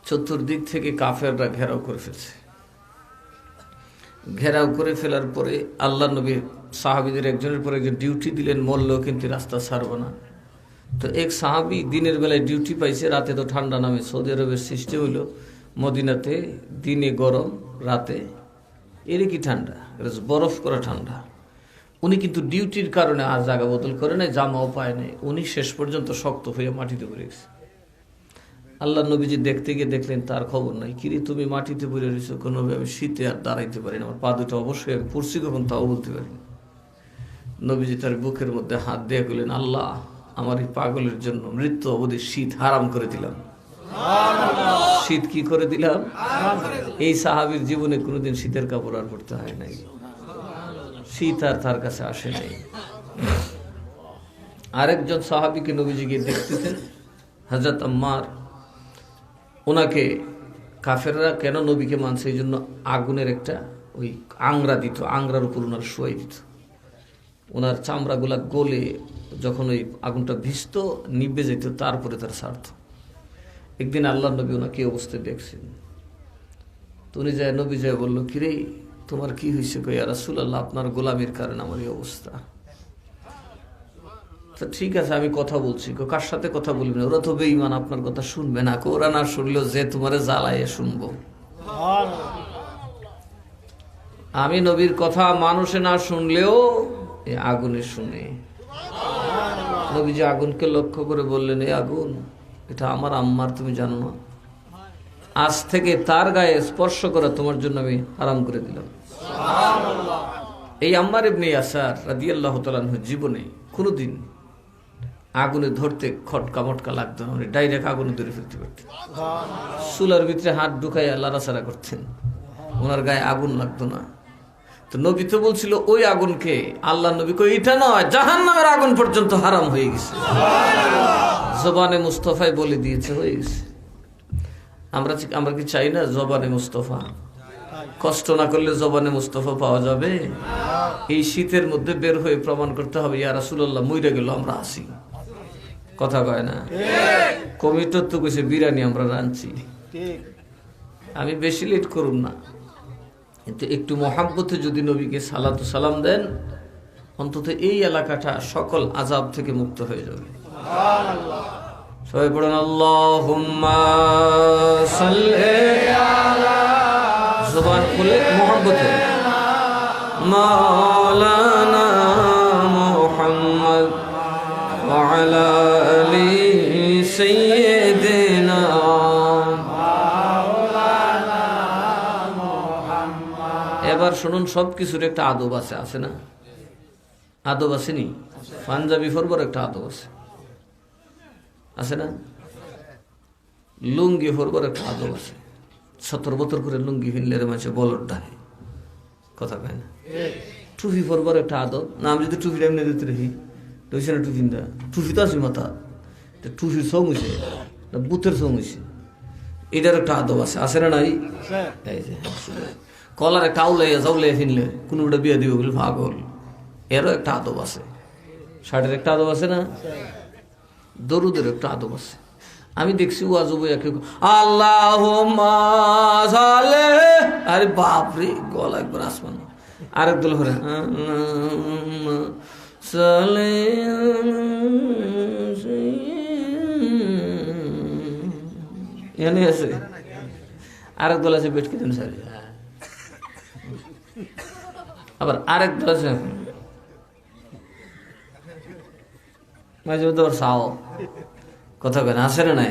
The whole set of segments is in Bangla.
চতুর্দিক থেকে কাফেররা ঘেরাও করে ফেলছে। ঘেরাও করে ফেলার পরে আল্লাহ নবী সাহাবীদের একজনের পর একজন ডিউটি দিলেন, মরলেও কিন্তু রাস্তা ছাড়ব না। তো এক সাহাবী দিনের বেলায় ডিউটি পাইছে, রাতে তো ঠান্ডা নামে। সৌদি আরবের সৃষ্টি হইল মদিনাতে, দিনে গরম, রাতে এর কি ঠান্ডা, বরফ করা ঠান্ডা। উনি কিন্তু ডিউটির কারণে আর জায়গা বদল করে নাই, জামাও পায় নাই। উনি শেষ পর্যন্ত শক্ত হয়ে মাটিতে পড়ে গেছে। আল্লাহ নবীজি দেখতে গিয়ে দেখলেন তার খবর নাই। কিরে তুমি মাটিতে পড়ে রয়েছো? কোনো আমি শীতে আর দাঁড়াইতে পারি না, আমার পা দুটো অবশ্যই আমি পড়ছি কখন তাও বলতে পারি না। নবীজি তার বুকের মধ্যে হাত দিয়ে গেলেন, আল্লাহ আমার এই পাগলের জন্য মৃত্যু অবধি শীত হারাম করে দিলাম। শীত কি করে দিলাম? এই সাহাবীর জীবনে কোনোদিন শীতের কাপড় আর পরতে হয় নাই, শীত আর তার কাছে আসে নাই। আরেকজন সাহাবীকে নবীজি গিয়ে দেখতেছেন, হযরত আম্মার। ওনাকে কাফেররা কেন নবীকে মানছে, এই জন্য আগুনের একটা ওই আংরা দিত, আংরার উপর ওনার শোয়াই দিত। ওনার চামড়াগুলা গলে যখন ওই আগুনটা ভিজত, নিভে যেত, তারপরে তার স্বার্থ। একদিন আল্লাহ নবী ওনাকে এই অবস্থায় দেখছেন। তো উনি যায়, নবী যায় বলল, কিরে তোমার কি হয়েছে? কই ইয়া রাসূলুল্লাহ, আপনার গোলামির কারণে আমার এই অবস্থা। তো ঠিক আছে আমি কথা বলছি। কার সাথে কথা বলবেন? ওরা তো বেঈমান, আপনার কথা শুনবে না। ওরা না শুনলেও যে তোমারে জ্বালাইয়ে শুনবো। আমি নবীর কথা মানুষে না শুনলেও এই আগুনে শুনে। নবীজি আগুনকে লক্ষ্য করে বললেন, এই আগুন, এটা আমার আম্মার, তুমি জানো না? আজ থেকে তার গায়ে স্পর্শ করা তোমার জন্য আমি হারাম করে দিলাম। এই আম্মার ইবনে ইয়াসার রাদিয়াল্লাহু তাআলা আনহু জীবনে কোনোদিন আগুনে ধরতে খটকা মটকা লাগতো না, উনি ডাইরেক্ট আগুনে ধরে ফেলতে পারতেন। চুলার ভিতরে হাত ঢুকাইয়া লাড়াচাড়া করতেন, ওনার গায়ে আগুন লাগতো না। তো নবী তো বলছিল ওই আগুনকে, আল্লাহ নবী কই এটা নয়, জাহান্নামের আগুন পর্যন্ত হারাম হয়ে গেছে। জবানে মুস্তাফাই বলে দিয়েছে, হয়ে গেছে। আমরা কি চাই না জবানে মুস্তাফা? কষ্ট না করলে জবানে মুস্তাফা পাওয়া যাবে? এই শীতের মধ্যে বের হয়ে প্রমাণ করতে হবে, ইয়া রাসূলুল্লাহ মইরা গেল, আমরা আসি। কথা কয় না? কমিটর তো কইছে বিরিয়ানি আমরা রাঁধছি। আমি বেশি লেট করুন না, কিন্তু একটু মহাব্বতে যদি নবীকে সালাত ও সালাম দেন, অন্তত এই এলাকাটা সকল আযাব থেকে মুক্ত হয়ে যাবে। সবাই পড়েন আল্লাহুম্মা সাল্লি আলা, জবান খুলে মহাব্বতে, মাওলানা মুহাম্মদ ওয়া আলা আলি সাইয়্যিদিনা মাওলানা মুহাম্মদ। এবার শুনুন, সব কিছুর একটা আদব আছে, আছে না? আদব আসেনি? পাঞ্জাবি ফরবার একটা আদব আছে, আছে না? লুঙ্গি ফরবার একটা আদব আছে। 70 বছর করে লুঙ্গি ফিনলে মাঝে বলর ডাহে, কথা কয় না? টুপি ফরবার একটা আদব না? আমি যদি টুপিটা এমনি দিতে রাখি, তো না টুপি দা, টুপি তো আছে মাথা, টুপির সং হয়েছে না বুথের সং হয়েছে, এটার একটা আদব আছে, আছে না? নাই? কলার একটা আউলাইয়া জাউলাইয়া ফিনলে কোনোটা বিয়ে দিব বলে পাগল, এরও একটা আদব আছে। শার্টের একটা আদব আছে না? দরুদের একটা আদব আছে। আমি দেখছি ওয়াজব আল্লাহুম্মা সাল্লি, আরে বাপরে গলা একবার আসমান। আরেক দল করে এখানে আছে, আরেক দল আছে বেটকে দেন স্যার, আবার আরেক দল আছে মাঝে মধ্যে ওর সাও, কথা কেন? আসে না? নাই?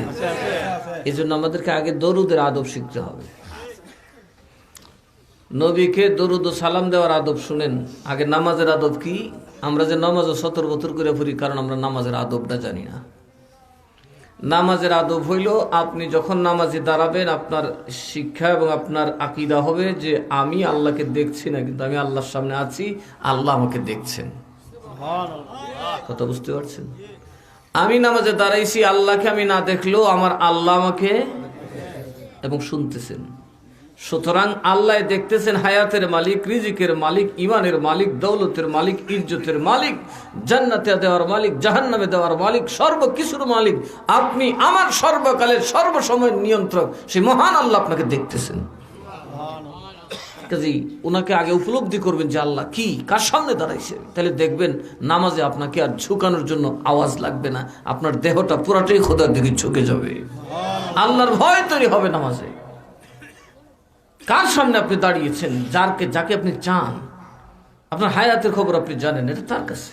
এই জন্য আমাদেরকে আগে দরুদের আদব শিখতে হবে। নবীকে দরুদ ও সালাম দেওয়ার আদব শুনেন। আগে নামাজের আদব কি? আমরা যে নামাজও 70 বছর করে পড়ি, কারণ আমরা নামাজের আদবটা জানি না। নামাজের আদব হইল, আপনি যখন নামাজে দাঁড়াবেন, আপনার শিক্ষা এবং আপনার আকীদা হবে যে আমি আল্লাহকে দেখছি না, কিন্তু আমি আল্লাহর সামনে আছি, আল্লাহ আমাকে দেখছেন। কথা বুঝতে পারছেন? আমি নামাজে দাঁড়াইছি, আল্লাহকে আমি না দেখলেও আমার আল্লাহ আমাকে এবং শুনতেছেন। সুতরাং আল্লাহ দেখতেছেন হায়াতের মালিক, রিজিকের মালিক, ইমানের মালিক, দৌলতের মালিক, ইজ্জতের মালিক, জান্নাতে দেওয়ার মালিক, জাহান্নামে দেওয়ার মালিক, সর্বকিছুর মালিক। আপনি আমার সর্বকালের সর্বসময়ের নিয়ন্ত্রক, সেই মহান আল্লাহ আপনাকে দেখতেছেন। কাজেই ওনাকে আগে উপলব্ধি করবেন যে আল্লাহ কি, কার সামনে দাঁড়াইছে। তাহলে দেখবেন নামাজে আপনাকে আর ঝুঁকানোর জন্য আওয়াজ লাগবে না, আপনার দেহটা পুরাটাই খোদার দিকে ঝুঁকে যাবে। আল্লাহর ভয় তৈরি হবে নামাজে। কার সামনে আপনি দাঁড়িয়েছেন, যাকে আপনি চান, আপনার হায়াতের খবর আপনি জানেন, এটা তার কাছে।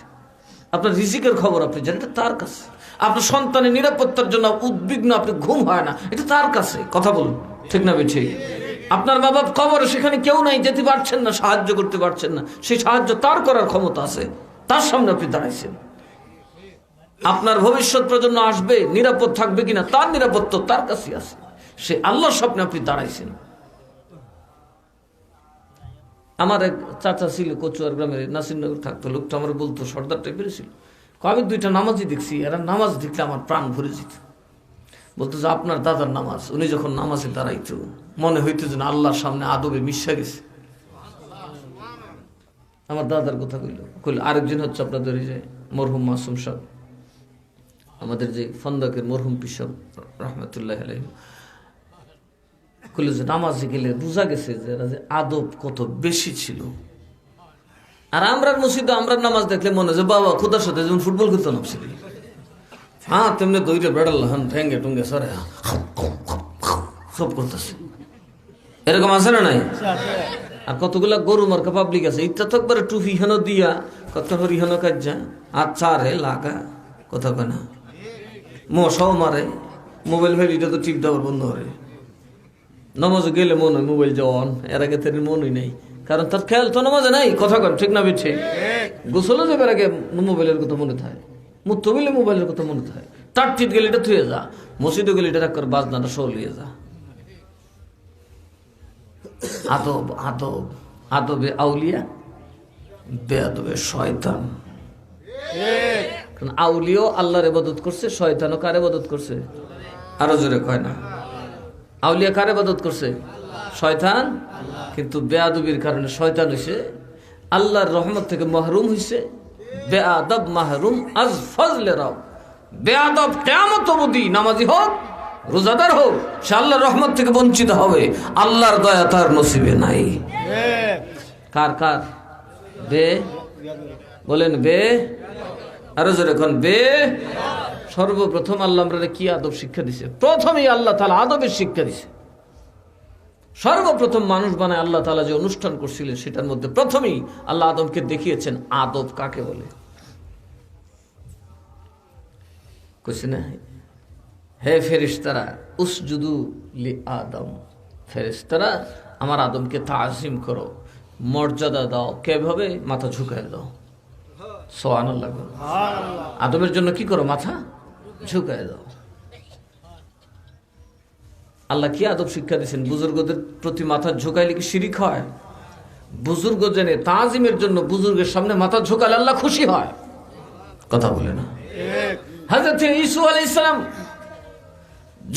আপনার রিজিকের খবর আপনি জানেন, এটা তার কাছে। আপনার সন্তানের নিরাপত্তার জন্য উদ্বিগ্ন, আপনি ঘুম হয় না, এটা তার কাছে। কথা বলুন, ঠিক না বেঠিক? আপনার বাবা কবর, সেখানে কেউ নাই, যেতে পারছেন না, সাহায্য করতে পারছেন না, সেই সাহায্য তার করার ক্ষমতা আছে, তার সামনে আপনি দাঁড়াইছেন। আপনার ভবিষ্যৎ প্রজন্ম আসবে, নিরাপদ থাকবে কিনা, তার নিরাপত্তা তার কাছে আছে, সে আল্লাহর স্বপ্নে আপনি দাঁড়াইছেন। আমার এক চাচা ছিল কচুয়ার গ্রামের, নাসিরনগর থাকতো, লোকটা আমার বলতো, সর্দার টাইপের ছিল। আমি 2টা নামাজই দেখছি, এরা নামাজ দেখলে আমার প্রাণ ভরে যেত। বলতো যে আপনার দাদার নামাজ, উনি যখন নামাজে দাঁড়াইতো মনে হইতো যে আল্লাহর সামনে আদবে মিশা গেছে। আমার দাদার কথা কইল। আরেকজন হচ্ছে আপনাদের এই যে মরহুম মাসুম সাহেব, আমাদের যে ফন্দকের মরহুম পিসাব রহমতুল্লাহ আলাইহি, কইল যে নামাজে গেলে বোঝা গেছে যে এরা যে আদব কত বেশি ছিল। আর আমরার মসজিদে আমরা নামাজ দেখলে মনে হয় বাবা খোদার সাথে যেমন ফুটবল খেলতো না, হ্যাঁ তেমনি দইরে বেড়াল হন ঠেঙ্গে টুঙ্গে সরে সব করতেছে, এরকম আছে না নাই? আর কতগুলা গরু মার্কা পাবলিক আছে, ইত্যা তো একবারে টুফি হেন দিয়া কত হরি হেন কাজা আচ্ছা রে লাগা কথা কয় না, মশাও মারে, মোবাইল ভ্যালিটা তো টিপ দেওয়ার বন্ধ করে। নামাজে গেলে মনে হয় মোবাইল যাওয়ান, এর আগে তার মনই নেই, কারণ তার খেয়াল তো নামাজে নাই। কথা কন, ঠিক না বেঠে? গোসলে যাবার আগে মোবাইলের কথা মনে থাকে, মুতবিলে মোবাইলের কথা মনে থাকে, তার টিট গেলে এটা থুয়ে যা, মসজিদে গেলে এটা রাখ বাজনাটা সলিয়ে যা। আদব আদব আদবে আউলিয়া, বেআদবে শয়তান। আউলিয়াও আল্লাহর ইবাদত করছে, শয়তানও কার ইবাদত করছে? আরো জোরে কয় না। আউলিয়া কার ইবাদত করছে? শয়তান। কিন্তু বেয়াদবির কারণে শয়তান হইছে আল্লাহর রহমত থেকে মাহরুম হইছে। বেআদব মাহরুম আজ ফজলে রাও। বেআদব কিয়ামত অবধি নামাজি হোক, রোজাদার হোক, সে আল্লাহর রহমত থেকে বঞ্চিত হবে, আল্লাহর দয়া তার নসিবে নাই। কার কার? বে বলেন বে, আরো জোরে কোন বে। সর্বপ্রথম আল্লাহ আমরা কি আদব শিক্ষা দিছে? প্রথমেই আল্লাহ তাআলা আদবের শিক্ষা দিছে। সর্বপ্রথম মানুষ বানায় আল্লাহ তাআলা যে অনুষ্ঠান করছিলেন, সেটার মধ্যে প্রথমেই আল্লাহ আদমকে দেখিয়েছেন আদব কাকে বলে। কইছে না, হে ফেরেশতারা উসজুদু লি আদম, ফেরেশতারা আমার আদমকে তাজিম করো, মর্যাদা দাও। কিভাবে? মাথা ঝুঁকায় দাও। সুবহানাল্লাহ। আদমের জন্য কি করো? মাথা ঝুঁকায় দাও। আল্লাহ কি আদব শিক্ষা দিয়েছেন? বুজুর্গদের প্রতি মাথা ঝুঁকাইলে কি শিরিক হয়? বুজুর্গ জেনে তাজিমের জন্য বুজুর্গের সামনে মাথা ঝুঁকালে আল্লাহ খুশি হয়। কথা বলে না? হযরত ঈসা আলাইহিস সালাম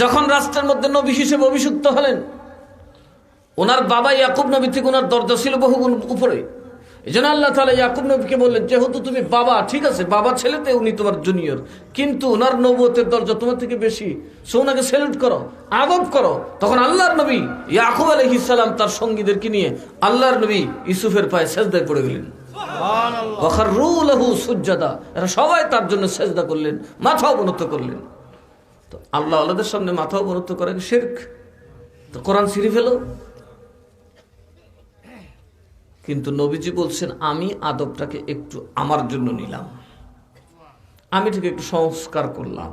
যখন রাস্তার মধ্যে নবী হিসেবে অভিষিক্ত হলেন, ওনার বাবা ইয়াকুব নবী থেকে ওনার দরজা ছিল বহু গুণ উপরে। এই জন্য আল্লাহ তাআলা ইয়াকুব নবীকে বললেন, যেহেতু তুমি বাবা, ঠিক আছে বাবা ছেলেতে উনি তোমার জুনিয়র, কিন্তু ওনার নবুয়তের দরজা তোমার থেকে বেশি, সো ওনাকে স্যালুট করো, আদব করো। তখন আল্লাহর নবী ইয়াকুব আলাইহিস সালাম তার সঙ্গীদেরকে নিয়ে আল্লাহর নবী ইউসুফের পায়ে সেজদায় পড়ে গেলেন। সুবহানাল্লাহ। ওয়া খাররু লাহু সুজদা, এরা সবাই তার জন্য সেজদা করলেন, মাথা অবনত করলেন। তো আল্লাহ আল্লাহদের সামনে মাথা অবনত করা কি শিরক? তো কোরআন শরীফ এলো। কিন্তু নবীজি বলছেন, আমি আদবটাকে একটু আমার জন্য নিলাম, আমি ঠিক একটু সংস্কার করলাম।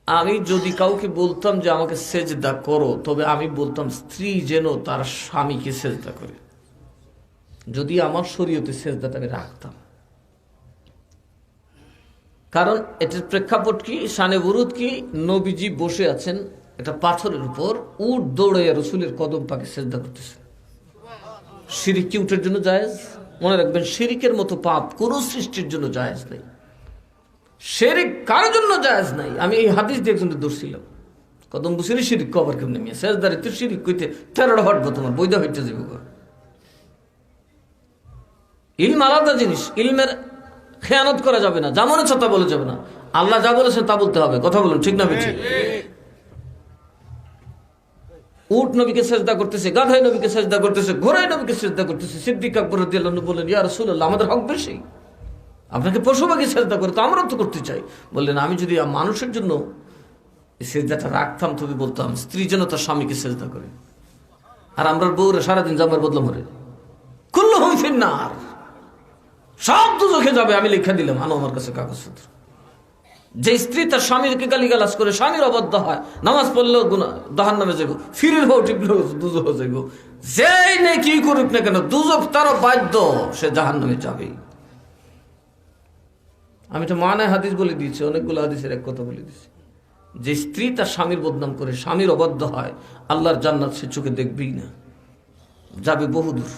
আমি যদি কাউকে বলতাম যে আমাকে সেজদা করো, তবে আমি বলতাম স্ত্রী যেন তার স্বামীকে সেজদা করে, যদি আমার শরীয়তে সেজদাটা আমি রাখতাম। কারণ এটার প্রেক্ষাপট কি, শানে বুরুদ কি? নবীজি বসে আছেন একটা পাথরের উপর, উট দৌড়ে রসুলের কদম পাকে সেজদা করতেছে। শিরিক কি উটের জন্য জায়েজ? মনে রাখবেন, শিরিকের মতো পাপ কোন সৃষ্টির জন্য জায়েজ নেই। শিরিক কারোর জন্য জায়েজ নাই। আমি এই হাদিস দিয়ে একজনকে ধরছিলাম, কদম বুঝিনি শিরিক কবার কেমনি মিয়া শেষদারে তুই শিরিক কইতে 13টা হটবো তোমার বৈধা হইতে যাব। ইলম আলাদা জিনিস, ইলমের খেয়ানত করা যাবে না, যা মনে হচ্ছে তা বলে যাবে না, আল্লাহ যা বলেছেন তা বলতে হবে। কথা বলুন ঠিক না বেঠি? উট নবীকে সেজদা করতেছে, গাধাই নবীকে সেজদা করতেছে, ঘোড়াই নবীকে সেজদা করতেছে। সিদ্দিক আকবর রাদিয়াল্লাহু আনহু বললেন, ইয়া রাসূলুল্লাহ, আমাদের হক বেশি, আপনাকে পশু পাখি সেজদা করে তো আমরাও তো করতে চাই। বললেন, আমি যদি মানুষের জন্য এই সেজদাটা রাখতাম তবে বলতাম স্ত্রী যেন তার স্বামীকে সেজদা করে, আর আমরা বউরা সারাদিন জামার বদলা মরে। কুল্লুহুম ফিন্নার, সব দুজখে যাবে, আমি লিখে দিলাম, আনো আমার কাছে কাগজপত্র। যে স্ত্রী তার স্বামীকে গালিগালাজ করে, স্বামীর অবাধ্য হয়, নামাজ পড়লেও জাহান্নামে যাইব, ফিরের বউ টিপলেও দুজখ যাইব, যেই নেই কি করুক না কেন দুজখ তারও বাধ্য, সে জাহান্নামে যাবেই। আমি তো মানায় হাদিস বলে দিয়েছি, অনেকগুলো হাদিসের এক কথা বলে দিয়েছি, যে স্ত্রী তার স্বামীর বদনাম করে, স্বামীর অবাধ্য হয়, আল্লাহর জান্নাত সে চোখে দেখবেই না, যাবে বহুদূর।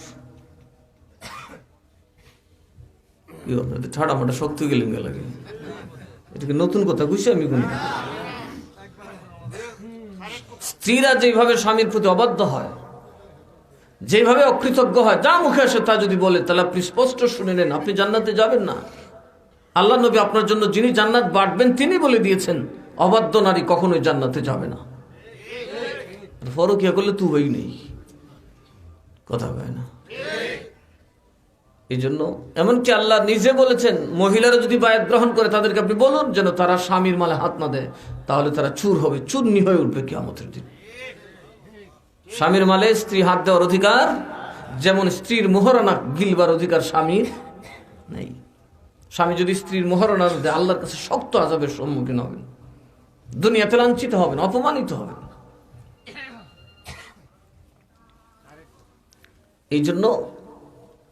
ঠাড়া মাটা শক্তি গেলেন লাগে, এটাকে নতুন কথা বুঝছি আমি কোন। স্ত্রীরা যেভাবে স্বামীর প্রতি অবাধ্য হয়, যেভাবে অকৃতজ্ঞ হয়, যা মুখে আসে তা যদি বলে, তাহলে আপনি স্পষ্ট শুনে নেন, আপনি জান্নাতে যাবেন না। আল্লাহ নবী আপনার জন্য যিনি জান্নাত বাড়বেন তিনি বলে দিয়েছেন, অবাধ্য নারী কখনোই জান্নাতে যাবে না। ফরকিয়া করলে তু হই নেই, কথা কয় না। এই জন্য এমনকি আল্লাহ নিজে বলেছেন, মহিলারা যদি বায়াত গ্রহণ করে তাদেরকে আপনি বলুন যেন তারা স্বামীর মালে হাত না দেয়, তাহলে তারা চুর হবে, চূর্ণী হয়ে উঠবে কিয়ামতের দিন। স্বামীর মালে স্ত্রী হাত দেওয়ার অধিকার, যেমন স্ত্রীর মোহরানা গিলবার অধিকার স্বামীর নেই। স্বামী যদি স্ত্রীর মোহরানা দেয়, আল্লাহর কাছে শক্ত আযাবের সম্মুখীন হবেন, দুনিয়াতে লাঞ্ছিত হবেন, অপমানিত হবেন। এই জন্য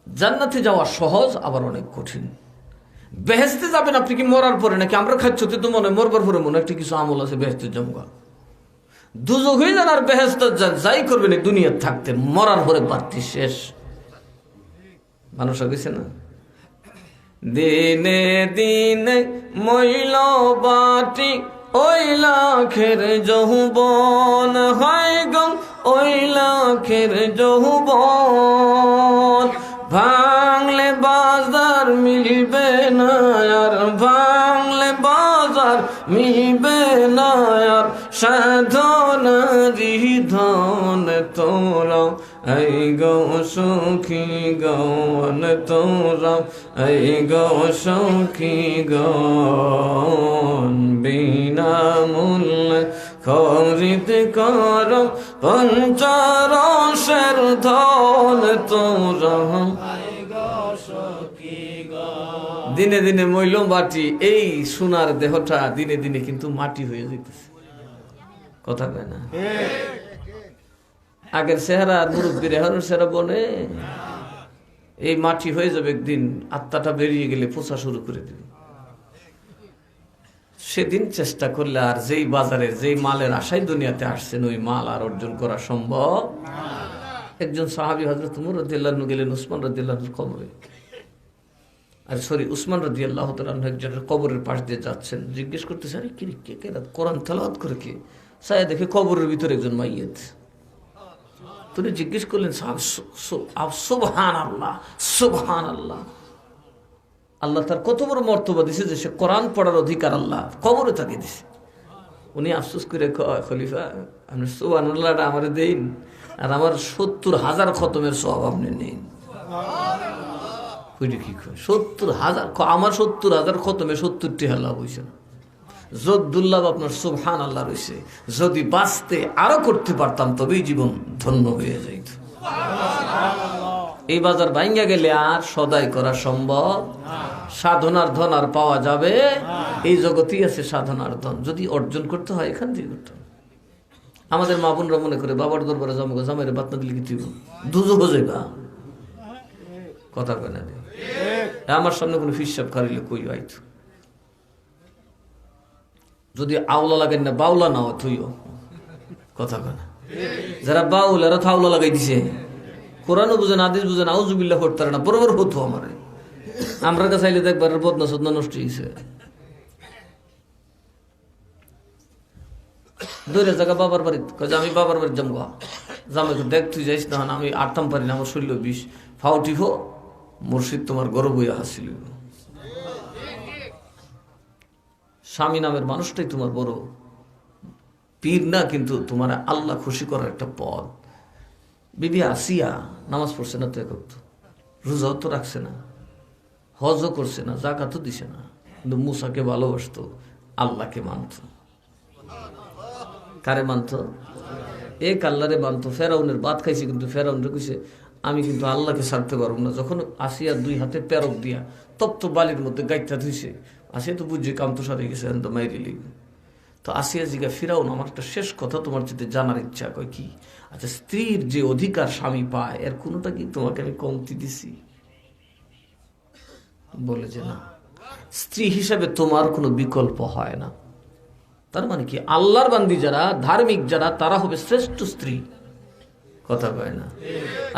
জান্নাতে যাওয়া সহজ, আবার অনেক কঠিন। বেহেশতে যাবেন আপনি কি মরার পরে নাকি? আমরা খাচ্ছি তো মনে মরবার পরে মনে একটা কিছু আমল আছে বেহেশতের জমগা। দুজখে যান আর বেহেশতে যান, যাই করবেন এই দুনিয়ার থাকতে, মরার পরে বাড়তি শেষ। মানুষ গেছে না, দিনে দিনে মইল বাটি ওই লাখের যৌবন, হয় গো ওই লাখের যৌবন, ভাঙলে বাজার মিলবে না আর, ভাঙলে বাজার মিলবে না আর, সাধনারি ধন তোরা এই গো সুখী গন তোরা, এই গো সুখী গন, বিনা মূল্যে খরিদ কর পঞ্চরসের ধন তোরা। দিনে দিনে মইল মাটি, এই সোনার দেহটা দিনে দিনে কিন্তু মাটি হয়ে যেতেছে, কথা কয় না। আগের চেহারা আর মুরব্বীর এখনের চেহারা বনে, এই মাটি হয়ে যাবে একদিন, আত্মাটা বেরিয়ে গেলে পোষা শুরু করে দিবে। সেদিন চেষ্টা করলে আর যেই বাজারের যেই মালের আশায় দুনিয়াতে আসছেন, ওই মাল আর অর্জন করা সম্ভব। একজন সাহাবী হযরত ওমর রাদিয়াল্লাহু আনহু গেলেন উসমান রাদিয়াল্লাহু আনহুর কবরে, উসমান রাদিয়াল্লাহু তাআলা আনহু একজনের কবরের পাশ দিয়ে যাচ্ছেন, জিজ্ঞেস করতেছে, আরে কি কে কোরআন তেলাওয়াত করে কে? সায়া দেখে কবরের ভিতরে একজন মাইয়িত। তিনি জিজ্ঞেস করলেন, সুবহানাল্লাহ সুবহানাল্লাহ, আল্লাহ তার কত বড় মর্তবা দিছে যে সে কোরআন পড়ার অধিকার আল্লাহ কবরে তাকে দিছে। উনি আফসোস করে কয়, খলিফা আপনি সুবহানাল্লাহটা আমারে দেন, আর আমার 70,000 খতমের সওয়াব আপনি নেন। কি কয় 70,000? আমার 70,000 খতমে 70টি লাভ হয়েছে না, যদ্দুল্লাহ আপনার সুবহানাল্লাহ রয়েছে। যদি বাঁচতে আরো করতে পারতাম তবেই জীবন ধন্য হয়ে যাইত। এই বাজার ভাঙ্গা গেলে আর সদাই করা সম্ভব। সাধনার ধন আর পাওয়া যাবে? এই জগতেই আছে সাধনার ধন, যদি অর্জন করতে হয় এখান থেকে করতে হয়। আমাদের মা বোনরা মনে করে বাবার দরবারে জমা জামাইরে বাতনা দিলে কি দুজো যাইবা, কথা কয় না। আমার সামনে কোনো হিসাব কারিলে কই আইতো, যদি আওলা লাগাই না বাউলা না তুইও, কথা কয় না। যারা বাউল এরা তো আওলা লাগাই দিছে, কোরআনও বুঝেন আদিস বুঝেন, আউযুবিল্লাহ পড়তে না, বরাবর হতো আমার। আমরা কাছে আইলে দেখবার বদনা সদনা নষ্ট হয়েছে। দূরে জায়গা বাবার বাড়ি, আমি বাবার বাড়ি যাবো। জামাইকে দেখ তুই যাইস না, আমি আটতাম পারি না, আমার শরীর বিষ ফাউটি হো, মুর্শিদ তোমার গর্ব হইয়া হাসিল। স্বামী নামের মানুষটাই তোমার বড় পীর না, কিন্তু তোমার আল্লাহ খুশি করার একটা পথ। বিবি আসিয়া নামাজ পড়ছে না তো এক ওয়াক্ত, রোজাও তো রাখছে না, হজও করছে না, জাকাতও দিছে না, কিন্তু মুসাকে ভালোবাসতো, আল্লাহকে মানত। কারে মানত? এক আল্লাহরে মানত। ফেরাউনের বাদ খাইছে, কিন্তু ফেরাউনরে কইছে আমি কিন্তু আল্লাহকে ছাড়তে পারবো না। যখন আসিয়া দুই হাতে প্যারক দিয়া তপ্ত বালির মধ্যে গাইতা ধুইছে, আসিয়া তো বুঝছে কাম তো সারে গেছে, তো মাইরে লিখবে। তো আসিয়া জিগা ফিরাউন, আমার একটা শেষ কথা তোমার যদি জানার ইচ্ছা। কয় কি? আচ্ছা, স্ত্রীর যে অধিকার স্বামী পায়, এর কোনোটা কি তোমাকে আমি কমতি দিছি? বলে যে না, স্ত্রী হিসাবে তোমার কোনো বিকল্প হয় না। তার মানে কি, আল্লাহর বান্দি যারা, ধার্মিক যারা, তারা হবে শ্রেষ্ঠ স্ত্রী। কথা কয় না?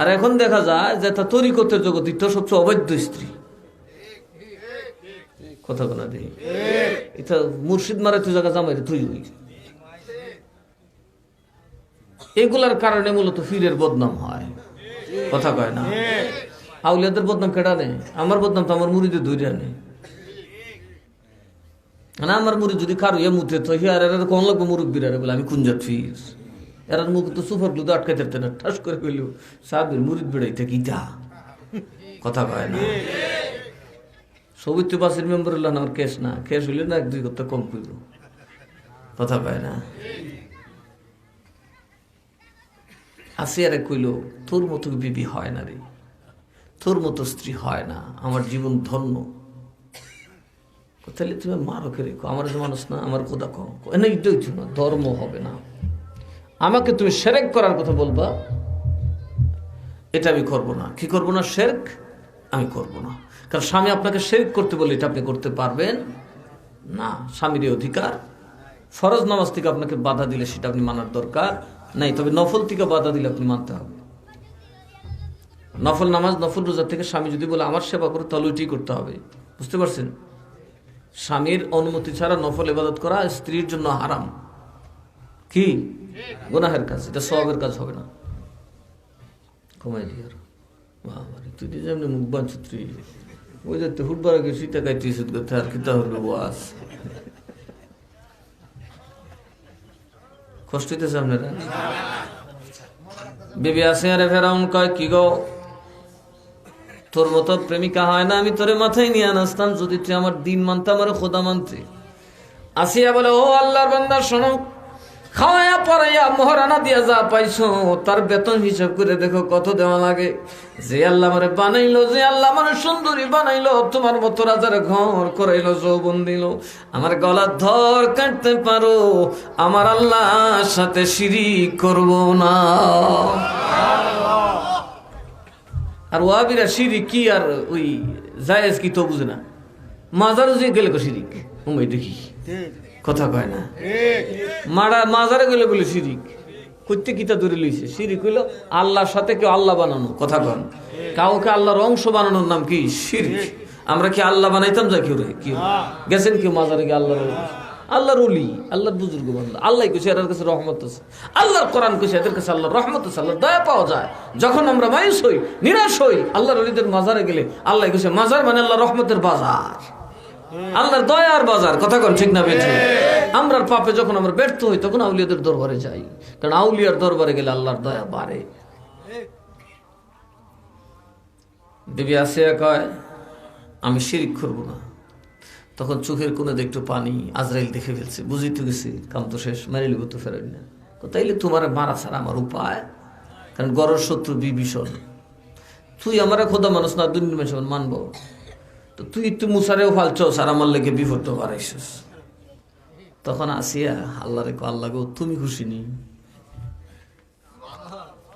আর এখন দেখা যায় যে তা তরিকতের জগৎ তো সবচেয়ে অবৈধ স্ত্রী। কথা বলা দিই, এটা মুর্শিদ মারে তুই জায়গা জামাই তুই। এগুলার কারণে মূলত ফিরের বদনাম হয়। কথা কয় না? আউলিয়াদের বদনাম কেডা নেই, আমার বদনাম তো আমার মুড়িদের ধৈর্য নেই না। আমার মুড়ি যদি কারো ইয়ে মুতে তো হিয়ার এরা কোন লাগবে মুরব্বীরা বলে আমি কুঞ্জাত ফির, এরার মুখ তো সুফার গুলো আটকাইতে পারতেন না, ঠাস করে কইল সাহেবের মুড়িদ বেড়াইতে গীতা। কথা কয় না? সবিত্র বাসের মেম্বার হইল না, আমার কেস না, কেস হইলে না এক দুই কথা কম কইল। কথা কয় না? আসিয়ারে কইল তোর মতো বিবি হয় না রে, তোর মতো স্ত্রী হয় না, আমার জীবন ধন্য। তাহলে তুমি মারো কে রেখো, আমার যে মানুষ না, আমার কোথা কম না, এটাই না, ধর্ম হবে না। আমাকে তুমি শিরক করার কথা বলবা, এটা আমি করবো না। কি করবো না? শিরক আমি করবো না। কারণ স্বামী আপনাকে শিরক করতে বলে এটা আপনি করতে পারবেন না। স্বামীর অধিকার। ফরজ নামাজ থেকে আপনাকে বাধা দিলে সেটা আপনি মানার দরকার নাই, তবে নফল থেকে বাধা দিলে আপনি মানতে হবে। নফল নামাজ, নফল রোজা থেকে স্বামী যদি বলে আমার সেবা করে, তাহলে ওইটাই করতে হবে। বুঝতে পারছেন? স্বামীর অনুমতি ছাড়া নফল ইবাদত করা স্ত্রীর জন্য হারাম। কি? গুনাহের কাজ, এটা সওয়াবের কাজ হবে না। কমাই দিয়ে তুই যেমনি মুখ বাঁধছ, তুই ওই যে হুটবার আগে সীতা গাইতে করতে, আর কি তাহলে ওয়াজ কষ্ট হইতেছে আপনারা? বিবি আসিয়া রে ফেরাউন কয় কি গো, তোর মতো প্রেমিকা হয় না, আমি তোরে মাথায় নিয়ে আনতাম যদি তুই আমার দিন মানতে, আমার খোদা মানতে। আসিয়া বলে ও আল্লাহর বান্দা শোনো, খাওয়াইয়া পড়াইয়া মহারানা দিয়া যা পাইছো, তার বেতন হিসাব করে দেখো কত দেওয়া লাগে। যে আল্লাহ আমারে বানাইলো, যে আল্লাহ আমার সুন্দরী বানাইলো, তোমার মতো রাজার ঘর করাইলো, যৌবন দিল, আমার গলার ধর কাটতে পারো, আমার আল্লাহর সাথে শিরিক করব না। আর ওয়াবিরা শিরিক কি আর ওই জায়েজ কি তো বুঝে না, মাজারও যে গেলে শিরিক উমাই দেখি। কথা কয় না? মাজারে গেলে বলে শিরিক করতে কিতা ধরে লইছে। শিরিক হইল আল্লাহর সাথে কেউ আল্লাহ বানানো। কথা কন? কাউকে আল্লাহর অংশ বানানোর নাম কি? শিরিক। আমরা কি আল্লাহ বানাইতাম? যা কেউ রে কেউ গেছেন কেউ মাজারে গিয়ে আল্লাহর ওলি, আল্লাহর বুজুর্গ বান্দা, আল্লাহ কইছে এদের কাছে রহমত আছে, আল্লাহর কোরআন কইছে এদের কাছে আল্লাহর রহমত আছে, আল্লাহর দয়া পাওয়া যায়। যখন আমরা মায়ুস হই, নিরাশ হই, আল্লাহর ওলিদের মাজারে গেলে আল্লাহ কইছে মাজার মানে আল্লাহর রহমতের বাজার, আল্লাহর দয়ার বাজার। কথা কন ঠিক না বেঠে? আমরার পাপে যখন আমরা ব্যর্থ হই, তখন আউলিয়াদের দরবারে যাই, কারণ আউলিয়ার দরবারে গেলে আল্লাহর দয়া বাড়ে। বিবি আসিয়া কয় আমি শিরিক করব না। তখন চোখের কোণে একটু পানি, আজরাইল দেখে ফেলছে, বুঝিতে গেছি কাম তো শেষ, মেরে লিব তো ফেরেন না। তাইলে তোমার মারা ছাড়া আমার উপায়, কারণ গড়ের শত্রু বিভীষণ, তুই আমার খোদা মানুষ না, দুনিয়ার মানুষ মানবো, তো তুই একটু মুসারেও ফালছস আর আমার লেগে বিপদ বাড়াইছিস। তখন আসিয়া আল্লাহ রেখো, আল্লাহ গো তুমি খুশি নি?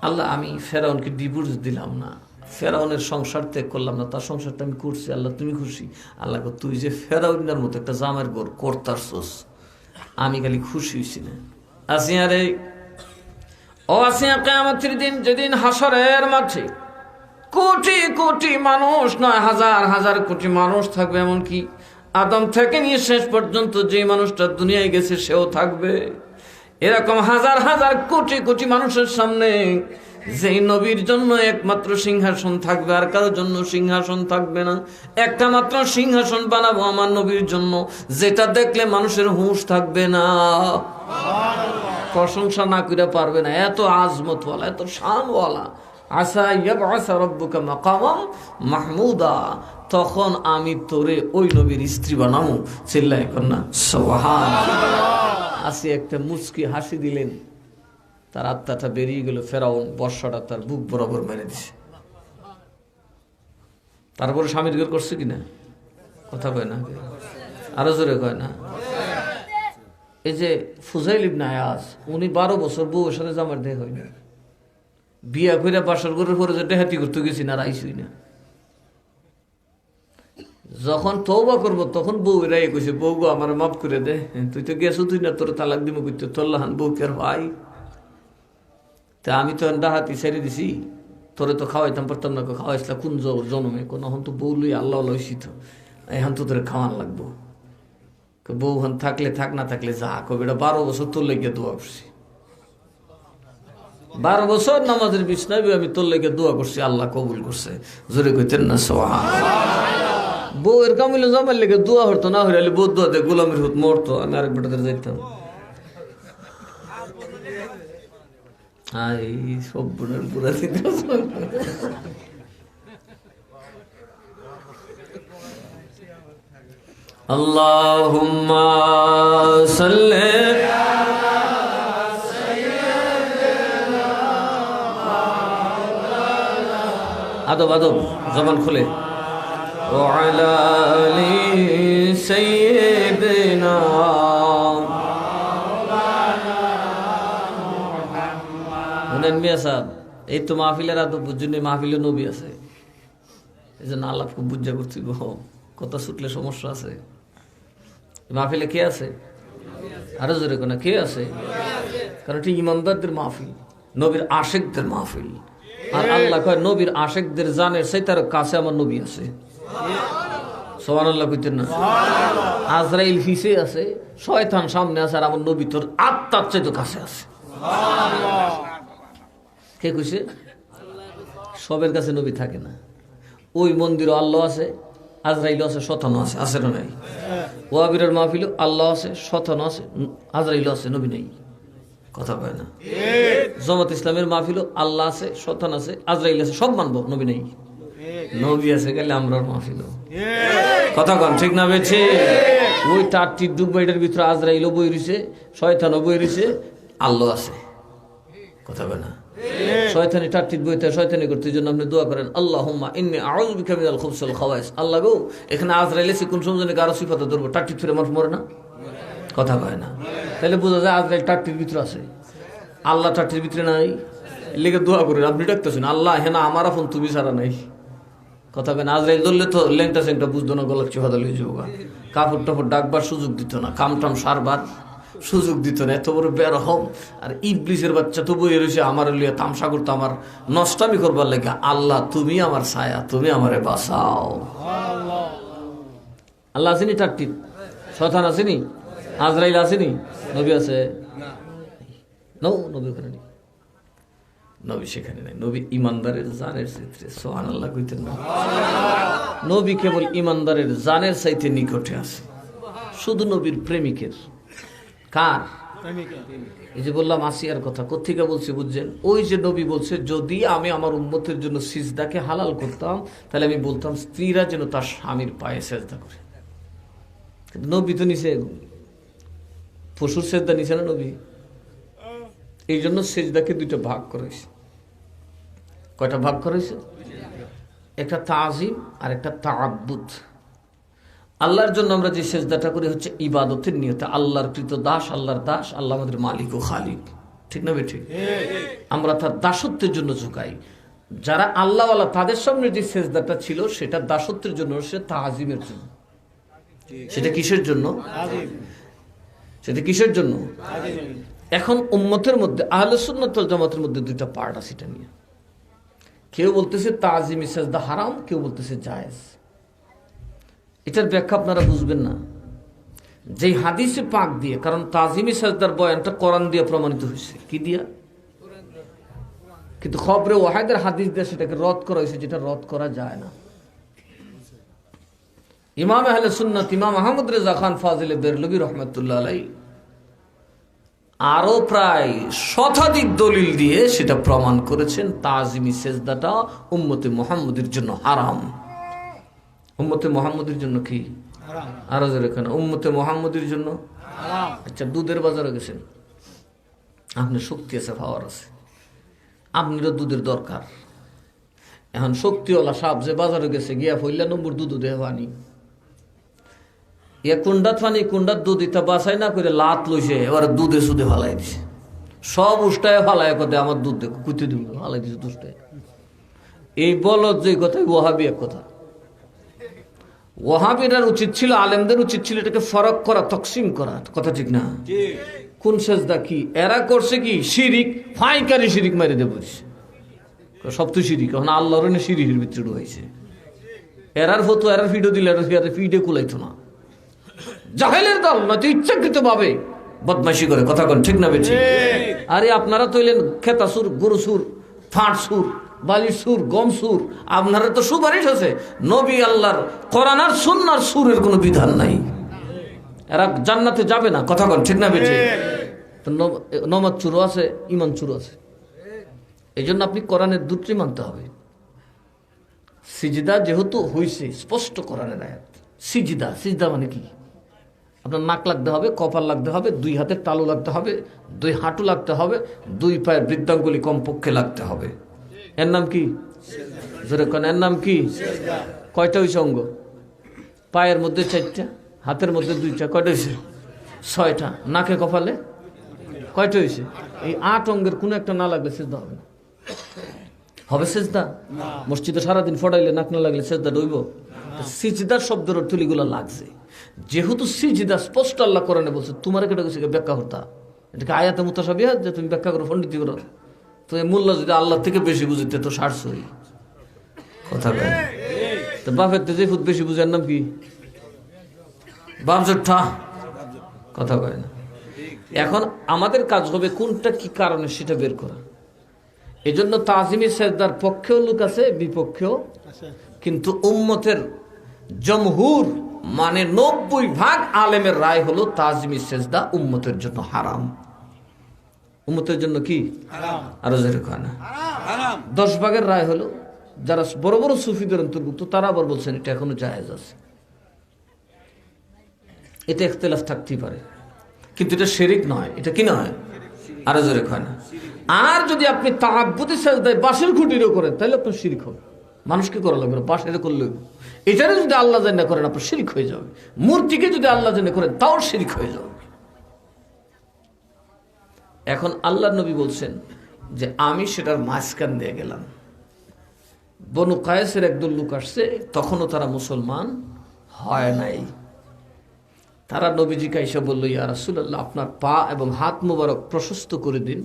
আল্লাহ আমি ফেরাউনকে ডিভোর্স দিলাম না, ফেরাউনের সংসার ত্যাগ করলাম না, তার সংসারটা আমি করছি, আল্লাহ তুমি খুশি? আল্লাহ গো তুই যে ফেরাউনের মতো একটা জামের ঘর করতারছস, আমি খালি খুশি হইছি না। আসিয়া রে, ও আসিয়া, কিয়ামতের দিন যেদিন হাসরের মাঠে কোটি কোটি মানুষ নয়, হাজার হাজার কোটি মানুষ থাকবে, এমনকি আদম থেকে নিয়ে শেষ পর্যন্ত যে মানুষটা দুনিয়ায় গেছে সেও থাকবে। এরকম হাজার হাজার কোটি কোটি মানুষের সামনে যেই নবীর জন্য একমাত্র সিংহাসন থাকবে, আর কারোর জন্য সিংহাসন থাকবে না। একটা মাত্র সিংহাসন বানাবো আমার নবীর জন্য, যেটা দেখলে মানুষের হুঁশ থাকবে না, প্রশংসা না করে পারবে না। এত আজমতওয়ালা, এত শানওয়ালা। আসা ইয়াবআসা রাব্বুকা মাকামাম মাহমুদা। তখন আমি তোরে ওই নবীর স্ত্রী বানাবো। চিল্লায় কন্যা সুবহানাল্লাহ। আসি একটা মুচকি হাসি দিলেন, তার আত্মাটা বেরিয়ে গেল। ফেরাউন বর্ষাটা তার বুক বরাবর মেরে দিছে। তারপরে স্বামীর ঘর করছে কিনা কথা কয় না, আরো জোরে কয় না। এই যে ফুজাইল ইবনে আয়াজ, উনি 12 বছর বউয়ের সাথে জামার দেহ হয় না। বিয়া করে বাসর ঘরের পরে যে ডেহাতি করতে গেছি না, রাইছই না। যখন তওবা করবো তখন বউ এরাই কইছে, বউ গো আমার মাফ করে দে, তুই তো গেছো, তুই না তোর তালাক দিব করতে, তোল্লাহান বউ কে আর ভাই। তা আমি তো ডাহাতি ছেড়ে দিছি, তোরে তো খাওয়াইতাম পারতাম না, খাওয়াইছিলাম কোন জন্মে, কোন হন তো বউ লই আল্লাহ লইছি, তো এখন তো তোরে খাওয়ান লাগবো। বউ হন থাকলে থাক, না থাকলে যা। কবে 12 বছর তোর লেগে দোয়া করছি, 12 বছর নামাজের বিছনায় আমি তোর লেগে দোয়া করছি, আল্লাহ কবুল করছে। জোরে কইতেন না সুবহানাল্লাহ। বউয়ের কামিল জামার লেগে দোয়া হতো না, হইলে বউ দোয়া দিয়ে গোলামের হুত মরতো, আমি আরেক বেটাদের যাইতাম। আই সব বোনের পুরা দিতে আল্লাহুম্মা সাল্লি আদব আদব জবান খুলে ওয়ালা আলি সাইয়্যিদিনা। শুনেন মিয়া সাহেব, এই তো মাহফিলের আদব বুঝুন, মাহফিলে নবী আছে, এই জন্য আল্লাহ খুব বুঝা করছি। কথা ছুটলে সমস্যা আছে। মাহফিলে কে আছে? আরো জোরে কোনা কে আছে? কারণ ঠিক ইমানদারদের মাহফিল, নবীর আশেকদের মাহফিল। আর আল্লাহ কয় নবীর আশেকদের জানের সেই তার কাছে আমার নবী আছে। সুবহানাল্লাহ কইতেন না? আজরাইল ফিসে আছে, শয়তান সামনে আছে, আর আমার নবী তোর আত্মার চাইতে কাছে আছে। কে কইছে? সবের কাছে নবী থাকে না। ওই মন্দিরও আল্লাহ আছে, আজরাইল আছে, শতানো আছে, আছে না নাই? ওয়াবিরের মাহফিল আল্লাহ আছে, শতানো আছে, আজরাইল আছে, নবী নেই। কথা কয় না? জামাত ইসলামের মাহফিল আল্লাহ আছে, শতান আছে, আজরাইল আছে, সব মানবো, নবী নেই। নবী আছে গেলে আমরা মাহফিল। কথা কন ঠিক না বেছে? ওই টাটটি ডুবাইটার ভিতরে আজরাইলও বই রইছে, শয়তানও বই রইছে, আল্লাহ আছে। কথা কয় না? শয়তানি টাট্টির বইতে শয়তানি করতে জন্য আপনি দোয়া করেন, আল্লাহুম্মা ইন্নী আউযু বিকা মিনাল খুবসি ওয়াল খাবাইস। আল্লাহ গো, এখানে আজরাইল এসে কোন সময় জানি কারো সিফাতে ধরবো, টাট্টি ফিরে মানুষ মরে না? কথা কয় না? তাহলে বোঝা যায় আজরাইল টাট্টির ভিতরে আছে, আল্লাহ টাট্টির ভিতরে নাই। লেগে দোয়া করেন, আপনি ডাকতেছেন আল্লাহ হেনা আমার আপন তুমি ছাড়া নাই। কথা কয় না? আজরাইল ধরলে তো ল্যাংটা স্যাংটা বুঝতো না, গলার চেহাদা লয়ে যাবো, কাপড় টাপড় ডাকবার সুযোগ দিত না, কাম টাম সারবার সুযোগ দিত না। এত বড় বের হম, আর ইবলিসের বাচ্চা তো বই রয়েছে আমার লিয়ে তামসা করতো, আমার নষ্টামি করবার লেগে। আল্লাহ তুমি আমার ছায়া, তুমি আমারে বাঁচাও। আল্লাহ আসেনি টাট্টি, শয়তান আসেনি, আজরাইল আসেনি, নবী আছে? নবী ওখানে নেই, নবী সেখানে নাই। নবী ইমানদারের জানের চিত্রে। সুবহানাল্লাহ কইতেন না? নবী কেবল ইমানদারের জানের চাইতে নিকটে আছে, শুধু নবীর প্রেমিকের। কার? এই যে বললাম আসিয়ার কথা, কোত্থেকে বলছি বুঝছেন? ওই যে নবী বলছে, যদি আমি আমার উম্মতের জন্য সিজদাকে হালাল করতাম, তাহলে আমি বলতাম স্ত্রীরা যেন তার স্বামীর পায়ে সেজদা করে। নবী তো নিছে পশুর সেজদা নিছে না নবী? এই জন্য সেজদাকে দুইটা ভাগ করেছে। কয়টা ভাগ করেছে? একটা তাজিম আর একটা তাআব্বুদ। আল্লাহর জন্য আমরা যে সেজদাটা করি হচ্ছে ইবাদতের নিয়তে, আল্লাহর কৃত দাস, আল্লাহর দাস, আল্লাহ আমাদের মালিক ও খালিক। ঠিক না বেঠিক? আমরা তার দাসত্বের জন্য ঝুঁকাই। যারা আল্লাহওয়ালা তাদের সামনে যে সেজদাটা ছিল সেটা দাসত্বের জন্য, সে তাজিমের জন্য। সেটা কিসের জন্য? সেটা কিসের জন্য? এখন উম্মতের মধ্যে আহলে সুন্নাত ওয়াল জামাতের মধ্যে দুইটা পার্ট আছে এটা নিয়ে। কেউ বলতেছে তাজিমি সেজদা হারাম, কেউ বলতেছে জায়েজ। এটার ব্যাখ্যা আপনারা বুঝবেন না। যেই হাদিসে পাক দিয়ে, কারণ তাজিমি সাজদার বয়ানটা কোরআন দিয়ে প্রমাণিত হয়েছে, কি দিয়া? কিন্তু খবরে ওয়াহিদের হাদিস দিয়ে সেটাকে রদ করা হয়েছে, যেটা রদ করা যায় না। ইমাম আহলে সুন্নাত ইমাম আহমদ রেজা খান ফাজিলে বেরলভী রহমতুল্লাহ আলাইহি আরো প্রায় শতাধিক দলিল দিয়ে সেটা প্রমাণ করেছেন তাজিমি সেজদাটা উম্মতে মুহাম্মদের জন্য হারাম। উম্মতে মুহাম্মদের জন্য কি হারাম? আরো জোরে কেন? উম্মতে মুহাম্মদের জন্য হারাম। আচ্ছা, দুধের বাজারে গেছেন, আপনি শক্তি আছে, পাওয়ার আছে, আপনারও দুধের দরকার। এখন শক্তিওয়ালা সাপ যে বাজারে গেছে, গিয়া 1 নম্বর দুধ দেহ আনি, কুন্ডাত পানি কুন্ডার দুধ ইটা বাছাই না করে লাত লইছে, এবার দুধে সুদে ফালাই দিছে, সব উষ্টায় ফালাই কথা আমার দুধ দেখো কুইতে দিব ফালাই দিছে দুষ্টায়। এই বলদ যে কথা, ওয়াহাবি এক কথা। ওয়াহাবিরার উচিত ছিল, আলেমদের উচিত ছিল এটাকে ফরক করা, তকসিম করা, কথা ঠিক না? কোন সেজদা কি? এরা করছে কি শিরিক, ফাইকারি শিরিক মারি দেব, সব তো শিরিক। এখন আল্লাহর শিরিকের ভিতরে হয়েছে। এরার ফটো এরার ভিডিও দিলে ফিডে কুলাইতো না। জাহেলের দল নয়তো ইচ্ছাকৃত ভাবে বদমাইশি করে, কথা কন ঠিক না বেশি? আরে আপনারা তো এলেন খেতা সুর, গরু সুর, ফাঁট সুর, বালির সুর, গম সুর, আপনারা তো সুপারিশ আছে। নবী আল্লাহর কোরআন আর সুন্নাহর সুরের কোনো বিধান নাই, এরা জান্নাতে যাবে না, কথা কন ঠিক না বেশি? নমাজ চুরো আছে, ইমান চুরো আছে। এই জন্য আপনি কোরআনের দুটি মানতে হবে। সিজদা যেহেতু হইছে স্পষ্ট কোরআনের আয়াত, সিজদা, সিজদা মানে কি? আপনার নাক লাগতে হবে, কপাল লাগতে হবে, 2 হাতের তালু লাগতে হবে, 2 হাঁটু লাগতে হবে, 2 পায়ের বৃদ্ধাঙ্গুলি কমপক্ষে লাগতে হবে। এর নাম কি? জোরে কোন, এর নাম কি? কয়টা হয়েছে অঙ্গ? পায়ের মধ্যে 4টা, হাতের মধ্যে 2টা, কয়টা হয়েছে? 6টা। নাকে কপালে কয়টা হয়েছে? এই 8 অঙ্গের কোনো একটা না লাগলে সেজদা হবে না। হবে সেজদা? মসজিদে সারাদিন ফটাইলে নাক না লাগলে সেজদা ডইব? সিজদার শব্দের অর্থ এগুলো লাগছে। যেহেতু সিজদা স্পষ্ট আল্লাহ কোরআনে বলছে, তোমার কেটে গেছে ব্যাখ্যা করতা, এটাকে আয়াতে মুতাশাবিহাত যে তুমি ব্যাখ্যা করো, পণ্ডিতি করো। তো এই মূল্য যদি আল্লাহ থেকে বেশি বুঝিতে তো 700, কথা বলে। তো বাপের তো যে ফুট বেশি বুঝার নাম কি? বাপ জোঠা, কথা কয় না। এখন আমাদের কাজ হবে কোনটা কি কারণে সেটা বের করা। এই জন্য তাজিমি সেজদার পক্ষেও লোক আছে, বিপক্ষেও। কিন্তু উম্মতের জমহুর মানে 90% আলেমের রায় হলো তাজিমি সেজদা উম্মতের জন্য হারাম। উম্মতের জন্য কি হারাম? আরো যেরকম না 10 ভাগের রায় হলো, যারা বড় বড় সুফিদের অন্তর্ভুক্ত তারা আবার বলছেন এটা এখনো জায়েজ আছে। এটা ইখতিলাফ থাকতেই পারে, কিন্তু এটা শিরিক নয়। এটা কি নয়? আরো জোরে কয় না। আর যদি আপনি তাআব্বুদি সাজদায় বাঁশের খুঁটিরও করেন তাহলে আপনার শিরিক হবে। মানুষকে করা লাগবে না, বাঁশের করলে এটারে যদি আল্লাহ জান্না করেন আপনার শিরিক হয়ে যাবে। মূর্তিকে যদি আল্লাহ জান্না করেন তাও শিরিক হয়ে যাবে। এখন আল্লাহ নবী বলছেন যে আমি সেটার মাঝখান দিয়ে গেলাম। বনু কায়েসের একদল লোক আসছে, তখনও তারা মুসলমান হয় নাই। তারা নবীজিকে এসে বলল, ইয়া রাসূলুল্লাহ, আপনার পা এবং হাত মোবারক প্রশস্ত করে দিন,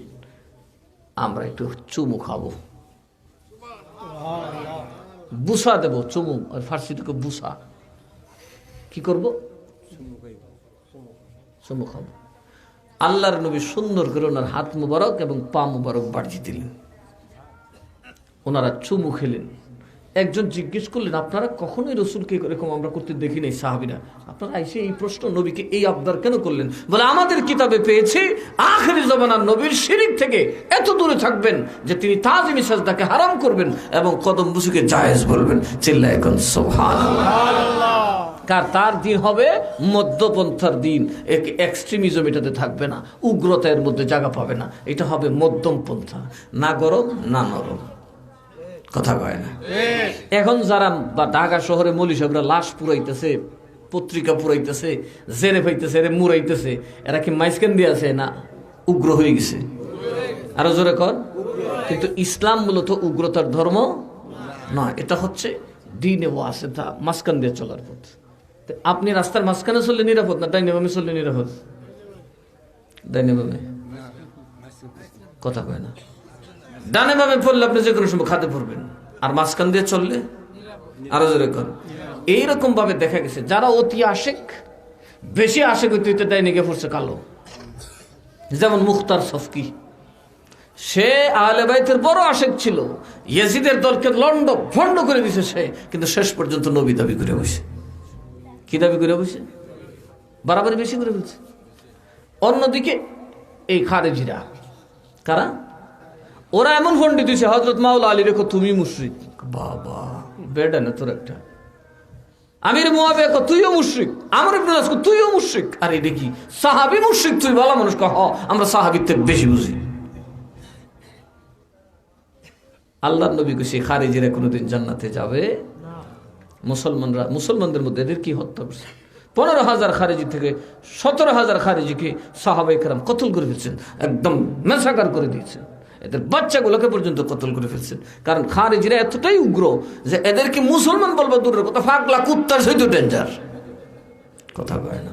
আমরা একটু চুমু খাবো, বুসা দেব। চুমু আর ফার্সি থেকে বুসা, কি করব? চুমু খাবো। আল্লাহর নবী সুন্দর করে ওনার হাত মুবারক এবং পা মুবারক বাড়িয়ে দিলেন, ওনারা চুমু খেলেন। একজন জিজ্ঞেস করলেন, আপনারা কখনোই রসুলকে এরকম আমরা করতে দেখি নাই সাহাবীরা, আপনারা এসে এই প্রশ্ন নবীকে এই আবদার কেন করলেন? বলে, আমাদের কিতাবে পেয়েছি আখিরি জামানার নবীর শিরিক থেকে এত দূরে থাকবেন যে তিনি তাজিমি সাজদাকে হারাম করবেন এবং কদম বুসুকে জায়েজ বলবেন। চিল্লায় এখন সুবহানাল্লাহ। কার তার দিন হবে মধ্যপন্থার দিন, এক্সট্রিমিজম এটাতে থাকবে না, উগ্রতা এর মধ্যে জায়গা পাবে না। এটা হবে মধ্যম পন্থা, না গরম না নরম, কথা কয় না। এখন যারা বা ঢাকা শহরে মৌলী সাহেবরা লাশ পুরাইতেছে, পত্রিকা পুরাইতেছে, জেরে পাইতেছে, এরে মুরাইতেছে, এরা কি মাইসকেন দিয়ে আছে না উগ্র হয়ে গেছে? আরো জোরে কর। কিন্তু ইসলাম মূলত উগ্রতার ধর্ম নয়, এটা হচ্ছে দিনে ওয়াসিতা, মাঝখান দিয়ে চলার পথ। আপনি রাস্তার মাঝখানে চললে নিরাপদ না ডাইনে বামে চললে নিরাপদ? ডাইনে বামে, কথা কয় না। ডানে বামে পড়লে আপনি যে কোনো সময় খাতে পড়বেন, আর মাঝখান দিয়ে চললে আরো জোরে কর। এইরকম ভাবে দেখা গেছে যারা অতি আশেক, বেশি আশেক হইতে ডাইনিকে পড়ছে কালো। যেমন মুখতার সফকি, সে আহলে বাইতের বড় আশেক ছিল, ইয়াজিদের দলকে লন্ড ভন্ড করে দিছে সে, কিন্তু শেষ পর্যন্ত নবী দাবি করে বসে। কি দাবি করে বসে? বাড়াবাড়ি বেশি করে বলছে। অন্যদিকে এই খারেজিরা কারা, ওরা এমন ফন্ডি দিছে হযরত মাওলা আলী রেখো তুমি মুশরিক। বাবা বেডা না তোর একটা। আমির মুয়াবিয়া কো তুইও মুশরিক, আমর ইবনে আস কো তুইও মুশরিক। আর এটা কি সাহাবী মুশরিক? তুই ভালো মানুষ কহ আমরা সাহাবীতে বেশি বুঝি। আল্লাহর নবী কইছে খারেজিরা কোনোদিন জান্নাতে যাবে না। মুসলমানদের মধ্যে এদের কি হত্যা করছে? 15,000 খারেজি থেকে 17,000 খারেজিকে সাহাবায়ে কেরাম কতল করে ফেলছেন, একদম মেসাকার করে দিয়েছেন। এদের বাচ্চাগুলোকে পর্যন্ত কতল করে ফেলছেন। কারণ খারেজিরা এতটাই উগ্র যে এদেরকে মুসলমান বলবো দূরের কথা, পাগলা কুত্তার সহিত ডেঞ্জার। কথা কয় না?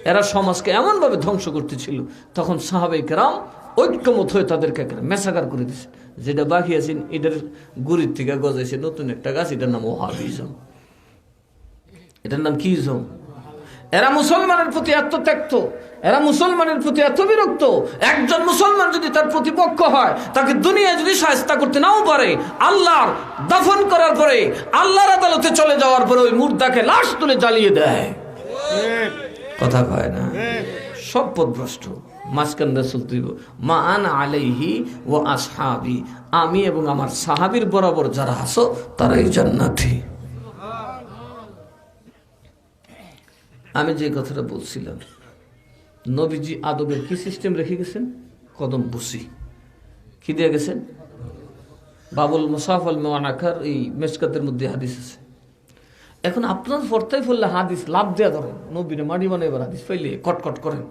এরা সমাজকে এমনভাবে ধ্বংস করতেছিল, তখন সাহাবায়ে কেরাম ঐক্যমত হয়ে তাদেরকে মেসাকার করে দিয়েছে। যেটা বাকি আছে এটার গুড়ির থেকে গজাইছে নতুন একটা গাছ, এটার নাম ওয়াহাবিজম। এটার নাম কি ইজম? এরা মুসলমানের প্রতি এত ত্যক্ত, এরা মুসলমানের প্রতি এত বিরক্ত। একজন মুসলমান যদি তার প্রতিপক্ষ হয়, তাকে দুনিয়ায় যদি শায়েস্তা করতে নাও পারে, আল্লাহর দাফন করার পরে, আল্লাহর আদালতে চলে যাওয়ার পরে ওই মুর্দাকে লাশ তুলে জ্বালিয়ে দেয়। কথা কয় না? সব পথভ্রষ্ট। মাঝখান রাসূল তুই মা আনা আলাইহি ওয়া আসহাবি, আমি এবং আমার সাহাবীর বরাবর যারা আছো তারাই জান্নাতি। আমি যে কথাটা বলছিলাম, নবীজি আদবের কি সিস্টেম রেখে গেছেন? কদম বুসি। কি দিয়ে গেছেন? বাবুল মুসাফ আল মেওয়ানাকার এই মেশকাতের মধ্যে হাদিস আছে। এখন আপনার ফর্তাই ফেললে হাদিস লাভ দেওয়া ধরেন, নবীরে মাটি মানে এবার হাদিস পাইলে কটকট করেন।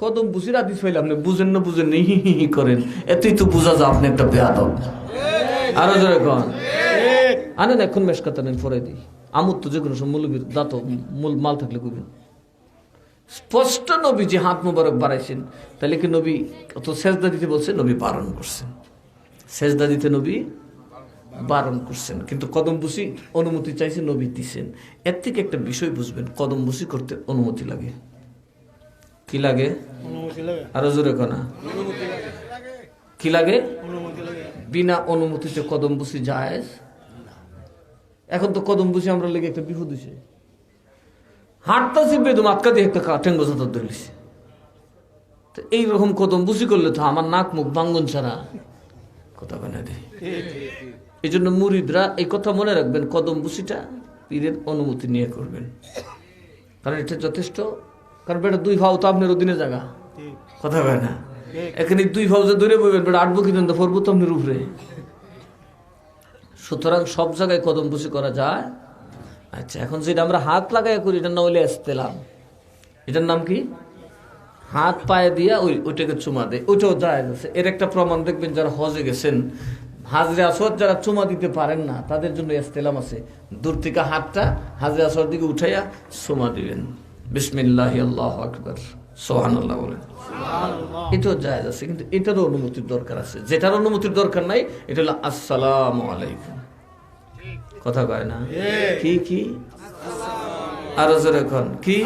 কদম বুসির হাদিস পাইলে আপনি বুঝেন না বুঝেন নি হি হি করেন, এতেই তো বোঝা যায় আপনি একটা বেয়াদব। আরো জোরে কন। আনেন এখন মেশকাত আনেন, পরে দিই। আমুর তো যে কোনো সব মৌলবীর দাঁত মূল মাল থাকলে কইবেন। স্পষ্ট নবীজি হাত মোবারক বাড়াইছেন, তাহলে কি নবী অত সেজদা দিতে বলছে? নবী বারণ করছেন। সেজদা দিতে নবী বারণ করছেন, কিন্তু কদম বুসি অনুমতি চাইছে, নবী দিছেন। এর থেকে একটা বিষয় বুঝবেন, কদম বুসি করতে অনুমতি লাগে। কি লাগে? আরো জোরে কনা। কি লাগে? বিনা অনুমতিতে কদম বুসি জায়েজ। এখন তো কদম বুসি আমরা লেগে একটা বিপদ হয়েছে। হাঁটতা চিপে তো মাতকা দিয়ে একটা টেঙ্গো চাদর ধরেছে। তো এইরকম কদম বুসি করলে তো আমার নাক মুখ ভাঙ্গন ছাড়া কথা বানা দেয়। এই জন্য মুরিদরা এই কথা মনে রাখবেন, কদম বুসিটা পীরের অনুমতি নিয়ে করবেন, কারণ এটা যথেষ্ট। কারণ বেটা দুই ভাও তো আপনার অধীনে জায়গা, কথা হয় না। এখানে দুই ভাও যে দূরে বলবেন, বেটা আটবো কিন্তু পড়বো তো আপনার উপরে। সুতরাং সব জায়গায় কদম বুসি করা যায়। আচ্ছা, এখন যেটা আমরা হাত লাগাই করি, এটার নাম হলে ইস্তেলাম। এটার নাম কি? হাত পায়ে দিয়া ওইটাকে চুমা দেয়, ওইটাও যায় আছে। এর একটা প্রমাণ দেখবেন, যারা হজে গেছেন, হাজরে আসওয়াদ যারা চুমা দিতে পারেন না, তাদের জন্য ইস্তেলাম আছে। দূর থেকে হাতটা হাজরে আসওয়াদ দিকে উঠাইয়া চুমা দিবেন, বিসমিল্লাহি আল্লাহু আকবার সুবহানাল্লাহ বলেন, এটাও যায় আছে। কিন্তু এটারও অনুমতির দরকার আছে। যেটার অনুমতির দরকার নাই, এটা হলো আসসালামু আলাইকুম। কথা কয় না? কি কি আরো জোরে এখন কি?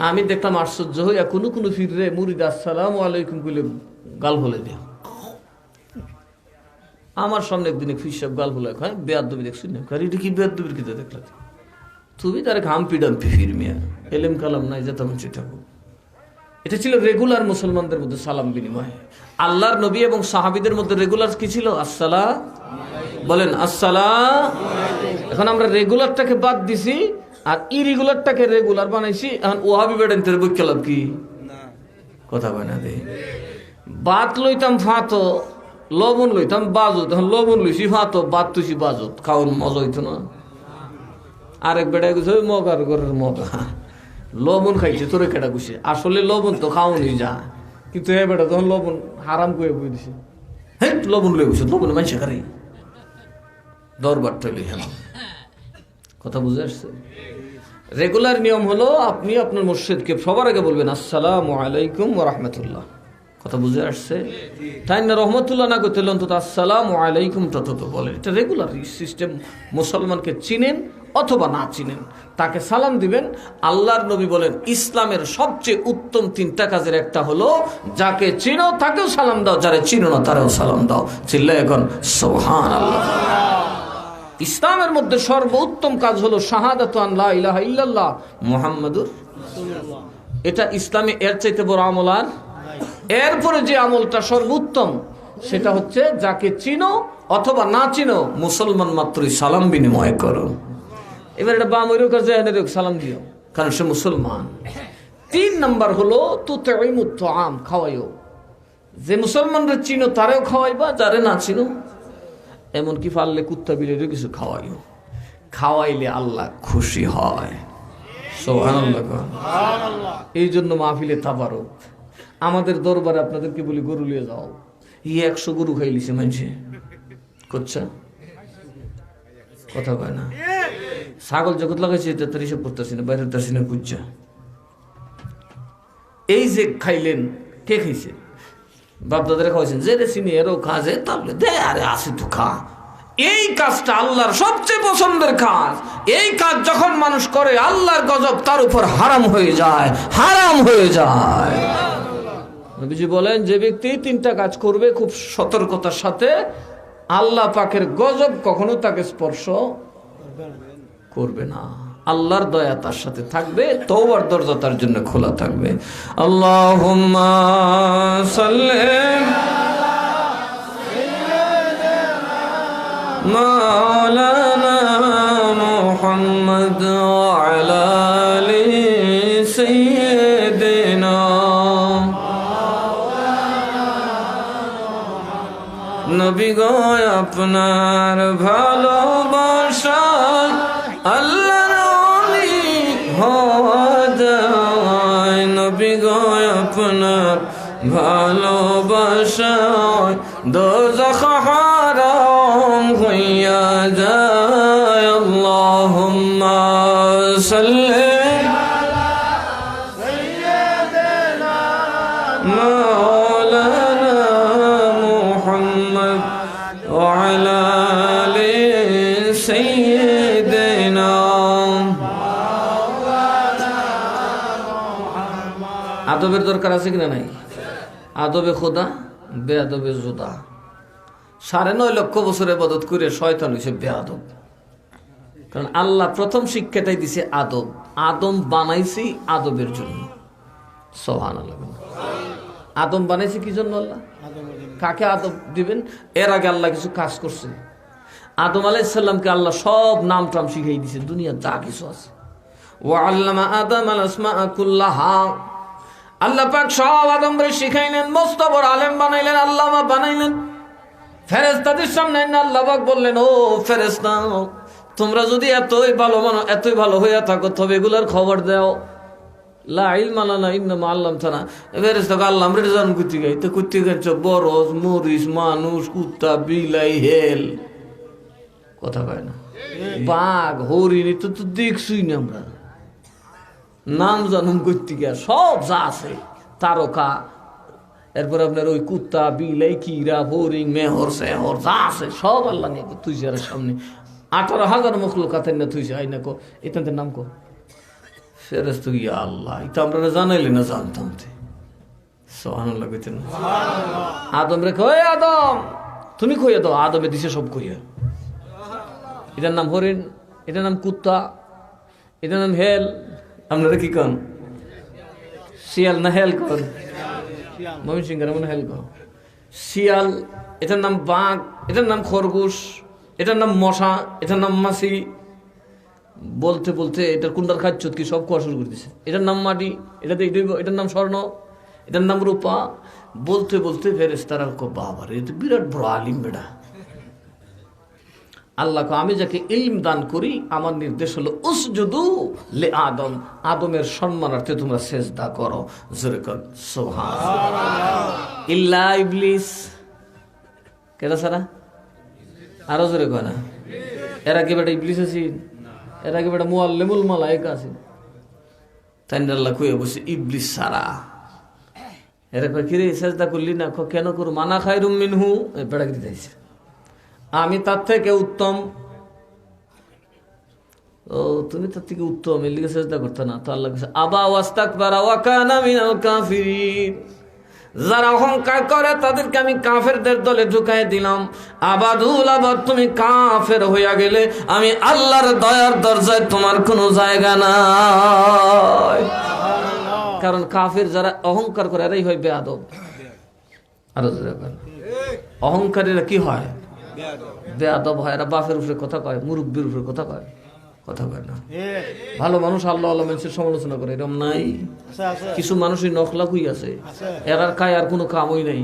আমি দেখলাম আশ্চর্য হইয়া কোনো কোনো ফিরে মুরিদ আসসালামু আলাইকুম বলে গাল বলে দেয়। আমার সামনে একদিন ফির সাহেব গাল বলে খায়, বেয়াদবি দেখছি না। এটা কি বেয়াদবির কিতা দেখলাম? তুমি তার হাম্পি ডাম্পি ফির মিয়া, এলেম কালাম নাই, যেতাম চিটাবো। এটা ছিল রেগুলার মুসলমানদের মধ্যে সালাম বিনিময়। আল্লাহর নবী এবং সাহাবীদের মধ্যে রেগুলার কি ছিল? আসসালাম বলেন, আসসালাম। এখন আমরা রেগুলারটাকে বাদ দিছি আর ইরেগুলারটাকে রেগুলার বানাইছি। এখন ওহাবি বেড়েন তোর বই খেলাম কি কথা বানা দে। বাত লইতাম ফাতো, লবণ লইতাম বাজত। এখন লবণ লইছি ফাতো, বাত তুইছি বাজত। খাওয়ার মজা হইতো না? আরেক বেড়ায় গেছে মগার ঘরের মগা, লবণ খাইছে তোরে কেটা গুছে। আসলে লবণ তো খাওয়ানি যা, কিন্তু এ বেটা তখন লবণ হারাম করে বই দিছে। হ্যাঁ, লবণ লই গেছে, লবণ মানুষে খারি দরবারটা লই। হ্যাঁ, কথা বুঝে আসছে? রেগুলার নিয়ম হলো আপনি আপনার মুর্শিদকে সবার আগে বলবেন আসসালামু আলাইকুম ওয়া রাহমাতুল্লাহ। কথা বুঝে আসছে? তাই না রহমতুল্লাহ না করতে অন্তত আসসালামু আলাইকুম তত বলেন। এটা রেগুলার সিস্টেম। মুসলমানকে চিনেন অথবা না চিনেন, তাকে সালাম দিবেন। আল্লাহর নবী বলেন ইসলামের সবচেয়ে উত্তম 3টা কাজের একটা হলো যাকে চিনো তাকেও সালাম দাও, যারা চিনো না তারাও সালাম দাও। চিল্লায় এখন সুবহানাল্লাহ। ইসলামের মধ্যে সর্বোত্তম কাজ হলো শাহাদাতু আন লা ইলাহা ইল্লাল্লাহ মুহাম্মাদুর রাসূলুল্লাহ। এটা ইসলামে এর চাইতে বড় আমল আর। এরপরে যে আমলটা সর্বোত্তম সেটা হচ্ছে যাকে চিনো অথবা না চিনো মুসলমান মাত্রই সালাম বিনিময় করো। এবার এটা বাম ওইরক সালাম দিও, কারণ সে মুসলমান। 3 নাম্বার হলো তুতঈমুত তুআম, খাওয়াইও। যে মুসলমানরা চিনো তারেও খাওয়াইবা, যারে না চিনো এমনকি পারলে কুত্তা বিলেরও কিছু খাওয়াইও। খাওয়াইলে আল্লাহ খুশি হয়। সুবহানাল্লাহ। এই জন্য মাহফিলে তাবারক। আমাদের দরবারে আপনাদেরকে বলি গরু লিয়ে যাও, 100 গরু খাইলিছে মানুষে করছে, কথা কয় না। ছাগল জগৎ লাগাইছে তার হিসাব করতেছি না, বাইরের তার সিনে বুঝছে। এই যে খাইলেন, কে খাইছে? বাপ দাদারা খাওয়াইছেন, যে রে চিনি এরও কাজে তাহলে দে, আরে আসি তো খা। এই কাজটা আল্লাহর সবচেয়ে পছন্দের কাজ। এই কাজ যখন মানুষ করে আল্লাহর গজব তার উপর হারাম হয়ে যায়, হারাম হয়ে যায়। নবীজি বলেন যে ব্যক্তি 3টা কাজ করবে খুব সতর্কতার সাথে, আল্লাহ পাকের গজব কখনো তাকে স্পর্শ করবে না। আল্লাহর দয়া তার সাথে থাকবে, তওবার দরজা তার জন্য খোলা থাকবে। আল্লাহুম্মা সাল্লি মাওলানা মুহাম্মদ ওয়া আলা আলি সাইয়্যিদিনা। নবী গো আপনার ভালোবাসা আল্লাহর ওলি হওয়া যায়। নবী গো আপনার ভালোবাসায় দোজখ হারাম হইয়া যায়। আল্লাহুম্মা সাল্লি আলা সাইয়্যিদিনা মাওলানা মুহাম্মদ ওয়া আলা আলি সাইয়্যিদিনা। আদবের দরকার আছে কিনা নাই? আদবে খোদা, বেআদবে জুদা। 9.5 লক্ষ বছরে ইবাদত করে শয়তান হইছে বেআদব। কারণ আল্লাহ প্রথম শিক্ষাটাই দিছে আদব। আদম বানাইছি আদবের জন্য। সুবহানাল্লাহ। আদম বানাইছে কি জন্য? আল্লাহ কাকে আদব দিবেন? এর আগে আল্লাহ কিছু কাজ করছে। আদম আলাইহিস সালামকে আল্লাহ সব নাম টাম শিখাই দিছে, দুনিয়া যা কিছু আছে। ওয়া আল্লামা আদম আল আসমাআ কুল্লাহা। আল্লাহ পাক সব আদমরে শিখাইলেন, মস্ত বড় আলেম বানাইলেন, আল্লামা বানাইলেন। ফেরেশতাদের সামনে আল্লাহ পাক বললেন, ও ফেরেশতা, তোমরা যদি এতই ভালো মানো, এতই ভালো হইয়া থাকো, তবে এগুলার খবর দাও। লা ইলমা লানা ইন্নামা আল্লামতানা। ফেরেশতাকে আল্লাহ আমরে জান কুত্তি গাই, তো কুত্তি গাইছ বরজ, মরিচ, মানুষ, কুত্তা, বিলাই, হেল, কথা কয় না। বাঘ, হরিণ, তো তো দেখছুই না আমরা। নাম জানুম করতে গিয়া সব যা আছে, তারকা, এরপর আপনার ওই কুত্তা, বিলাই, কিরা, হরিণ, মেহর, সেহর যা আছে সব আল্লাহ নিয়ে তুইছে আর সামনে 18,000 মখলুকাতের না তুইছে। আই না কো এটাতে নাম কো ফেরেশতা। ইয়া আল্লাহ, এটা আমরা জানাইলে না জানতাম। সুবহানাল্লাহ কইতেন। আদম রে কই, আদম তুমি কইয়া দাও। আদমে দিছে সব কইয়া। এটার নাম হরিণ, এটার নাম কুত্তা, এটার নাম হেল। আপনারা কি কন? শিয়াল না হেল কন? ময়মনসিংহের মনে হেল কন। শিয়াল, এটার নাম বাঘ, এটার নাম খরগোশ, এটার নাম মশা, এটার নাম মাছি। বলতে বলতে এটার কুন্ডার খাচ্ছ কি সব কোয়া শুরু করে দিছে। এটার নাম মাটি, এটার নাম স্বর্ণ, এটার নাম রূপা। বলতে বলতে ফেরেশতারা কো বাবা রে, তো বিরাট বড় আলিম বেটা। আল্লাহ কো আমি যাকে ইলম দান করি আমার নির্দেশ হলো উসজুদু লি আদম, আদমের সম্মানার্থে তোমরা সিজদা করো। জোরে কর সুবহানাল্লাহ। ইল্লা ইবলিস, কেডা সারা? আরো জোরে কয় না। এরা কি বেটা ইবলিস আছে? এরা কি বেটা মুআল্লিমুল মালায়েকা আছে? তাই আল্লাহ কইয়া বসে ইবলিস সারা। এরা কয় কিরে সেজদা করলি না? কেন করু? মানা খায়রুম মিনহু, বেড়াগিরি দিয়েছে, আমি তার থেকে উত্তম। ও তুমি তার থেকে উত্তম, এর লিগে সেজদা করতে না? তো আল্লাহ কাছে আবা ওয়াস্তাকবারা ওয়া কানা মিনাল কাফিরিন, যারা অহংকার করে তাদেরকে আমি কাফেরদের দলে ঢুকাই দিলাম। আবাদুল আবাদ, তুমি কাফের হইয়া গেলে আমি আল্লাহর দয়ার দরজায় তোমার কোনো জায়গা নাই। কারণ কাফের যারা অহংকার করে এরাই হয় বেয়াদব। আরো অহংকারীরা কি হয়? বেয়াদব হয়। এরা বাপের উপরে কথা কয়, মুরব্বীর উপরে কথা কয়, কথা কয় না। ভালো মানুষ আল্লাহ আল্লাহ মানুষের সমালোচনা করে, এরকম নাই? কিছু মানুষের নখলাকুই আছে, এরার কায় আর কোনো কামই নাই।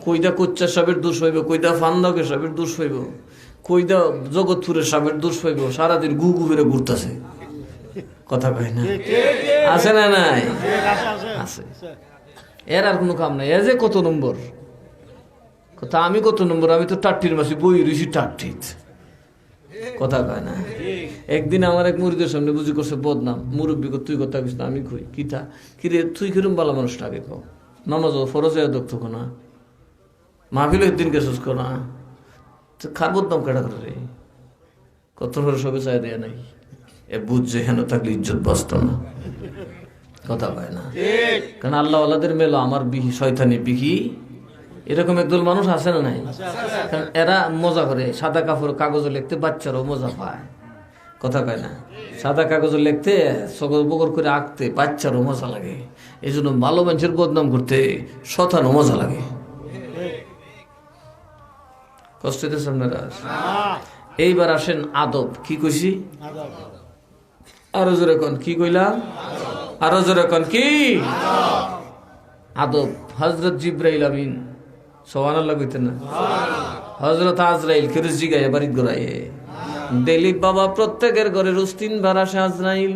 কইদা কোচ্চা সাহেবের দোষ হইব, কইদা ফান্দাকের সাহেবের দোষ হইব, কইদা জগৎপুরের সাহেবের দোষ হইব, সারাদিন গু গু বেড়ে ঘুরতেছে, কথা কয় না? আছে না? নাই? আছে। এর আর কোনো কাম নাই। এ যে কত নম্বর কথা, আমি কত নম্বর? আমি তো টাট্টির মাসি বই রয়েছি টাট্টিত, কথা কয় না? একদিন আমার এক মুরিদের সামনে বুঝি করছে বদনাম, মুরব্বী তুই কথা কইস না, আমি কই কিতা কিরে তুই কিরম বালা মানুষটা আগে কও, নামাজ ফরজে দক্ষ না, মাহফিল একদিন গেছিস না, খার বদনাম কেটা করে রে? কত সবে চাই দেয়া নাই, এ বুঝছে হেন থাকলে ইজ্জত বাঁচত না, কথা কয় না? কারণ আল্লাহ আল্লাহদের মেলো আমার বিহি শয়তানি বিহি, এরকম একদল মানুষ আছে না নাই? কারণ এরা মজা করে, সাদা কাপড় কাগজে লিখতে বাচ্চারাও মজা পায়, কথা কয় না? সাদা কাগজে লিখতে সকল বকর করে আঁকতে বাচ্চারও মজা লাগে। এই জন্য ভালো মানুষের বদনাম করতে শতানো মজা লাগে। কষ্ট হইতেছে আপনারা? এইবার আসেন আদব। কি কইছি? আরো জোরে কোন কি কইলাম? আরো জোরে কোন কি? আদব। হযরত জিবরাইল আমিন সুবহানাল্লাহ কইতেন না? হযরত আজরাইল কিরজি গায়ে বাড়ি গড়ায় দিলীপ বাবা প্রত্যেকের ঘরে রোজ 3 বার আসে আজরাইল,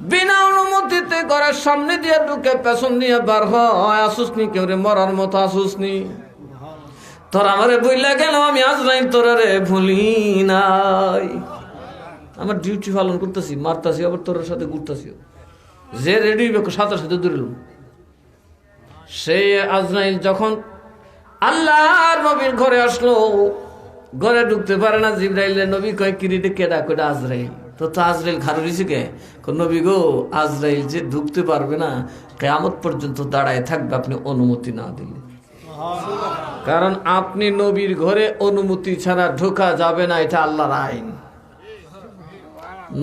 বিনা অনুমতিতে ঘরের সামনে দিয়ে ঢুকে পেছন দিয়ে বার হয়। আসুসনি কেউ রে, মরার মতো আসুসনি, তোর আমারে বইলা গেল আমি আজরাইল তোর রে ভুলি নাই। আমার ডিউটি পালন করতেছি, মারতাছি, আবার তোর সাথে ঘুরতাছি, যে রেডি সাথে সাথে দৌড়লাম। সে আজরাইল যখন আল্লাহর নবীর ঘরে আসলো, ঘরে ঢুকতে পারে না। জিবরাইল নবী কয় কিরিটে কেডা? কয়টা আজরাইল। তো আজরাইল খারুরিছে কে? নবী গো, আজরাইল যে ঢুকতে পারবে না, কিয়ামত পর্যন্ত দাঁড়ায় থাকবে আপনি অনুমতি না দিলে। কারণ আপনি নবীর ঘরে অনুমতি ছাড়া ঢোকা যাবে না, এটা আল্লাহর আইন।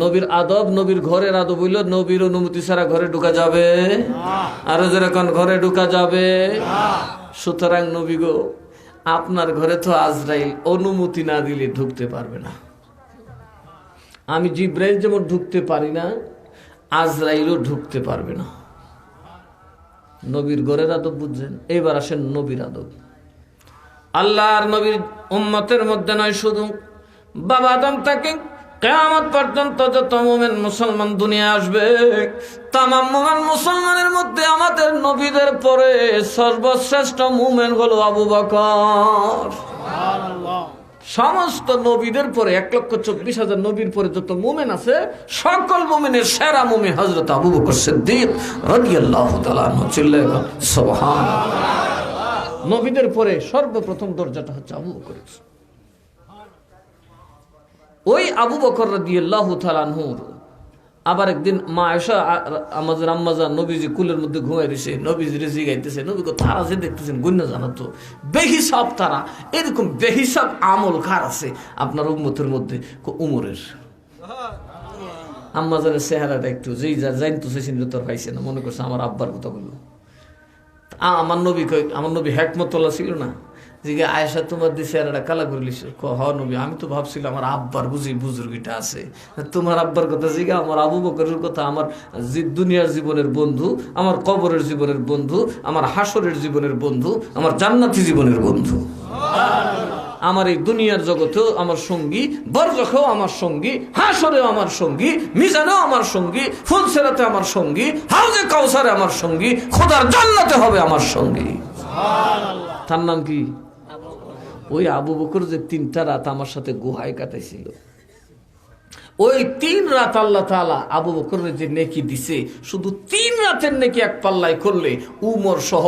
নবীর আদব, নবীর ঘরের আদব হইল নবীর অনুমতি ছাড়া ঘরে ঢোকা যাবে, আরো যেরকম ঘরে ঢোকা যাবে। সুতরাং নবী গো, আপনার ঘরে তো আজরাইল অনুমতি না দিলে ঢুকতে পারবে না। আমি জিবরাইল যেমন ঢুকতে পারি না, আজরাইলও ঢুকতে পারবে না। নবীর ঘরের আদব বুঝছেন? এইবার আসেন নবীর আদব। আল্লাহর নবীর উম্মতের মধ্যে নয় শুধু, বাবা আদম থেকে কিয়ামত পর্যন্ত যত মুমিন মুসলমান দুনিয়া আসবে, তামাম মুমিন মুসলমানের মধ্যে আমাদের নবীদের পরে সর্বশ্রেষ্ঠ মুমিন হলো আবু বকর। সুবহানাল্লাহ। সমস্ত নবীদের পরে 1,24,000 নবীর পরে যত মুমিন আছে, সকল মুমিনের সেরা মুমিন হযরত আবু বকর সিদ্দিক রাদিয়াল্লাহু তাআলা আনহু। চিল্লায়ে বলেন সুবহানাল্লাহ। নবীদের পরে সর্বপ্রথম দরজাটা হচ্ছে আবু বকর। ওই আবু বকর রাদিয়াল্লাহু তাআলা আনহু আবার একদিন মা আয়েশা আমাদের আম্মাজান নবীজি কুলের মধ্যে ঘুমাই রয়েছে, নবীজি জিগাইতেছে, নবী গো তারা যে দেখতেছেন গুণ্য জানো তো, বেহিসাব তারা, এরকম বেহিসাব আমল কার আছে আপনার উম্মতের মধ্যে? উমরের। আম্মাজানের চেহারাটা একটু যেই যা জানতো সেদিন তোর পাইছে না, মনে করছে আমার আব্বার কথা বললো। আমার নবী হেকমতুল্লাহ ছিল না, জিগে আয়েশা তোমার দিয়ে চেহারাটা কালা করে লিস। হ নবী, আমি তো ভাবছিলাম আমার আব্বার বুঝি বুজুর্গিটা আছে, তোমার আব্বার কথা জিগা আমার আবু বকরের কথা, আমার দুনিয়ার জীবনের বন্ধু, আমার কবরের জীবনের বন্ধু, আমার হাসরের জীবনের বন্ধু, আমার জান্নাতি জীবনের বন্ধু, আমার এই দুনিয়ার জগতেও আমার সঙ্গী, বরজখেও আমার সঙ্গী, হাসরেও আমার সঙ্গী, মিজানেও আমার সঙ্গী, ফুলসেরাতে আমার সঙ্গী, হাউজে কাউসারে আমার সঙ্গী, খোদার জান্নাতে হবে আমার সঙ্গী। তার নাম কি? ওই আবু বকর যে 3টা রাত আমার সাথে গুহায় কাটাইছিল, ওই 3 রাত আল্লাহ তাআলা আবু বকরের যে নেকি দিছে, শুধু 3 রাতের নেকি এক পাল্লায় করলে, উমর সহ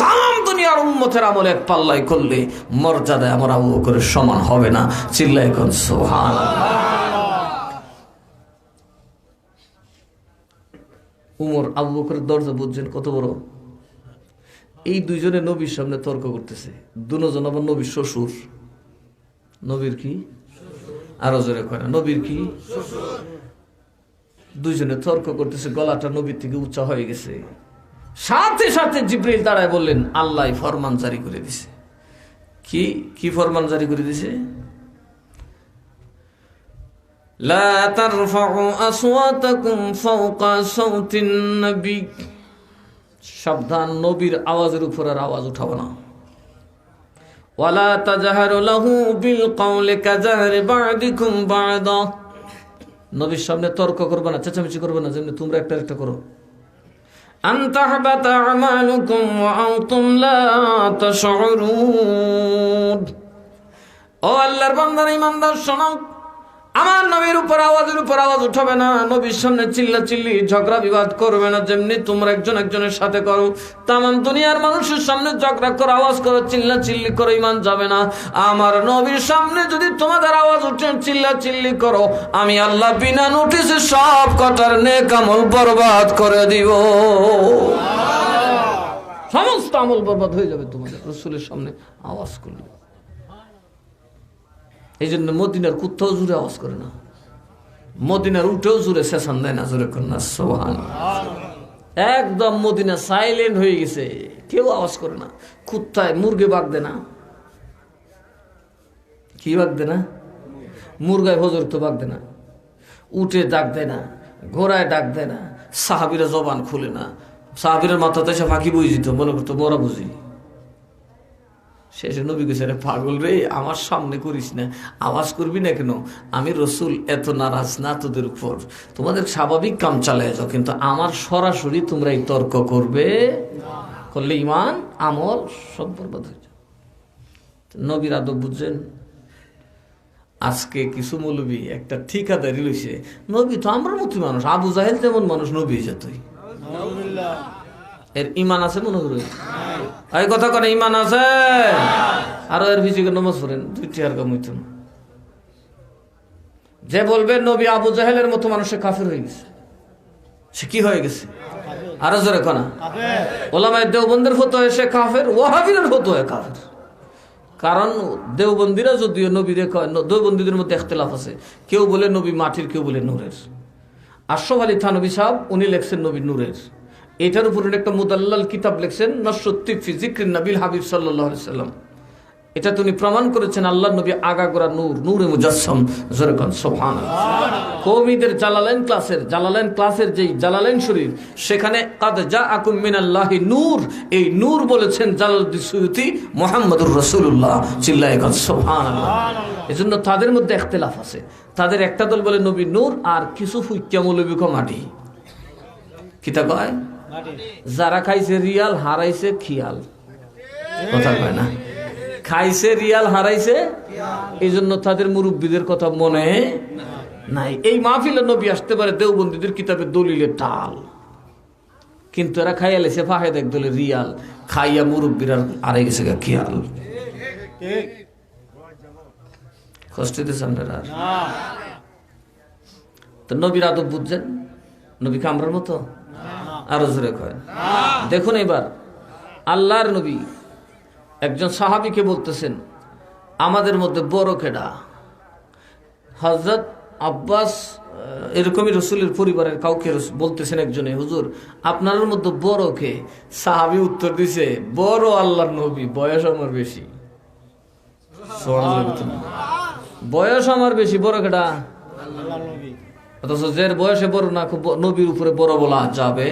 তাম দুনিয়ার উম্মতের আমল এক পাল্লায় করলে মর্যাদায় আমার আবু বকরের সমান হবে না। চিল্লায় কোন সুবহানাল্লাহ। উমর আবু বকরের দরজা বুঝছেন কত বড়। এই দুইজনে নবীর সামনে তর্ক করতেছে, দুজন আবার নবীর শ্বশুর। নবীর কি? আরো জোরে কয় না, নবীর কি? দুইজনে তর্ক করতেছে, গলাটা নবীর থেকে উঁচা হয়ে গেছে। সাথে সাথে জিবরিল দাঁড়ায় বললেন, আল্লাহ ফরমান জারি করে দিছে। কি কি ফরমান জারি করে দিছে? লা তারফাউ আসওয়াতাকুম ফাওকা সাওতিন নবী, সাবধান, নবীর আওয়াজের উপর আর আওয়াজ উঠাবো না। ওয়ালা তাজহারু লাহু বিল কওলি কাজাহরি বা'দিকুম বা'দা, নবীর সামনে তর্ক করবে না, চেঁচামেচি করবে না, যেমনি তোমরা একটা একটা করো। আন তাহবাতা আমালুকুম ওয়া আনতুম লা তাশউরুন, ও আল্লাহর বান্দারা, ঈমানদার শোনো, আমার নবীর উপর আওয়াজের উপর আওয়াজ উঠাবে না, নবীর সামনে চিল্লা চিল্লি ঝগড়া বিবাদ করবে না, যেমনি তোমরা একজন একজনের সাথে করো। তামাম দুনিয়ার মানুষের সামনে ঝগড়া করো, আওয়াজ করো, চিল্লা চিল্লি করো, ঈমান যাবে না। আমার নবীর সামনে যদি তোমাদের আওয়াজ উঠে চিল্লা চিল্লি করো, আমি আল্লাহ বিনা নোটিসে সব কটার নেক আমল বরবাদ করে দিব। সমস্ত আমল বরবাদ হয়ে যাবে তোমাদের রাসূলের সামনে আওয়াজ করলে। এই জন্য মদিনার কুত্তাও জুড়ে আওয়াজ করে না, মদিনার উঠেও জুড়ে সেশন দেয় না, জোরে কর না সুবহানাল্লাহ। একদম মদিনা সাইলেন্ট হয়ে গেছে, কেউ আওয়াজ করে না। কুত্তায় মুরগে বাগ দেয় না, কি বাগ দেয় না? মুরগায় হজর তো বাগ দেয় না, উঠে ডাক দেয় না, ঘোড়ায় ডাক দেয় না, সাহাবীরা জবান খুলে না, সাহাবীদের মাথাতে সে ফাঁকি বুঝি দিত, মনে করতো মোরা বুঝি। শেষে নবী কইছে, আরে পাগল রে, আমার সামনে করিস না, আওয়াজ করবি না কেন? আমি রসুল এত নারাজ না তোদের উপর, তোমাদের স্বাভাবিক কাম চালিয়ে যাও, কিন্তু আমার সরাসরি তোমরা এই তর্ক করবে, করলে ইমান আমল সব বরবাদ হয়ে যাবে। নবীর আদব বুঝছেন? আজকে কিছু মৌলবী একটা ঠিকাদারি লইছে, নবী তো আমার মতো মানুষ, আবু জাহেল যেমন মানুষ নবী যেতই, এর ইমান আছে মনে করি? এই কথা করে ইমান আছে? আরো এর ভিজিকে নমাজ পড়েন, 2টি আর কাম হইতো না। যে বলবে নবী আবু জাহেলের মতো মানুষে কাফের হয়ে গেছে, সে কি হয়ে গেছে? আরো জোরে কনা। ওলামায়ে দেওবন্দের ফতোয়া সে কাফের, ওয়াহাবীদের ফতোয়া কাফের। কারণ দেওবন্দিরা যদিও নবীরে কয়, দেওবন্দীদের মধ্যে ইখতিলাফ আছে, কেউ বলে নবী মাটির, কেউ বলে নূরের। আশরাফ আলী থানভী সাহেব উনি লেখছেন নবী নূরের। এটার উপর একটা মুদাল্লাল কিতাব লিখছেন নশরুত্তিব ফি যিকরিন নবীল হাবিব সাল্লাল্লাহু আলাইহি সাল্লাম। এটা তিনি প্রমাণ করেছেন আল্লাহর নবী আগাগোড়া নূর, নূরে মুজাসসাম, জোরে কোন সুবহানাল্লাহ। কওমীদের জালালাইন ক্লাসের যেই জালালাইন শরীফ, সেখানে কাদ জাআকুম মিনাল্লাহি নূর, এই নূর বলেছেন জালালউদ্দিন সুয়ুতী মুহাম্মদুর রাসূলুল্লাহ, চিল্লায়ে কোন সুবহানাল্লাহ। এজন্য তাদের মধ্যে ইখতিলাফ আছে। তাদের একটা দল বলে নবী নূর, আর কিছু ফুইক্কা মৌলবী কো মাটি। কিতা কয়? যারা খাইছে রিয়াল, হারাইছে খিয়াল। কথা কয় না? খাইছে রিয়াল, হারাইছে, এই জন্য তাদের মুরব্বীদের কথা মনে নাই। এই মাহফিলে নবী আসতে পারে দেওবন্দীদের কিতাবে দলিলের ঢাল, কিন্তু এরা খাইয়া লেছে ফাহেদ এক দলের রিয়াল, খাইয়া মুরব্বীরা হারাই গেছে খিয়াল। কষ্ট দিতেছে আপনারা? তো নবীর আদব বুঝছেন? নবী কামরার মতো? আরো জোরে কয়। দেখুন এবার আল্লাহর নবী একজন সাহাবীকে বলতেছেন, আমাদের মধ্যে বড় কেডা? হযরত আব্বাস এরকমই রসুলের পরিবারের কাউকে বলতেছেন একজনে, হুজুর আপনার মধ্যে বড় কে? সাহাবী উত্তর দিছে, বড় আল্লাহর নবী, বয়স আমার বেশি। বয়স আমার বেশি, বড় কেডা? অথচ যার বয়সে বড় না, নবীর উপরে বড় বলা যাবে?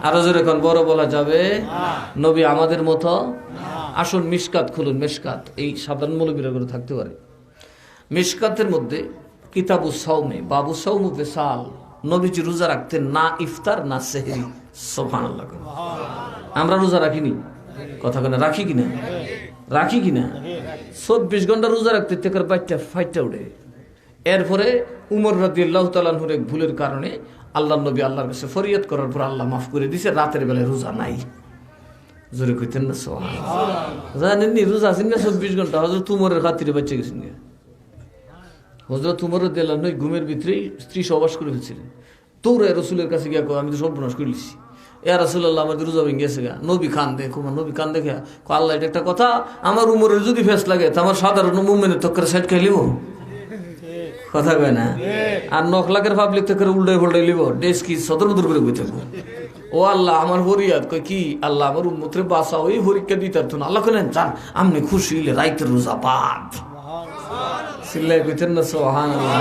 আরো জোরে কোন বড় বলা যাবে? নবী আমাদের মতো? আসুন মিশকাত খুলুন, মিশকাত। এই সাধারণ মৌলবীরা করে থাকতে পারে। মিশকাতের মধ্যে কিতাবু সাওমে, বাবু সাওমু বিসাল, নবীজি রোজা রাখতেন না ইফতার না সেহরি। সুবহানাল্লাহ। আমরা রোজা রাখিনি? কথা কেন? রাখি কিনা? রাখি কিনা? 24 ঘন্টা রোজা রাখতে তেকার বাচ্চা ফাইটটা উঠে। এরপরে উমর রাদিয়াল্লাহু তাআলা আনহুর এক ভুলের কারণে আল্লাহ নবী আল্লাহর কাছে ফরিয়াদ করার পর আল্লাহ মাফ করে দিয়েছে, রাতের বেলায় রোজা নাই। জোরে কইতেন না সুবহানাল্লাহ। জানেননি রোজা আছেন না 24 ঘন্টা। হযরত উমরের খাতিরে বাঁচে গেছেন। হযরত উমর রাদিয়াল্লাহু আনহু ঘুমের ভিতরে স্ত্রী সহবাস করে ফেলছিলেন। দৌড়ে রাসূলের কাছে গিয়া কয়, আমি তো সর্বনাশ করে লিছি, ইয়া রাসূলুল্লাহ আমাদের রোজা ভেঙে গেছে গা। নবী খান দেখো, নবী খান দেখে আল্লাহ এটা একটা কথা, আমার উমরের যদি ফেস লাগে তো আমার সাধারণ মুমিনের তক্করে সাইড খাই লিব, কথা কয় না। আর 9 লাখের পাবলিক থেকে উল্টাই ফল্টাই লিব, ডেস কি সদর মদর করে বই থাকবো। ও আল্লাহ আমার ফরিয়াদ কয় কি, আল্লাহ আমার উম্মতরে বাঁচা, ওই পরীক্ষা দিতে পারতো না। আল্লাহ কইলেন জান আমনি খুশি হইলে রাইতের রোজা বাদ। চিল্লাই কইতেন না সুবহানাল্লাহ।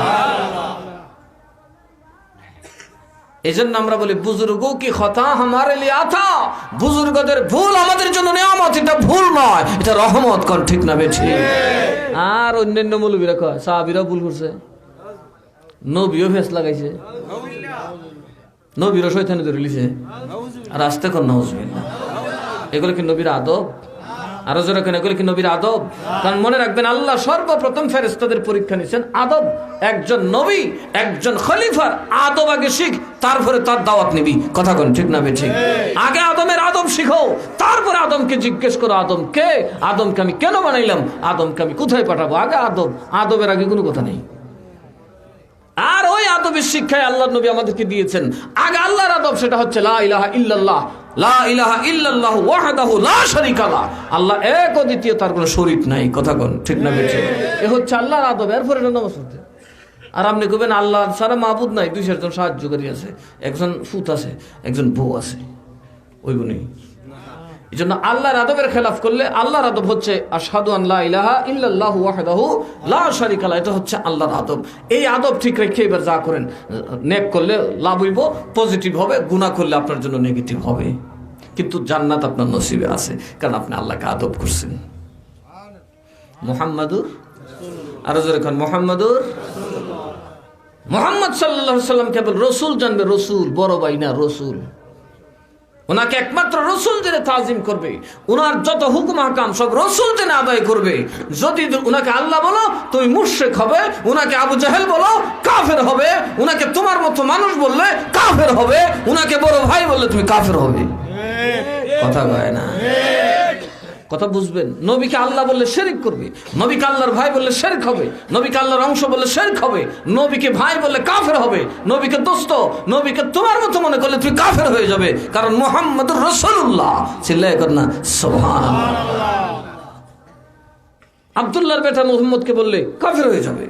এই জন্য আমরা বলি বুজুর্গো কি খতা হামারে লিয়ে আতা, বুজুর্গদের ভুল আমাদের জন্য নিয়ামত, এটা ভুল নয়, এটা রহমত। কোন ঠিক না বেঠি? আর অন্যান্য মৌলবীরা কয় সাহাবীরা ভুল করছে, নবীও ফেস লাগাইছে, নবীরও শয়তানি ধরে লিছে, আর আস্তে কর নাউজুবিল্লাহ। এগুলো কি নবীর আদব? আরো জোরে কেন, এগুলো কি নবীর আদব? কারণ মনে রাখবেন আল্লাহ সর্বপ্রথম ফেরেশতাদের পরীক্ষা নিয়েছেন আদব। একজন নবী, একজন খলিফার আদব আগে শিখ, তারপরে তার দাওয়াত নিবি। কথা কোন ঠিক না বেঠি? আগে আদমের আদব শিখো, তারপরে আদমকে জিজ্ঞেস করো আদম কে, আদমকে আমি কেন বানাইলাম, আদমকে আমি কোথায় পাঠাবো। আগে আদব, আদবের আগে কোনো কথা নেই। আর ওই আদবের শিক্ষায় আল্লাহর নবী আমাদেরকে দিয়েছেন। আগে আল্লাহর আদব, সেটা হচ্ছে লা ইলাহা ইল্লাল্লাহ, লা ইলাহা ইল্লাল্লাহু ওয়াহদাহু লা শারীকা লাহ, আল্লাহ এক ও দ্বিতীয়, তার কোনো শরীক নাই। কথা কোন ঠিক না বেঠি? এ হচ্ছে আল্লাহর আদব। এরপরে নামাজ পড়তে। আর আপনি কবেন আল্লাহ সারা মাহবুদ নাই, 2-4 সাহায্যকারী আছে, একজন ফুত আছে, একজন বউ আছে, ওইগুলো নেই। এই জন্য আল্লাহর আদবের খেলাফ করলে, আল্লাহর আদব হচ্ছে আশহাদু আন লা ইলাহা ইল্লাল্লাহু ওয়াহদাহু লা শারীকা লাহ, এটা হচ্ছে আল্লাহর আদব। এই আদব ঠিক রেখে এবার যা করেন, নেক করলে লাভ হইব, পজিটিভ হবে, গুনাহ করলে আপনার জন্য নেগেটিভ হবে, কিন্তু জান্নাত আপনার নসিবে আছে, কারণ আপনি আল্লাহকে আদব করছেন। মুহাম্মাদুর, আরো জোরে খান মুহাম্মাদুর, মুহাম্মদ সাল্লাল্লাহু আলাইহি সাল্লাম কেবল রসুল জানবে, রসুল, বড় ভাই না, রসুল। ওনাকে একমাত্র রসুল জেনে তাজিম করবে, ওনার যত হুকুম হাকাম সব রসুল জেনে আদায় করবে। যদি ওনাকে আল্লাহ বলো তুমি মুশরিক হবে, ওনাকে আবু জাহেল বলো কাফের হবে, ওনাকে তোমার মতো মানুষ বললে কাফের হবে, ওনাকে বড় ভাই বললে তুমি কাফের হবে। কথা কয় না, কথা বুঝবেন। নবীকে আল্লাহ বললে শিরক করবে, নবীকে আল্লাহর ভাই বললে শিরক হবে, নবীকে আল্লাহর অংশ বললে শিরক হবে, নবীকে ভাই বললে কাফের হবে, নবীকে দোস্ত, নবীকে তোমার মতো মনে করলে তুমি কাফের হয়ে যাবে, কারণ মুহাম্মদুর রাসূলুল্লাহ। চিল্লায় কর না সুবহানাল্লাহ। আব্দুল্লাহর বেটা মুহাম্মদকে বললে কাফের হয়ে যাবে,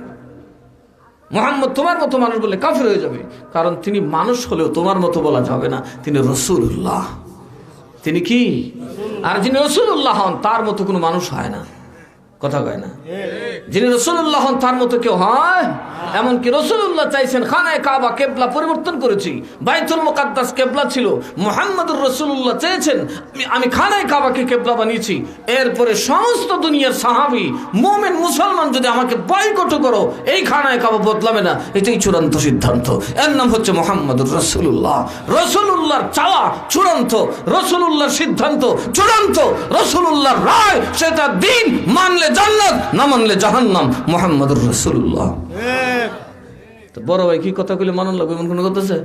মুহাম্মদ তোমার মতো মানুষ বললে কাফের হয়ে যাবে, কারণ তিনি মানুষ হলেও তোমার মতো বলা যাবে না, তিনি রাসূলুল্লাহ। তিনি কি? আর যিনি রাসূলুল্লাহ হন তার মতো কোনো মানুষ হয় না। কথা কয় না? যিনি রাসূলুল্লাহ হন তার মতো কেউ হয়? এমনকি রাসূলুল্লাহ চাইছেন খানায়ে কাবা কিবলা পরিবর্তন করেছি, বাইতুল মুকাদ্দাস কিবলা ছিল, মুহাম্মদুর রাসূলুল্লাহ চেয়েছেন আমি খানায়ে কাবাকে কিবলা বানিয়েছি। এরপরে সমস্ত দুনিয়ার সাহাবী মুমিন মুসলমান যদি আমাকে বয়কট করো, এই খানায়ে কাবা বদলাবে না, এটাই চূড়ান্ত সিদ্ধান্ত। এর নাম হচ্ছে মুহাম্মদুর রাসূলুল্লাহ। রাসূলুল্লাহর চাওয়া চূড়ান্ত, রাসূলুল্লাহর সিদ্ধান্ত চূড়ান্ত, রাসূলুল্লাহর রায় সেটা দিন, মানলে জান্নাত, না মানলে জাহান্নাম। মুহাম্মদুর রাসূলুল্লাহ। তো বড় ভাই কি কথা কইলে মানুষ লাগবে এমন কোনো কথা আছে?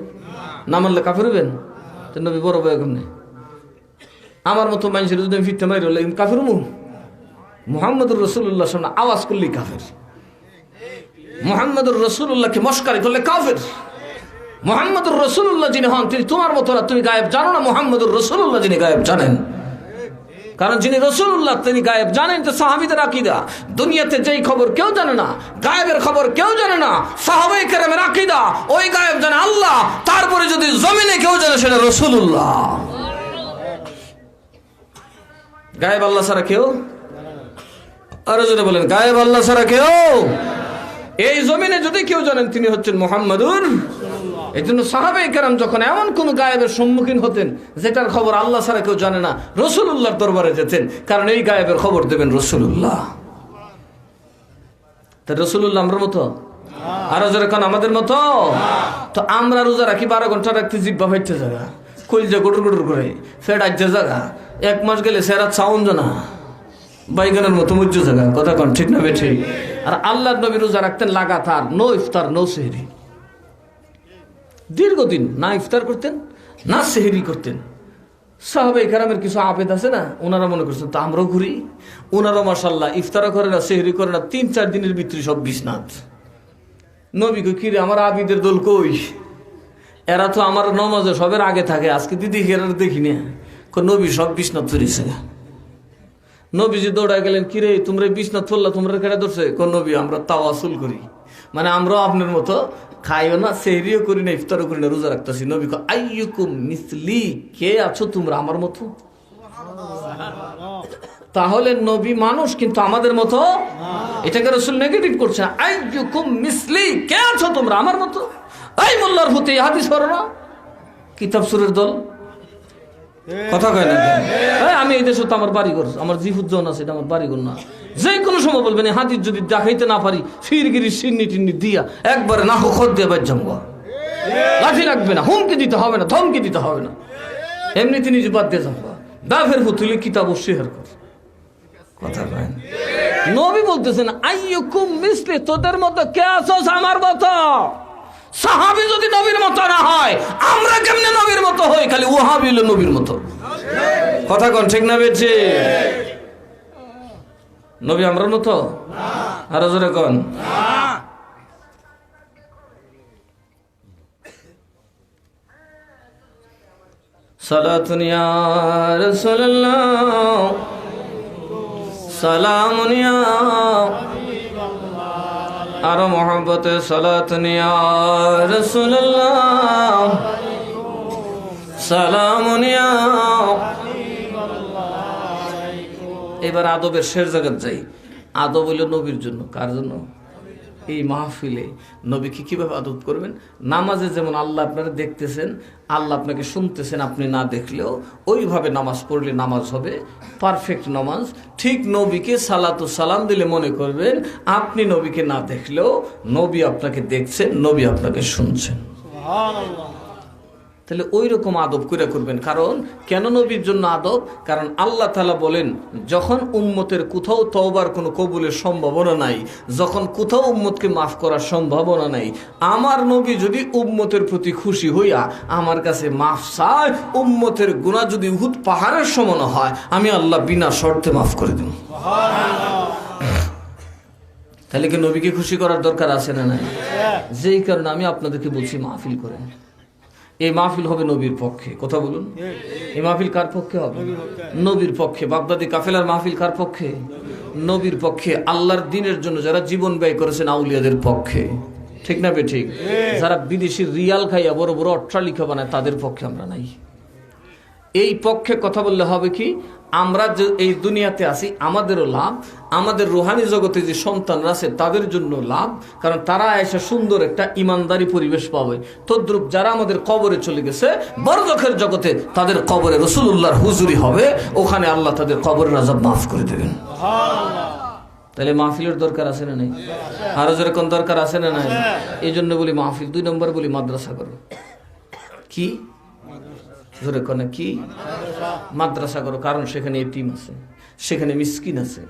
না মানলে কাফের হবেন? তো নবী বড় ভাই কেমনে? আমার মতো মানুষের যদি আমি ফিরতে মারি হলে কাফের হবো? মুহাম্মদুর রাসূলুল্লাহর সামনে আওয়াজ করলেই কাফের, মুহাম্মদুর রাসূলুল্লাহকে মস্কারি করলে কাফের। মুহাম্মদুর রাসূলুল্লাহ যিনি হন তিনি তোমার মতো না, তুমি গায়েব জানো না, মুহাম্মদুর রাসূলুল্লাহ যিনি গায়েব জানেন। কারণ যিনি রাসূলুল্লাহ তিনি গায়েব জানেন। তো সাহাবীদের আকীদা, দুনিয়াতে যেই খবর কেউ জানে না, গায়েবের খবর কেউ জানে না, সাহাবায়ে কেরামের আকীদা ওই গায়েব জানে আল্লাহ, তারপরে যদি জমিনে কেউ জানে সেটা রাসূলুল্লাহ। গায়েব আল্লাহ ছাড়া কেউ, আরো যদি বলেন গায়েব আল্লাহ ছাড়া কেউ, এই জমিনে যদি কেউ জানেন তিনি হচ্ছেন মুহাম্মদুর। এই জন্য সাহাবায়ে কেরাম যখন এমন কোন গায়েবের সম্মুখীন হতেন যেটার খবর আল্লাহ ছাড়া কেউ জানে না, রাসূলুল্লাহর দরবারে যেতেন, কারণ এই গায়েবের খবর দেবেন রাসূলুল্লাহ। তা রাসূলুল্লাহ আমরা মতো, আরো যারা কান আমাদের মতো। তো আমরা রোজা রাখি 12 ঘন্টা রাখতে জিব্বা ফাইটতে জায়গা, কইলজা গুটুর গুটুর করে, ফেট আজ্জা জায়গা, 1 মাস গেলে সেরাত সাউন্ড না, বাইগানের মতো মুজ্জ জায়গা। কথা কন ঠিক না বেঠি? আর আল্লাহর নবী রোজা রাখতেন লাগাতার, নো ইফতার নো সেহরি। দীর্ঘদিন না ইফতার করতেন না সেহরি করতেন। সাহাবায়ে কেরামের কিছু আবেদ আছে না, ওনারা মনে করছেন তা আমরাও ঘুরি। ওনারা মাশাআল্লাহ ইফতারও করে না সেহরি করে না, 3-4 দিনের ভিতরে সব বিছনাত। নবী কই কিরে আমার আবিদের দল কই? এরা তো আমার নমাজে সবের আগে থাকে, আজকে দিদি এরা দেখি না। নবী সব বিছনাত ধরেছে। নবীজি দৌড়ায় গেলেন, কিরে তোমরা বিছনাত ফেললা, তোমরা কেটে ধরছে? নবী আমরা তাওয়াসুল করি, মানে আমরাও আপনার মতো খাইও না সেহরিও করি না ইফতারও করি না, রোজা রাখতেছি। নবী কয় আইয়ুকুম মিসলি, কে আছো তোমরা আমার মতো? তাহলে নবী মানুষ কিন্তু আমাদের মতো, এটাকে রাসূল নেগেটিভ করছে। আইয়ুকুম মিসলি, কে আছো তোমরা আমার মতো? এই মোল্লার হতে হাদিস পড়ো না, কিতাব সুরের দল, কথা কয় না। আমি এই দেশে তো আমার বাড়িঘর, আমার জিহুজ্জন আছে, এটা আমার বাড়িঘর না। যে কোনো সময় বলবেন হাদিস যদি দেখাইতে না পারি, ফিরগিরি সিন্নি টিন্নি দিয়া একবারে না খোদ দিয়ে বাদ যাবো। লাঠি লাগবে না, হুমকি দিতে হবে না, ধমকি দিতে হবে না, এমনিতে নিজে বাদ দিয়ে যাবো। দাফের পুতুলে কিতাব শেয়ার কর, কথা কয় না। নবী বলতেছেন আইয়ুকুম মিসলি, তোদের মতো কে আছোস আমার মতো? সাহাবী যদি নবীর মতো না হয়, আমরা কেমনে নবীর মতো হই? খালি ওয়াহাবী হলো নবীর মতো, কথা কোন ঠিক না বেঠে? নবী আমরার মতো? আরো জোরে কোন। সালাতুন ইয়া রাসূলুল্লাহ, সালামুন ইয়া, আরো মোহাম্মতে সালাতুন ইয়া রাসূলুল্লাহ, সালামুন ইয়া। এবার আদবের শেষ জায়গায় যাই। আদব হইল নবীর জন্য। কার জন্য? এই মাহফিলে নবীকে কিভাবে আদব করবেন? নামাজে যেমন আল্লাহ আপনারা দেখতেছেন, আল্লাহ আপনাকে শুনতেছেন, আপনি না দেখলেও ওইভাবে নামাজ পড়লে নামাজ হবে পারফেক্ট নামাজ। ঠিক নবীকে সালাতু সালাম দিলে মনে করবেন আপনি নবীকে না দেখলেও নবী আপনাকে দেখছেন, নবী আপনাকে শুনছেন। সুবহানাল্লাহ। তাহলে ওই রকম আদব করে করবেন। কারণ কেন নবীর জন্য আদব? কারণ আল্লাহ তাআলা বলেন, যখন উম্মতের কোথাও তওবার কোনো কবুলের সম্ভাবনা নাই, যখন কোথাও উম্মতকে মাফ করার সম্ভাবনা নাই, আমার নবী যদি উম্মতের প্রতি খুশি হইয়া আমার কাছে মাফ চায়, উম্মতের গুনাহ যদি উহুদ পাহাড়ের সমান হয়, আমি আল্লাহ বিনা শর্তে মাফ করে দেব। তাহলে কি নবীকে খুশি করার দরকার আছে না নাই? যেই কারণে আমি আপনাদেরকে বলছি মাহফিল করেন। এই মাহফিল হবে নবীর পক্ষে, কথা বলুন। এই মাহফিল কার পক্ষে হবে? নবীর পক্ষে। বাগদাদি কাফেলার মাহফিল কার পক্ষে? নবীর পক্ষে। আল্লাহর দ্বীনের জন্য যারা জীবন ব্যয় করেছেন আউলিয়াদের পক্ষে, ঠিক না বে ঠিক? যারা বিদেশি রিয়াল খাইয়া বড় বড় অট্টালিকা বানায় তাদের পক্ষে আমরা নাই। এই পক্ষে কথা বললে হবে কি, আমরা যে এই দুনিয়াতে আছি আমাদেরও লাভ, আমাদের রুহানি জগতে যে সন্তানরা আছে তাদের জন্য লাভ, কারণ তারা এসে সুন্দর একটা ইমানদারি পরিবেশ পাবে। তদ্রূপ যারা আমাদের কবরে চলে গেছে বরজখের জগতে, তাদের কবরে রাসূলুল্লাহর হুজুরি হবে, ওখানে আল্লাহ তাদের কবরের আযাব মাফ করে দেবেন। তাহলে মাহফিলের দরকার আছে না নাই? আরো যেরকম দরকার আছে না নাই? এই জন্য বলি মাহফিল। 2 নম্বর বলি মাদ্রাসা করো। কি ধরে কোনে কি? মাদ্রাসা করো। কারণ সেখানে এতিম আছে, সেখানে মিসকিন আছে।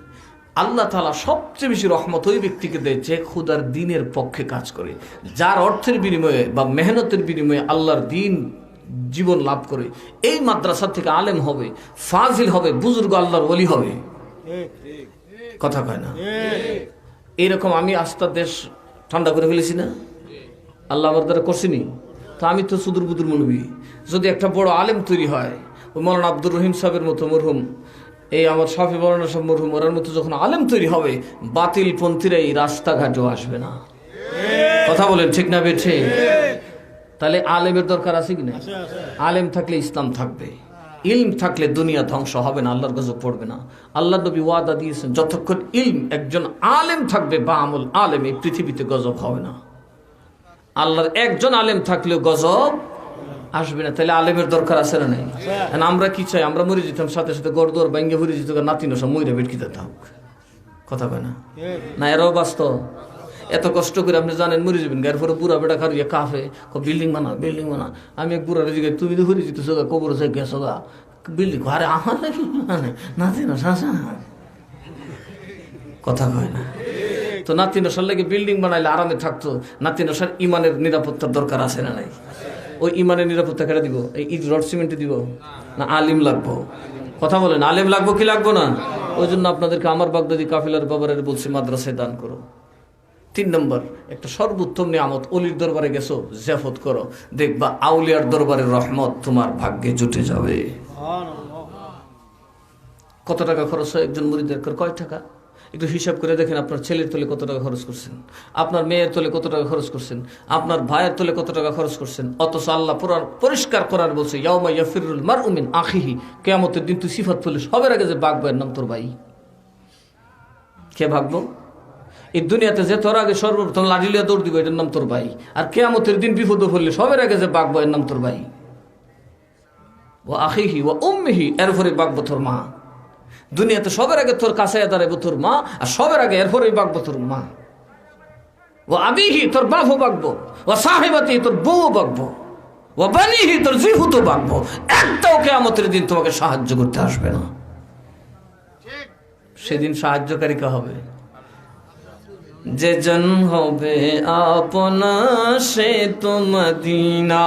আল্লাহ তাআলা সবচেয়ে বেশি রহমত ওই ব্যক্তিকে দেয় যে খুদার দ্বীনের পক্ষে কাজ করে, যার অর্থের বিনিময়ে বা মেহনতের বিনিময়ে আল্লাহর দ্বীন জীবন লাভ করে। এই মাদ্রাসা থেকে আলেম হবে, ফাজিল হবে, বুজুর্গ আল্লাহর ওলি হবে, কথা কয় না? এইরকম আমি আস্থা দেশ ঠান্ডা করে ফেলেছি না, আল্লাহ আমার দ্বারা করছিনি। তো আমি তো সুদূর বুদুর মৌলবী। যদি একটা বড় আলেম তৈরি হয়, ওই মৌলানা আব্দুর রহিম সাহেবের মতো মরহুম, এই আমার শাফি মৌলানা সাহেব মরহুম, ওরার মতো যখন আলেম তৈরি হবে, বাতিল পন্থীরা এই রাস্তাঘাটেও আসবে না, কথা বলেন ঠিক না বেঠে? তাহলে আলেমের দরকার আছে কিনা? আলেম থাকলে ইসলাম থাকবে, ইলম থাকলে দুনিয়া ধ্বংস হবে না, আল্লাহর গজব পড়বে না। আল্লাহ নবী ওয়াদা দিয়েছেন, যতক্ষণ ইলম একজন আলেম থাকবে বা আমল আলেম, এই পৃথিবীতে গজব হবে না। আল্লাহর একজন আলেম থাকলেও গজব আসবে না। তাহলে আলেমের দরকার আছে না নাই? আমরা কি চাই? আমরা মরে যেতাম, সাথে সাথে গড়দর ব্যাঙ্গে ভরে যেত, নাতি নসা মইরা বেটকি যেতাম, কথা কয় না? না এরাও বাস্তব। এত কষ্ট করে আপনি জানেন মরে যাবেন, গায়ের পরে বুড়া বেটা খারিয়ে কাফে বিল্ডিং বানা বিল্ডিং বানা। আমি এক বুড়া রেজে তুমি তো ভরে যেতেছো গা, কবর চাই গেছো গা, বিল্ডিং আরে আমার নাতি না শাসা, কথা কয় না? তো নাতি নসার লাগে বিল্ডিং বানাইলে আরামে থাকতো, নাতি নসার ইমানের নিরাপত্তার দরকার আছে না নাই? ওই ইমানের নিরাপত্তা কেটে দিব? এই ইট রড সিমেন্টে দিব না আলিম লাগবো? কথা বলেন, আলিম লাগবো কি লাগবো না? ওই জন্য আপনাদেরকে আমার বাগদাদি কাফিলার বাবারের বলছি মাদ্রাসায় দান করো। 3 নম্বর, একটা সর্বোত্তম নিয়ামত, অলির দরবারে গেছো জিয়াফত করো, দেখবা আউলিয়ার দরবারের রহমত তোমার ভাগ্যে জুটে যাবে। কত টাকা খরচ হয় একজন মুরিদের? কয় টাকা? একটু হিসাব করে দেখেন, আপনার ছেলের তোলে কত টাকা খরচ করছেন, আপনার মেয়ের তোলে কত টাকা খরচ করছেন, আপনার ভাইয়ের তোলে কত টাকা খরচ করছেন। অথচ আল্লাহ পুরাণ পরিষ্কার করার বলছে ইয়াউমা ইয়াফিরুল মারউ মিন আখিহি, কিয়ামতের দিন তুই সিফাত তুলে সবার আগে যে ভাগবো এর নাম তোর ভাই। কে ভাগবো? এই দুনিয়াতে যে তোর আগে সর্বপ্রথম লাঠিলিয়া দৌড় দিব এটার নাম তোর ভাই, আর কিয়ামতের দিন বিপদ পড়লে সবার আগে যে ভাগবো এর নাম তোর ভাই। ও আখিহি ও উম্মিহি, এরপরে ভাগবো তোর মা। দুনিয়াতে সবার আগে তোর কাছে দাঁড়াবো তোর মা, আর সবার আগে এরপরে ভাগবো তোর মা। ও আবিহি, তোর বাপও ভাগবো। ও সাহেবাতি, তোর বউ ভাগবো। ও বানিহি, তোর জিহুতো ভাগবো। একটাও কিয়ামতের দিন তোমাকে সাহায্য করতে আসবে না। সেদিন সাহায্যকারী কে হবে? যে জন হবে আপনা সে তো মদিনা,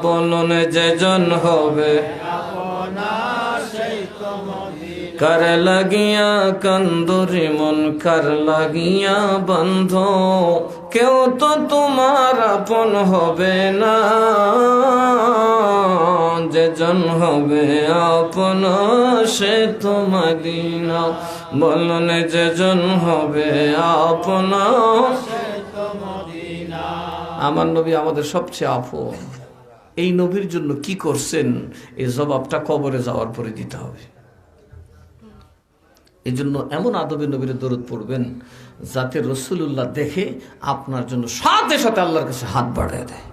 বলুন যে জন হবে আপনা সে তো মদিনা। कर लगिया कंदुरी मन कर लगिया बंधो, क्यों तो तुम्हारा अपन होबे ना, जे जन होबे अपन से तो मदीना, बोलन जे जन होबे अपन से तो मदीना। আমার নবী আমাদের সবচেয়ে আপন। এই নবীর জন্য কি করছেন এই জবাবটা কবরে যাওয়ার পরে দিতে হবে। এই জন্য এমন আদবে নবীর দরুদ পড়বেন যাতে রাসূলুল্লাহ দেখে আপনার জন্য সাথে সাথে আল্লাহর কাছে হাত বাড়ায় দেয়।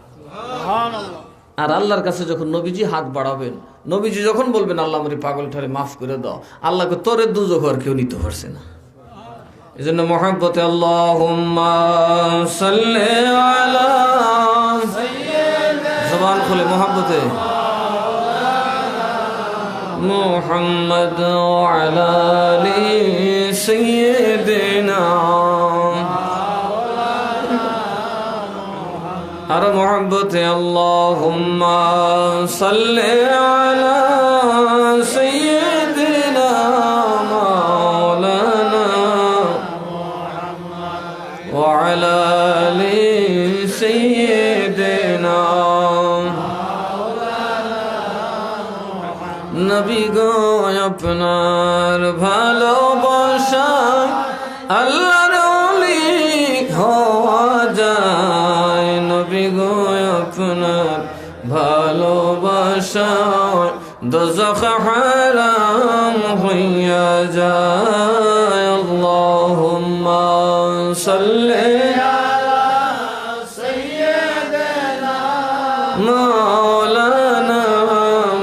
আর আল্লাহর কাছে যখন নবীজি হাত বাড়াবেন, নবীজি যখন বলবেন আল্লাহ আমারে পাগলটারে মাফ করে দাও, আল্লাহকে তোরে দুজখ আর কেউ নিতে পারছে না। এই জন্য মহব্বতে আল্লাহুম্মা সাল্লি আলা সাইয়্যিদিনা, জবান খুলে মহব্বতে মুহাম্মদ ওয়া আলা আলি সাইয়্যিদিনা, আর মহব্বতে আল্লাহুম্মা সাল্লি আলা সাইয়্যিদিনা মাওলানা ওয়া আলা আলি সাইয়্যিদিনা। নবী গো আপনার ভালোবাসায় আল্লাহর ওলি হওয়া যায়, নবী গো আপনার ভালোবাসায় দোজখ হারাম হইয়া যায়। আল্লাহুম্মা সাল্লি আলা সাইয়্যিদিনা মাওলানা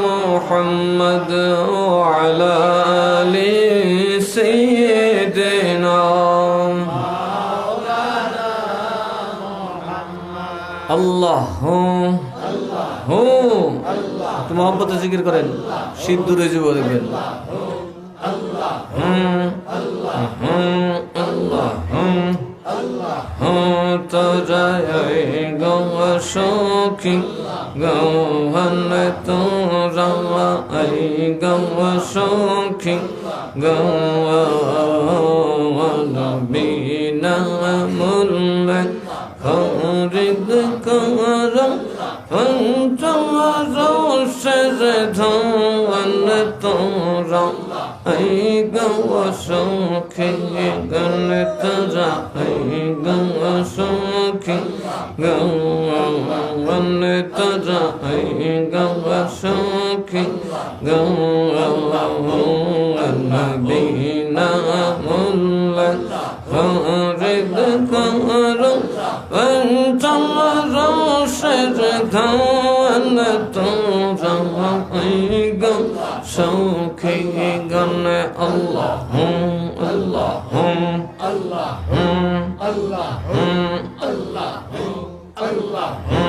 মুহাম্মদ ওয়া আলা আলি সাইয়্যিদিনা মাওলানা মুহাম্মদ। আল্লাহু আল্লাহু আল্লাহ, তুমি মহব্বতে জিকির করেন, সিদ্ধুরে জীব দেখবেন। তোরাই গৌয়া সখী গৌহন তোরাই গৌয়া সখী গৌহন বিনা মুল্লা খরিদ কর পঞ্চরসের ধন তোরা এই গৌয়া সখী গণ তোরা এই গৌয়া সখী গৌন তোরা এই গৌয়া সখী গৌন বিনা মুল্লা খরিদ কর পঞ্চরসের ধন তোরা এই গৌ সখী গণ। আল্লাহু আল্লাহু আল্লাহু আল্লাহু আল্লাহু আল্লাহু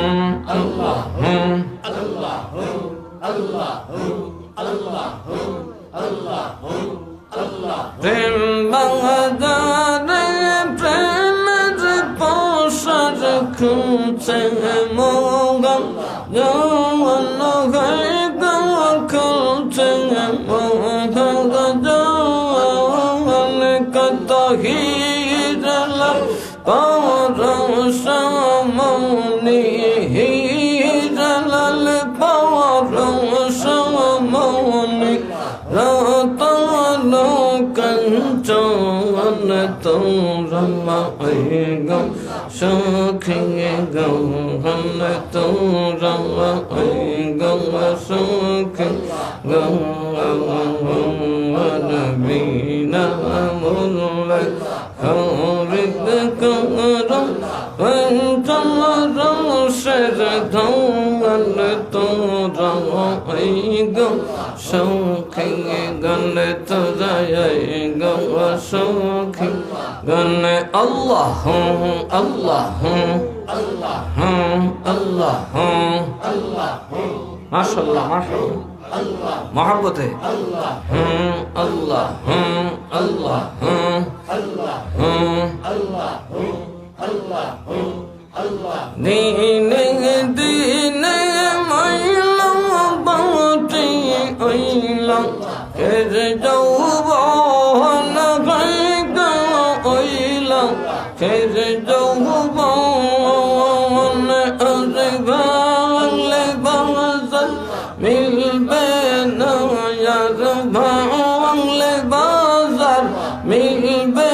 আল্লাহু আল্লাহু আল্লাহু আল্লাহু আল্লাহু আল্লাহ। প্রেম বাংলাদেশ প্রেম কত হিজল পরশমনি হিজল পরশমনি রতন কঞ্চন তোরমা গম সখী গম তোরমা গম সখী গম নবীনা মুল্লা খরিদ করম পঞ্চম সর ধন তোরমা গম সখী গন তোরায় গম সখী গন আল্লাহ আল্লাহ আল্লাহ আল্লাহ মাশাআল্লাহ মাশাআল্লাহ মহব্বতে আল্লাহ আল্লাহ আল্লাহ আল্লাহ আল্লাহ আল্লাহ দিনে দিনে মাইলাম বাতি ওইলাম এর যৌবন গায়গা ওইলাম এর যৌবন আজবালে বাজার মিলবে না ইয়ার ভাঙলে বাজার মিলবে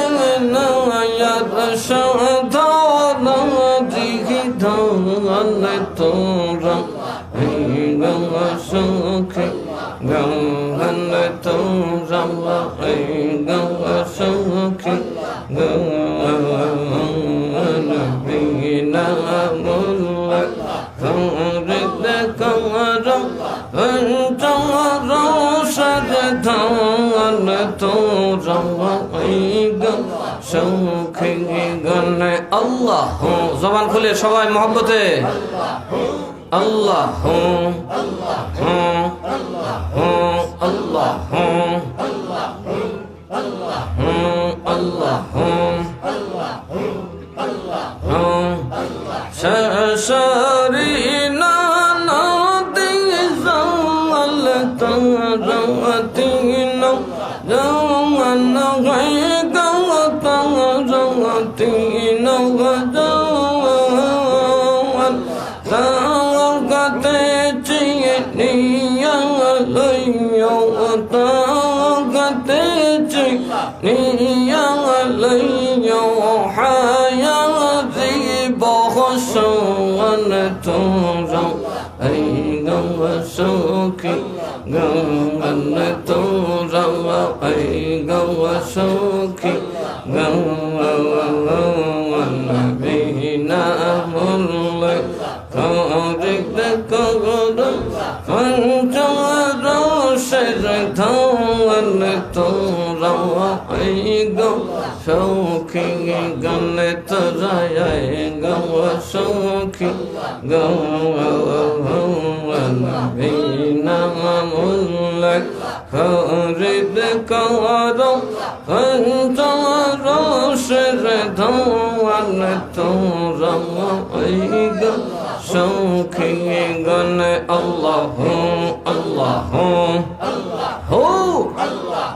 না ইয়ার সাধন দিঘি ধন তোরা গম সখী গম তোরা গম সখী গবিনা মুল্লা খরিদ করম পঞ্চম সর ধন তোরা গম সখী গন আল্লাহ জবান খুলে সবাই মহব্বতে আল্লাহ আল্লাহ আল্লাহ আল্লাহ সরি নানা দিজাল তরতিন জওয়ান গায় তরতিন জওয়ান তাগতে চিনিয়া লইও তাগতে চিনিয়া লইও হায়াতি বহসন তোরা এই গম সখী গম তোরা এই গম সখী গম নবীনা মুল্লা খরিদ করম পঞ্চম সর ধন তোরা গম সখী গন তোরায় গম সখী গম নবীনা মুল্লা খরিদ করম পঞ্চম সর ধন তোরা গম সখী গন আল্লাহ আল্লাহ আল্লাহ আল্লাহ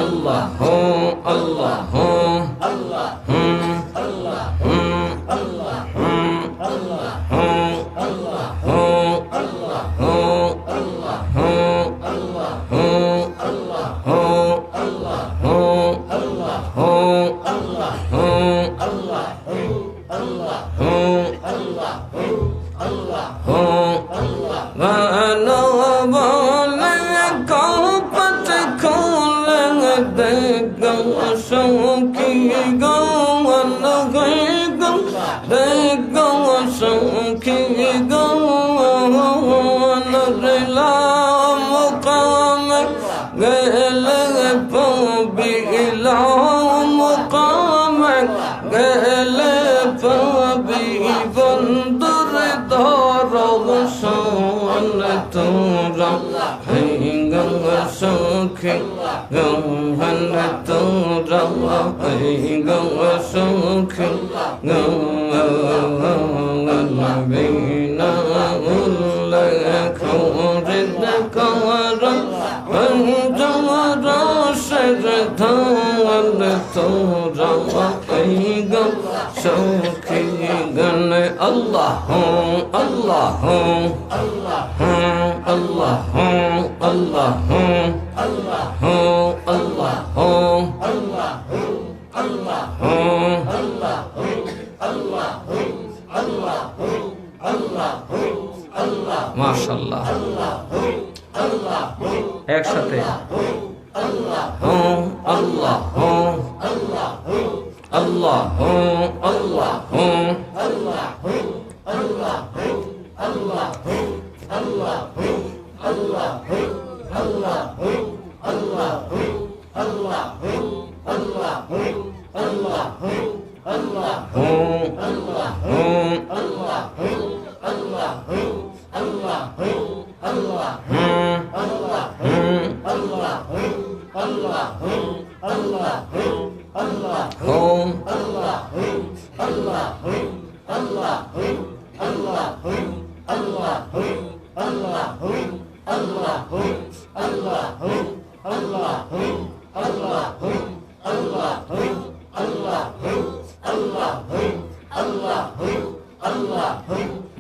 আল্লাহ আল্লাহ আল্লাহ সখী গৌহন তোরা গৌ সখী গৌবীনা মুল্লা খরিদ করম পঞ্চম সর ধান তোরা এই গম সখী গান আল্লাহ আল্লাহ আল্লাহ আল্লাহ আল্লাহ মাশাআল্লাহ একসাথে আল্লাহ আল্লাহ আল্লাহ আল্লাহ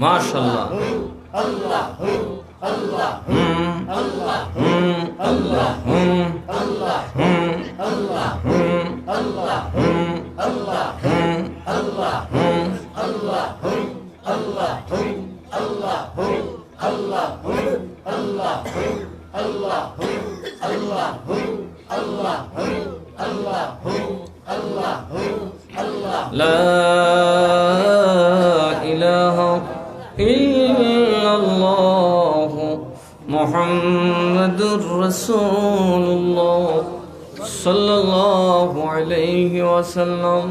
মাশাআল্লাহ লা ইলাহা ইল্লাল্লাহ মুহাম্মাদুর রাসূলুল্লাহ সাল্লাল্লাহু আলাইহি ওয়াসাল্লাম।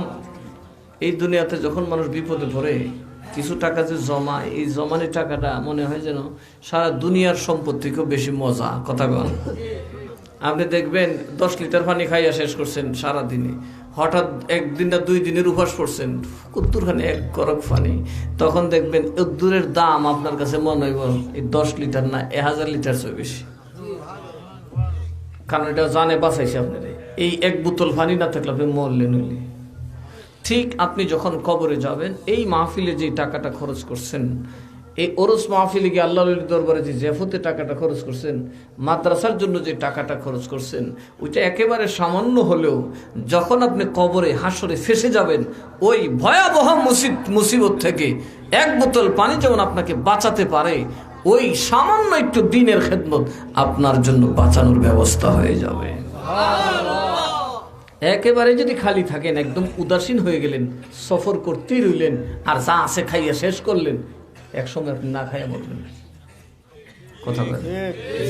এই দুনিয়াতে যখন মানুষ বিপদে পড়ে কিছু টাকা যে জমায়, এই জমানো টাকাটা মনে হয় যেন সারা দুনিয়ার সম্পদ থেকেও বেশি মজা। কথা বল, আপনি দেখবেন 10 লিটার পানি খাইয়া শেষ করছেন সারাদিনে, হঠাৎ একদিন না 2 দিনের উপবাস করছেন, কত্তরখানে 1 গরক পানি, তখন দেখবেন উদ্দুরের দাম আপনার কাছে মনে হইব এই 10 লিটার না 1000 লিটার চেয়ে বেশি। কারণ এটা জানে বাঁচাইছে আপনার। এই 1 বোতল পানি না থাকলে আপনি মরলেন হইলে। ঠিক আপনি যখন কবরে যাবেন, এই মাহফিলে যে টাকাটা খরচ করছেন, এই ওরস মাহফিলে গিয়ে আল্লাহর দরবারে যে জেফতে টাকাটা খরচ করছেন, মাদ্রাসার জন্য যে টাকাটা খরচ করছেন, ওইটা একেবারে সামান্য হলেও যখন আপনি কবরে হাসরে ফেসে যাবেন, ওই ভয়াবহ মুসিবত থেকে 1 বোতল পানি যেমন আপনাকে বাঁচাতে পারে, ওই সামান্য একটু দিনের খেদমত আপনার জন্য বাঁচানোর ব্যবস্থা হয়ে যাবে। একেবারে যদি খালি থাকেন, একদম উদাসীন হয়ে গেলেন, সফর করতেই রইলেন, আর যা আছে খাইয়া শেষ করলেন, একসঙ্গে আপনি না খাইয়া মরবেন। কথা বলেন,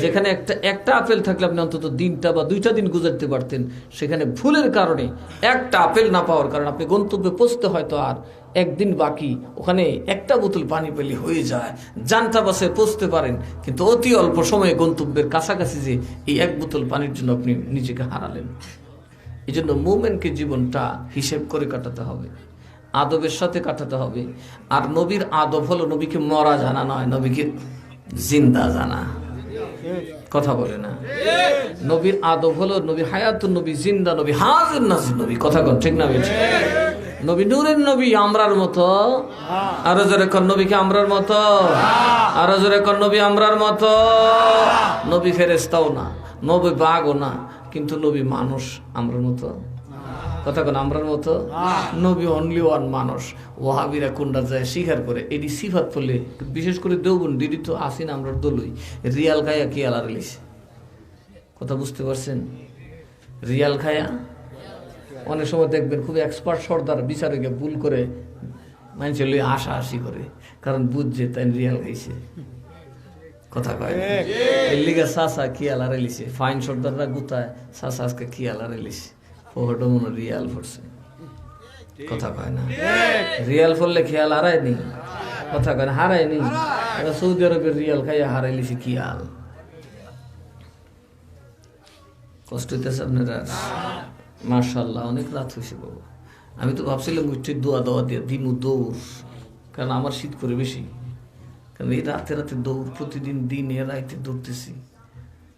যেখানে একটা আপেল থাকলে আপনি অন্তত দিনটা বা 2টা দিন গুজারতে পারতেন, সেখানে ভুলের কারণে একটা আপেল না পাওয়ার কারণে আপনি গন্তব্যে পৌঁছতে হয়তো আর 1 দিন বাকি, ওখানে 1টা বোতল পানি পেলে হয়ে যায়, জানটা বাসে পৌঁছতে পারেন, কিন্তু অতি অল্প সময়ে গন্তব্যের কাছাকাছি যে এই 1 বোতল পানির জন্য আপনি নিজেকে হারালেন। এই জন্য মুমিনকে জীবনটা হিসেব করে কাটাতে হবে, আদবের সাথে কাটাতে হবে। আর নবীর আদব হলো নবীকে মরা জানা নয়, নবীকে জিন্দা জানা। কথা বলে না, নবীর আদব হলো নবীর হায়াতুন নবী, জিন্দা নবী, হাজির নাজির নবী। কথা কন ঠিক না বেঠিক? নবী নূরের নবী, আমরার মতো। আরো জোরে কন, নবীকে আমরার মতো। আরো জোরে কন, নবী আমরার মতো। নবী ফেরেশতাও না, নবী বাঘও না, কিন্তু নবী মানুষ আমরার মতো। কথা কোন আমরার মতো? নবী অনলি ওয়ান মানুষ। ওয়াহাবিরা কোনটা যায় স্বীকার করে, এটি সিফাত পড়লে বিশেষ করে দেওবন্দি দিদি তো আসিন আমরা দলই রিয়াল খায়া কি আলার লিছে। কথা বুঝতে পারছেন? রিয়াল খায়া অনেক সময় দেখবেন খুব এক্সপার্ট সর্দার বিচারে গিয়ে ভুল করে মানুষের লই হাসাহাসি করে, কারণ বুঝছে তাই রিয়াল খাইছে। কথা কয় এর লিগে চাষা কি আলারে লিছে, ফাইন সর্দাররা গুতায় চাষা আজকে কি আলারে লিছে, ওটা মনে রিয়াল পড়ছে। কথা কয় না, রিয়াল পড়লে খেয়াল হারায়নি। কথা কয় না, হারায়নি। সৌদি আরবের রিয়াল খাইয়া হারাই লিছে কি আল। কষ্ট হইতেছে আপনারা? মাশাআল্লাহ, অনেক রাত হয়েছে বাবু। আমি তো ভাবছিলাম উঠে দোয়া দোয়া দিয়ে দিমু দৌড়, কারণ আমার শীত করে বেশি, কারণ এই রাতে রাতে দৌড়, প্রতিদিন দিনে রাইতে দৌড়তেছি।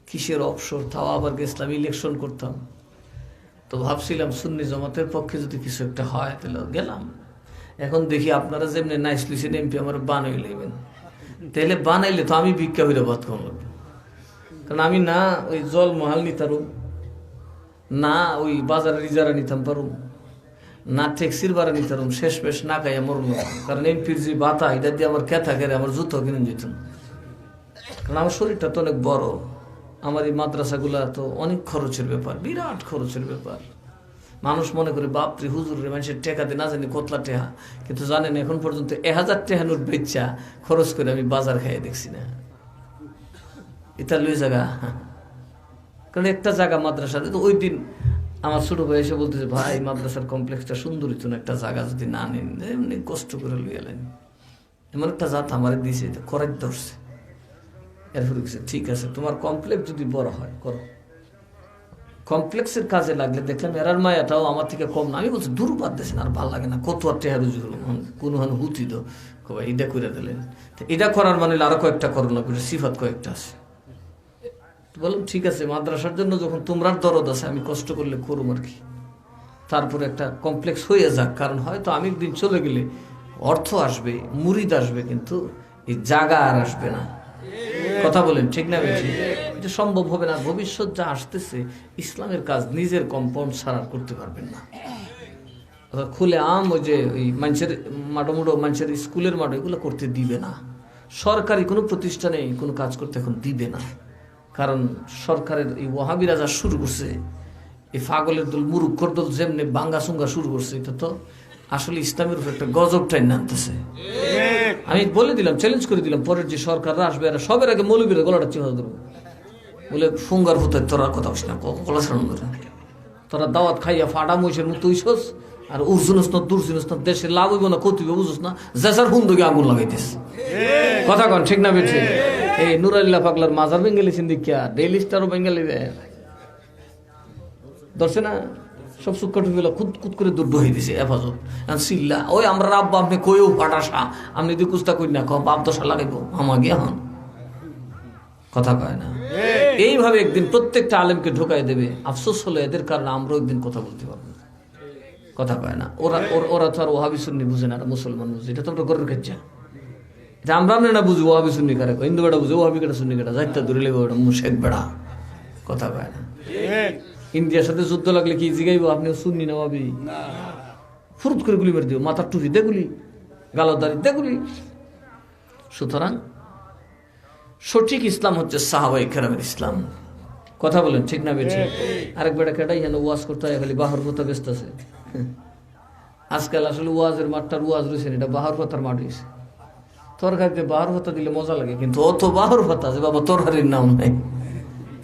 কিসের অবসর, তাও আবার গেছিলাম ইলেকশন করতাম। তো ভাবছিলাম সুন্নি জামাতের পক্ষে যদি কিছু একটা হয় তাহলে গেলাম। এখন দেখি আপনারা যেমনি নাইসলিছেন এমপি আমার বানাই লইবেন, তাহলে বানাইলে তো আমি ভিক্ষা হইলে বাদ কম লাগবে। কারণ আমি না ওই জল মহাল নিতারুম, না ওই বাজারের ইজারা নিতাম পারুম, না ট্যাক্সির ভাড়া নিতারুম, শেষ পেশ না খাই আমার। কারণ এমপির যে বাতা এটা দিয়ে আমার ক্যাথা কেড়ে আমার জুতো কিনে যেতাম। কারণ আমার শরীরটা তো অনেক বড়, আমার এই মাদ্রাসাগুলা তো অনেক খরচের ব্যাপার, বিরাট খরচের ব্যাপার। মানুষ মনে করে বাপরে হুজুর রে, মানুষের টেকা দিয়ে না জানি কতলা টেহা, কিন্তু জানেন এখন পর্যন্ত 1000 টেহা নোট বেচা খরচ করে আমি বাজার খাইয়ে দেখছি না। এটা লই জায়গা, কারণ একটা জায়গা মাদ্রাসা। তো ওই দিন আমার ছোট ভাই এসে বলতেছে, ভাই মাদ্রাসার কমপ্লেক্সটা সুন্দরী তো, একটা জায়গা যদি না নেন, এমনি কষ্ট করে লই এলেন, এমন একটা জাত আমার দিয়েছে, এটা করাই ধরছে। এরপরে ঠিক আছে, তোমার কমপ্লেক্স যদি বড় হয় করো। কমপ্লেক্সের কাজে লাগলে দেখলাম এরার মায়াটাও আমার থেকে কম না। আমি বলছি দুর্বাদ দিয়েছেন, আর ভালো লাগে না, কত আর টেহা রুজু হলো, কোনো হান হুতি দো ভাই এটা করে দিলেন। এটা করার মানে আরো কয়েকটা করো না, সিফাত কয়েকটা আছে। বললাম ঠিক আছে, মাদ্রাসার জন্য যখন তোমরা দরদ আছে, আমি কষ্ট করলে করুম আর কি। তারপরে একটা কমপ্লেক্স হয়ে যাক, কারণ হয়তো আমি একদিন চলে গেলে অর্থ আসবে, মুরিদ আসবে, কিন্তু এই জায়গা আর আসবে না। কথা বলেন ঠিক না বেশি? এটা সম্ভব হবে না। ভবিষ্যৎ যা আসতেছে, ইসলামের কাজ নিজের কম্পাউন্ড ছাড়া করতে পারবেন না। খুলে আম ওই যে ওই মানুষের মাঠো মানুষের স্কুলের মাঠো এগুলো করতে দিবে না। সরকারি কোনো প্রতিষ্ঠানে কোনো কাজ করতে এখন দিবে না। কারণ সরকারের এই ওয়াহাবিরা যা শুরু করছে, এই পাগলের দল মুরুক্ষর দল যেমনি বাঙ্গা সুঙ্গা শুরু করছে, এটা তো আসলে ইসলামের উপর একটা গজব টাইন আনতেছে। আমি বলে দিলাম, চ্যালেঞ্জ করে দিলাম, পরের যে সরকাররা আসবে এরা সবের আগে মৌলবীরা গলাটা চিহ্ন দেবো, বলে ফুঙ্গার হতে তোরা কথা হস না, গলা ছাড়ানো করে তোরা দাওয়াত খাইয়া ফাটা মহিষের মতো হইছস, আর উর্জুনস না দুর্জুনস না, দেশের লাভ হইব না কতিবে বুঝস না, জেসার হুন্দকে আগুন লাগাইতেস। কথা কন ঠিক না বেঠে? এই নুরাল্লাহ পাগলার মাজার বেঙ্গালিছেন দেখিয়া ডেইলি স্টারও বেঙ্গালি ধরছে না, সব সুক্কাটুগুলো কুত করে দূর বহি দিছে হেফাজত। সিল্লা ওই আমরা আব্বা আপনি কইও ফাটাসা, আপনি যদি কুস্তা করি না কম বাপ দশা লাগাইব আমাকে হন। কথা কয় না? এইভাবে একদিন প্রত্যেকটা আলেমকে ঢোকাই দেবে। আফসোস হলো এদের কারণে আমরাও একদিন কথা বলতে পারবো না। কথা কয় না? ওরা তো আর ওহাবি সুন্নি বুঝে না, মুসলমান বুঝে। এটা তো আমরা গরের খেজা, এটা আমরা না বুঝি। ওহাবি সুন্নি কারে হিন্দু বেড়া বুঝে, ওহাবি কেটা সুন্নি কেটা যাইতা ধরে লেগে ওটা মুশেক বেড়া। কথা কয় না? ইন্ডিয়ার সাথে যুদ্ধ লাগলে কি জিগাইব আপনি সুন্নি না ওহাবি? ফুরুত করে গুলি মেরে দিও, মাথার টুপি দেগুলি, গালার দাড়ি দেগুলি। সুতরাং সঠিক ইসলাম হচ্ছে সাহাবায়ে কেরামের ইসলাম। কথা বলেন ঠিক না বেঠি? আরেক বেটা কেটাই যেন ওয়াজ করতে হয়, খালি বাহার কথা ব্যস্ত আছে। আজকাল আসলে ওয়াজের মাঠটার ওয়াজ রয়েছে, এটা বাহার কথার মাঠ হয়েছে। তরকারিতে বাহার ভাতা দিলে মজা লাগে, কিন্তু অত বাহার ভাতা আছে বাবা তরকারির নাম নাই,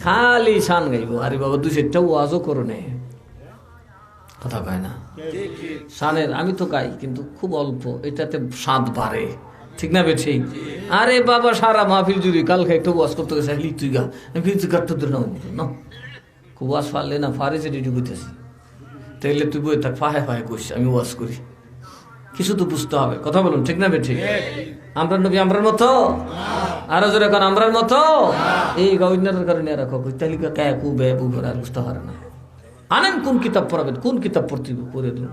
খালি শান গাইব। আরে বাবা 2-4টা ওয়াজও করো নে। কথা কয় না? শানের আমি তো গাই, কিন্তু খুব অল্প, এটাতে স্বাদ বাড়ে। ঠিক না বেঠি? আরে বাবা সারা মাহফিল জুড়ি কালকে একটা ওয়াজ করতে গেছে, তুই গা তুই কাটতে না খুব ওয়াজ ফারলে না ফারে যেটি ঢুকিতেছি, তাইলে তুই বই থাক ফাহে ফাহে কইস আমি ওয়াজ করি, কিছু তো বুঝতে হবে। কথা বলুন ঠিক না বেঠি? আমরা নবী আমরার মতো, আরো জোরে এখন আমরার মতো এই গভর্নরের কারণে রাখো তালিকা কায় কু বে বু করে আর বুঝতে পারে না। আনেন কোন কিতাব পড়াবেন, কোন কিতাব পড়ে দিন,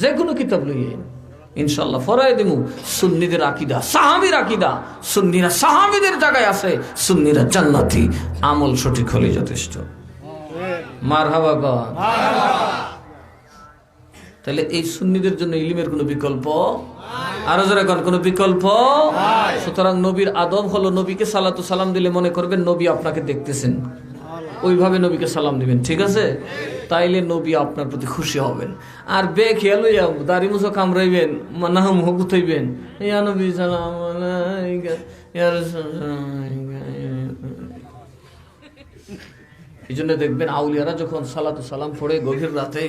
যে কোনো কিতাব লইয়ে ইনশাল্লাহ ফরাই দিমু। সুন্নিদের আকীদা, সাহাবীর আকীদা, সুন্নিরা সাহাবীদের জায়গায় আছে, সুন্নিরা জান্নাতি, আমল সঠিক হলে যথেষ্ট। মারহাবা গো। তাহলে এই সুন্নিদের জন্য ইলমের কোনো বিকল্প, আরো যারা কোনো বিকল্প। সুতরাং নবীর আদব হলো, নবীকে সালাতু সালাম দিলে মনে করবেন নবী আপনাকে দেখতেছেন, ওইভাবে নবীকে সালাম দিবেন। ঠিক আছে? তাইলে নবী আপনার প্রতি খুশি হবেন। আর বেখেয়াল হইয়া দাড়ি মুছো কামড়াইবেন, না মুখ গুতাইবেন, ইয়া নবী সালাম আলাইকা ইয়া রাসূলুল্লাহ। এই জন্য দেখবেন আউলিয়ারা যখন সালাতু সালাম পড়ে গভীর রাতে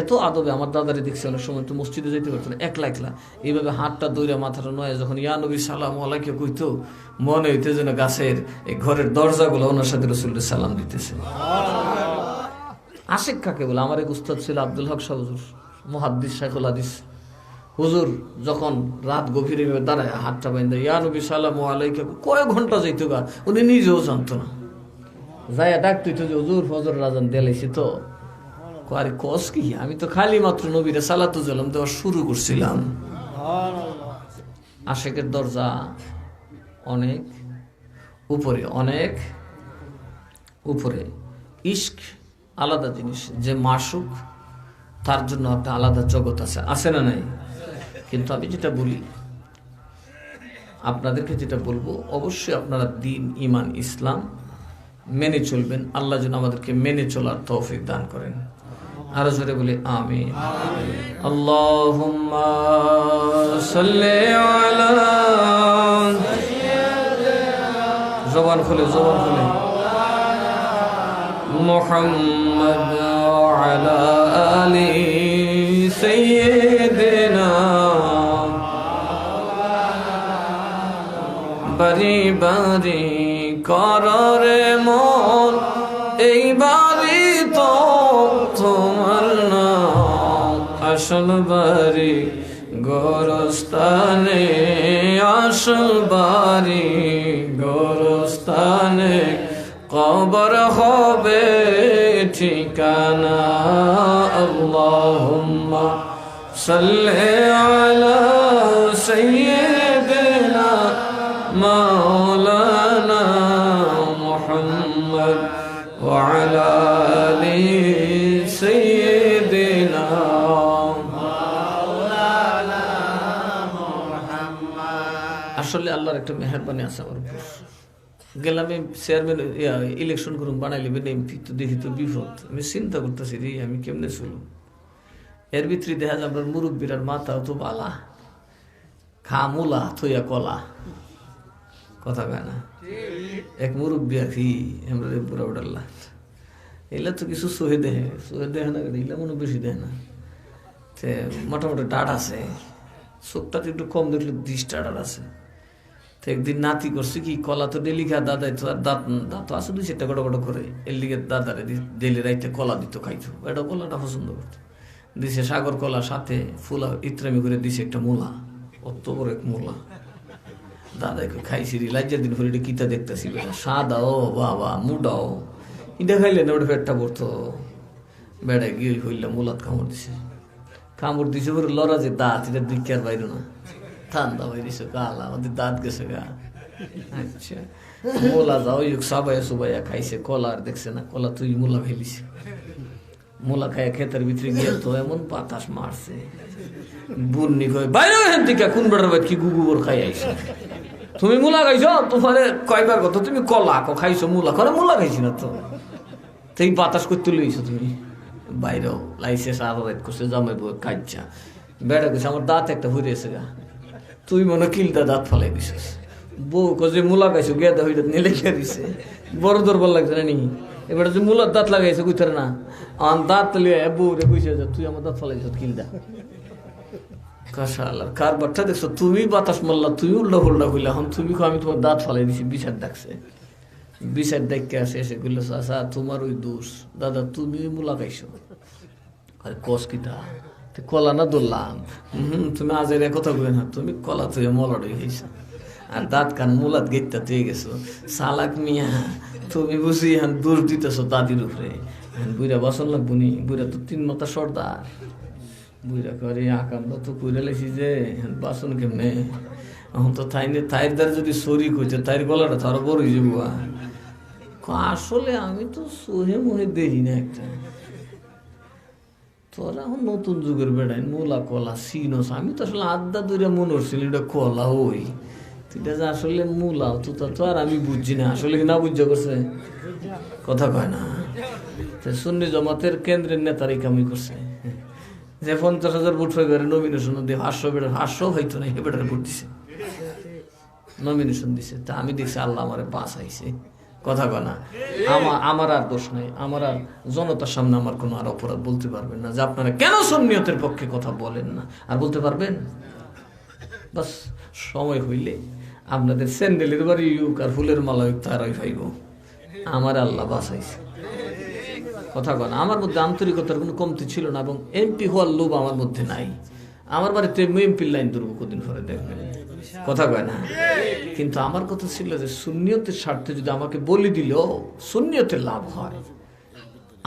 এত আদবে, আমার দাদারে দেখছি অনেক সময় তো মসজিদে যেতে পারতো না, একলা এইভাবে হাতটা দইরা মাথাটা নয়, যখন ইয়া নবী সালাম আলাইকা কইতো, মনে হইতে যেন গাছের এই ঘরের দরজাগুলো ওনার সাথে রাসূলের সালাম দিতেছে। আশিক কাকে বলে? আমার এক উস্তাদ ছিল আব্দুল হক শাহ হুজুর, মুহাদ্দিস শাইখুল হাদিস। হুজুর যখন রাত গভীর দাঁড়ায় হাতটা বাইন্দা ইয়া নবী সালাম আলাইকা, কয়েক ঘন্টা যাইতো গা, উনি নিজেও জানতো না। যাইয়া ডাকতো যে হুজুর ফজর রাজান দেলাইছি তো, আরে কস কি, আমি তো খালি মাত্র নবীরে সালাতু সালাম দেওয়া শুরু করছিলাম। আশেকের দরজা অনেক উপরে, অনেক উপরে। ইশক আলাদা জিনিস, যে মাসুক তার জন্য একটা আলাদা জগৎ আছে, আছে না নাই? কিন্তু আমি যেটা বলি, আপনাদেরকে যেটা বলবো, অবশ্যই আপনারা দিন, ইমান, ইসলাম মেনে চলবেন। আল্লাহ যেন আমাদেরকে মেনে চলার তৌফিক দান করেন। আরো জোরে বলি আমিন। আল্লাহুম্মা সাল্লি আলা, জবান খুলে, জবান খুলে, মুহাম্মদ ওয়া আলা আলি সাইয়্যিদিনা। বারি বারি কররে মন, এই বাড়ি তো তোমার না, আসল বাড়ি গোরস্তানে, আসল বাড়ি গোরস্তানে, কবর হবে ঠিকানা। আল্লাহুম্মা সাল্লি আলা সাইয়্যিদিনা মাওলানা মুহাম্মদ ওয়া আলা আলি সাইয়্যিদিনা মাওলানা মুহাম্মদ। আসলে আল্লাহর একটা মেহেরবানি আছে আমার উপর। গেলাম চেয়ারম্যান ইলেকশন করুন, বানাইলেবেন এমপি, তো দেখি তো বিপদ। আমি চিন্তা করতেছি রে আমি কেমনে চলুন। এর ভিতরে দেখা যায় আপনার মুরব্বীর মাথাও তো বালা, খামুলা থইয়া কলা, কথা কয় না। এক মুরব্বী আর কি আমরা বুড়া উড়াল্লা, এগুলা তো কিছু সহে দেহে, সহে দেহে না, এগুলা মনে বেশি দেয় না। মোটামুটি টাট আছে, চোখটাতে একটু কম দেখলে 20 টাটার আছে। একদিন নাতি করছে কি, কলা তো ডেলি খা, দাদাই তো আর দাঁত দাঁত আছে 2-4টা গড় গড় করে, এর লিগে দাদারে ডেলি রাইতে কলা দিত, খাইতো। এটা কলাটা পছন্দ করতো, দিছে সাগর কলা, সাথে ফুলা ইত্রামি করে দিছে একটা মূলা, অত বড় এক মূলা। দাদাকে খাইছি লাজ্জার দিন পরে, এটা কিতা দেখতেছি, বেটা সাদাও বাবা মুডাও, এটা খাইলে না ওটা পেটটা পড়তো। বেড়া গিয়ে হইলাম মূলাত কামড় দিছে, কামড় দিছে পরে লড়া যে দাঁত, এটা দিকে আর বাইরে না, ঠান্ডা হয়ে দিছে কালা, আমাদের দাঁত গেছে গা। আচ্ছা মোলা যাও সাবাইয়া সুবাইয়া খাইছে, কলা আর দেখছে না, কলা তুই মূলা খাইলিস। মূলা খাইয়া ক্ষেতের ভিতরে গিয়ে তো এমন বাতাস মারছে, বুননি কয় বাইরে হেন দিকে কোন বেটার বাদ কি গুগুবর খাই আইছে, তুমি মূলা খাইছো, তোমার কয়বার কথা তুমি কলা খাইছো, মূলা করে মূলা খাইছি না তো, এই বাতাস করতে লইছো তুমি। বাইরেও লাইছে সারাত করছে, জামাই বউ খাইছা। বেড়া গেছে আমার দাঁত একটা হইরেছে গা, তুই মনে কিলটা দাঁত ফালাই দিছিস। বউ যে মূলা খাইছো গেদা হইটা নিলে খেয়ে দিছে, বড় দরবার লাগছে না নি। এবার যে মূলার দাঁত লাগাইছে কইতারে না, আমার দাঁত লিয়ে বউ রে কইছে তুই আমার দাঁত ফালাইছ কিলটা। কাশালার কার বাচ্চা দেখছো, তুমি বাতাস মারলা, তুমি উল্টা ফুল্টা কইলা, এখন তুমি আমি তোমার দাঁত ফালাই দিছি। বিচার ডাকছে, বিচার ডাককে আসে, এসে কইল চাচা তোমার ওই দোষ, দাদা তুমি মূলা খাইছো। আরে কস কিটা, কলা না ধরলাম, তুমি আজের কথা কই না, তুমি কলা তুই মলাডই খাইছো, আর দাঁত কান মূলাত গেটটা তুই গেছো। সালাক মিয়া তুমি বুঝি এখন দোষ দিতেছো দাদির উপরে, বুড়া বাসন লাগবো নি, বুড়া তো 3 মাথা সর্দার। বুড়া করে আকামটা তো কইরা লেছি যে বাসন কেমনে, এখন তো তাইর দ্বারা যদি শরীর হইতে তাইর গলাটা তো আরো বড় হয়ে যাবো। আসলে আমি তো সোহে মোহে দেখি না একটা, তোরা এখন নতুন যুগের বেড়াই মূলা কলা সিনস, আমি তো আসলে আড্ডা দূরে মনে হচ্ছিল এটা কলা ওই, এটা যে আসলে মূলা তো আর আমি বুঝছি না, আসলে কি না বুঝতে করছে, কথা কয় না। সুন্নি জমাতের কেন্দ্রের নেতারাই কামি করছে, যে 50,000 ভোট হয়ে গেলে নমিনেশন দিয়ে 500 বেটার 500 হয়তো না, এ বেটার ভোট দিছে, নমিনেশন দিছে। তা আমি দেখছি আল্লাহ আমারে বাঁচাইছে, কথা কয় না। আমার আর দোষ নাই, আমার আর জনতার সামনে আমার কোনো আর অপরাধ বলতে পারবেন না যে আপনারা কেন সুন্নিয়তের পক্ষে কথা বলেন না, আর বলতে পারবেন। বাস সময় হইলে আপনাদের স্যান্ডেলের বাড়ি ইউক আর ফুলের মালা তারাই পাইব, আমার আল্লাহ বাঁচাইছে, কথা কয় না। আমার মধ্যে আন্তরিকতার কোনো কমতি ছিল না, এবং এমপি হওয়ার লোভ আমার মধ্যে নাই। আমার বাড়িতে এমপির লাইন ধরবো কদিন পরে দেখবেন, কথা কয় না। কিন্তু আমার কথা ছিল যে সুন্নিয়তের স্বার্থে যদি আমাকে বলি দিল সুন্নিয়তের লাভ হয়,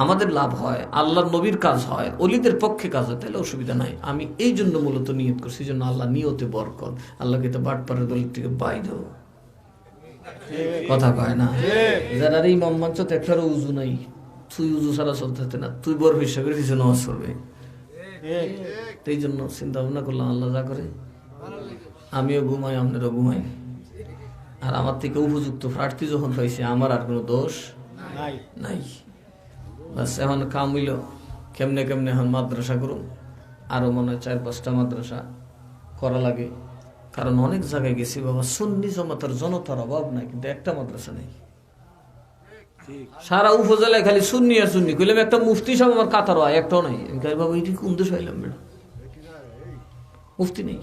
আমাদের লাভ হয়, আল্লাহর নবীর কাজ হয়, অলিদের পক্ষে কাজ হয়, তাহলে অসুবিধা নাই। আমি এই জন্য মূলত নিয়ত করছি, এই জন্য আল্লাহ নিয়তে বরকত। আল্লাহকে তো বাটপাড়ের দলের থেকে বাইরে কথা কয় না। যারা এই মঞ্চ তো একটারও উজু নাই, তুই উজু ছাড়া চলতে হতে না, তুই বড় হিসাবে কিছু নামাজ পড়বে। এই জন্য চিন্তা ভাবনা করলাম, আল্লাহ যা করে আমিও ঘুমাই, আপনারও ঘুমাই। আর আমার থেকে উপযুক্ত প্রার্থী যখন পাইছে, আমার আর কোনো দোষ নাই। বাস এখন কাম হইল কেমনে কেমনে এখন মাদ্রাসা করুন। আরও মনে হয় 4-5টা মাদ্রাসা করা লাগে, কারণ অনেক জায়গায় গেছি বাবা, সুন্নি জমাতার জনতার অভাব নাই, কিন্তু একটা মাদ্রাসা নেই। সারা উপজেলায় খালি সুন্নি আর সুন্নি কইলাম, একটা মুফতি সব আমার কাতার হয়, একটাও নাই। আমি কই বাবা এটি কোন দেশ হইলাম বেড়া, মুফতি নেই,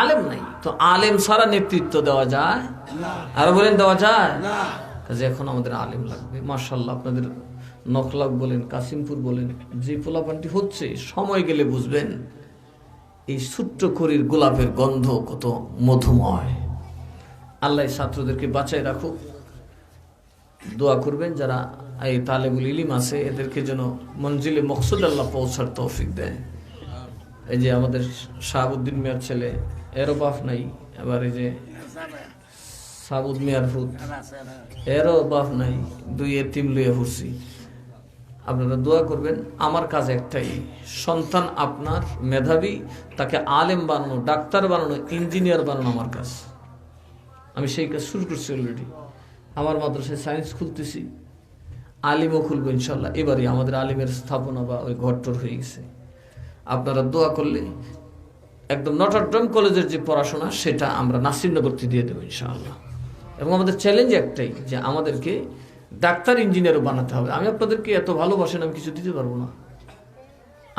আলেম নাই। তো আলেম ছাড়া নেতৃত্ব দেওয়া যায়? আর বলেন দেওয়া যায়? কাজে এখন আমাদের আলেম লাগবে। মাশাআল্লাহ, আপনাদের নখলাক বলেন, কাসিমপুর বলেন, যে পোলাপানটি হচ্ছে, সময় গেলে বুঝবেন এই ছোট্ট করির গোলাপের গন্ধ কত মধুময়। আল্লাহ ছাত্রদেরকে বাঁচায় রাখুক। দোয়া করবেন যারা এই তালেবুল ইলিম আছে, এদেরকে যেন মঞ্জিলে মকসুদ আল্লাহ পৌঁছার তৌফিক দেয়। এই যে আমাদের শাহাবুদ্দিন মিয়ার ছেলে, এরও বাপ নাই। এবার এই যে সাবুদ মিয়ার ফুট, এরও বাপ নাই। 2 এতিম লইয়া ফুরছি। আপনারা দোয়া করবেন। আমার কাজ একটাই, সন্তান আপনার মেধাবী, তাকে আলেম বানানো, ডাক্তার বানানো, ইঞ্জিনিয়ার বানানো আমার কাজ। আমি সেই কাজ শুরু করছি অলরেডি। আমার মাদ্রাসায় সায়েন্স খুলতেছি, আলিমও খুলবো ইনশাল্লাহ। এবারই আমাদের আলিমের স্থাপনা বা ওই ঘরটর হয়ে গেছে। আপনারা দোয়া করলে একদম নটরডেম কলেজের যে পড়াশোনা, সেটা আমরা নাসিরনগরতে দিয়ে দেবো ইনশাআল্লাহ। এবং আমাদের চ্যালেঞ্জ একটাই, যে আমাদেরকে ডাক্তার ইঞ্জিনিয়ারও বানাতে হবে। আমি আপনাদেরকে এত ভালোবাসেন, আমি কিছু দিতে পারবো না।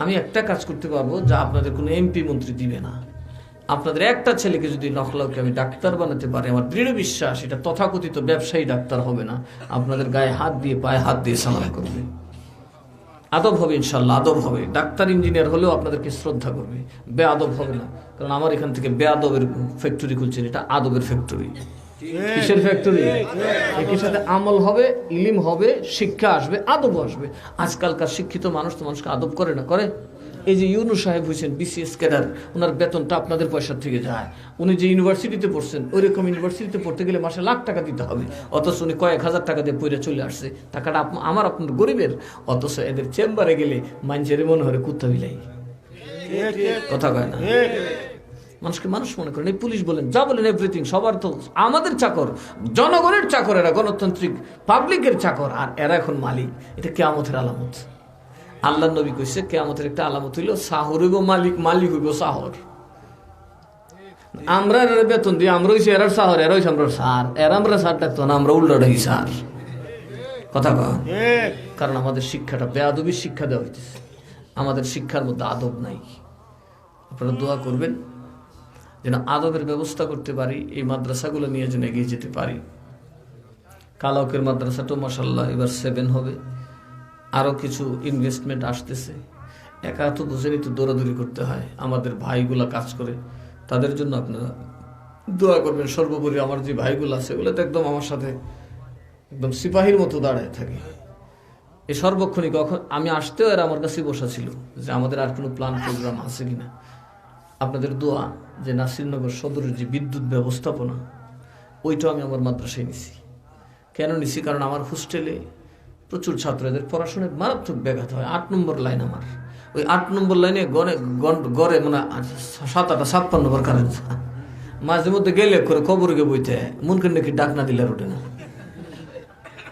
আমি একটা কাজ করতে পারবো যা আপনাদের কোনো এমপি মন্ত্রী দিবে না। আপনাদের একটা ছেলেকে যদি নখলাউকে আমি ডাক্তার বানাতে পারি, আমার দৃঢ় বিশ্বাস এটা তথাকথিত ব্যবসায়ী ডাক্তার হবে না, আপনাদের গায়ে হাত দিয়ে, পায়ে হাত দিয়ে সালাম করবে, আদব হবে ইনশাল্লাহ, আদব হবে। ডাক্তার ইঞ্জিনিয়ার হলেও আপনাদেরকে শ্রদ্ধা করবে, বেআদব হবে না। কারণ আমার এখান থেকে বেআদবের ফ্যাক্টরি খুলছেন, এটা আদবের ফ্যাক্টরি। কিসের ফ্যাক্টরি? একই সাথে আমল হবে, ইলিম হবে, শিক্ষা আসবে, আদব আসবে। আজকালকার শিক্ষিত মানুষ তো মানুষকে আদব করে না, করে? এই যে ইউনূস সাহেব হয়েছেন বিসিএস ক্যাডার, ওনার বেতনটা আপনাদের পয়সার থেকে যায়। উনি যে ইউনিভার্সিটিতে পড়ছেন, ওইরকম ইউনিভার্সিটিতে পড়তে গেলে মাসে লাখ টাকা দিতে হবে, অথচ উনি কয়েক হাজার টাকা দিয়ে পড়ে চলে আসছে। টাকাটা আমার আপনার গরিবের। অথচ এদের চেম্বারে গেলে মানুষের মনে হয় কুত্তা বিলাই, কথা কয় না। মানুষকে মানুষ মনে করেন। এই পুলিশ বলেন, যা বলেন, এভরিথিং সবার তো আমাদের চাকর, জনগণের চাকর এরা, গণতান্ত্রিক পাবলিকের চাকর, আর এরা এখন মালিক। এটা কিয়ামতের আলামত। আল্লাহ নবী কইছে কিয়ামতের একটা আলামত হইল সাহর হইব মালিক, মালিক হইব সাহর। আমরা এর বেতন দিই, আমরা হইছি এরার সাহর, এরা হইছে আমরা সার। এরা আমরা সার ডাকতো না, আমরা উল্টা ডাকি সার, কথা কয়। কারণ আমাদের শিক্ষাটা বেয়াদবির শিক্ষা দেওয়া হইতেছে, আমাদের শিক্ষার মধ্যে আদব নাই। আপনারা দোয়া করবেন যেন আদবের ব্যবস্থা করতে পারি, এই মাদ্রাসাগুলো নিয়ে যেন এগিয়ে যেতে পারি। কালাউকের মাদ্রাসাটাও মাশাআল্লাহ এবার 7 হবে। আরও কিছু ইনভেস্টমেন্ট আসতেছে। একা তো বুঝেনি, তো দৌড়াদৌড়ি করতে হয়। আমাদের ভাইগুলা কাজ করে, তাদের জন্য আপনারা দোয়া করবেন। সর্বোপরি আমার যে ভাইগুলো আছে, ওগুলো তো একদম আমার সাথে একদম সিপাহীর মতো দাঁড়ায় থাকে। এই সর্বক্ষণিক আমি আসতেও এরা আমার কাছে বসা ছিল যে আমাদের আর কোনো প্ল্যান প্রোগ্রাম আছে কিনা। আপনাদের দোয়া যে নাসিরনগর সদরের যে বিদ্যুৎ ব্যবস্থাপনা, ওইটাও আমি আমার মাদ্রাসায় নিছি। কেন নিছি? কারণ আমার হোস্টেলে প্রচুর ছাত্র, এদের পড়াশোনায় মারাত্মক ব্যাঘাত হয়। 8 নম্বর লাইন আমার, ওই 8 নম্বর লাইনে গড়ে মানে 7-8 বার কারেন্ট। মাঝে মধ্যে গেলে করে কবরকে বইতে মনকে নাকি ডাক না দিলে ওঠে না।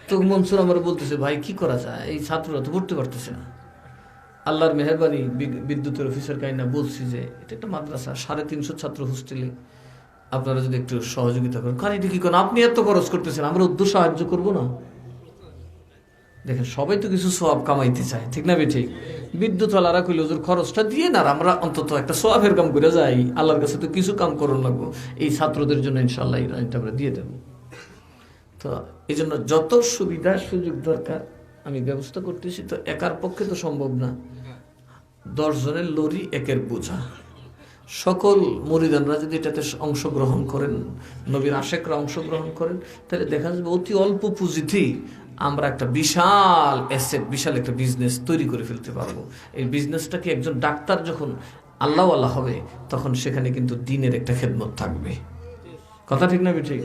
তো মনসুর আমার বলতেছে, ভাই কি করা যায়, এই ছাত্ররা তো পড়তে পারতেছে না। আল্লাহর মেহেরবানি, বিদ্যুতের অফিসার কাইনা বলছি যে এটা একটা মাদ্রাসা, 350 ছাত্র হোস্টেলে, আপনারা যদি একটু সহযোগিতা করেন। কারণ এটা কি করেন, আপনি এত খরচ করতেছেন, আমরা উদ্যোগ সাহায্য করবো না? দেখেন, সবাই তো কিছু সওয়াব কামাইতে চায়, ঠিক না? ঠিক। বিদ্যুৎওয়ালারা কইলে হুজুর খরচটা দিয়ে না, আমরা অন্তত একটা সওয়াবের কাম করে যাই, আল্লাহর কাছে তো কিছু কাম করুন লাগবো। এই ছাত্রদের জন্য ইনশাআল্লাহ এই লাইনটা আমরা দিয়ে দেবো। তো এই জন্য যত সুবিধা সুযোগ দরকার আমি ব্যবস্থা করতেছি। তো একার পক্ষে তো সম্ভব না, 10 জনের লরি একের বোঝা। সকল মুরিদানরা যদি এটাতে অংশগ্রহণ করেন, নবীর আশেকরা অংশগ্রহণ করেন, তাহলে দেখা যাবে অতি অল্প পুঁজিতেই আমরা একটা বিশাল অ্যাসেট, বিশাল একটা বিজনেস তৈরি করে ফেলতে পারবো। এই বিজনেসটাকে একজন ডাক্তার যখন আল্লাহওয়ালা হবে তখন সেখানে কিন্তু দ্বীনের একটা খেদমত থাকবে। কথা ঠিক না ঠিক?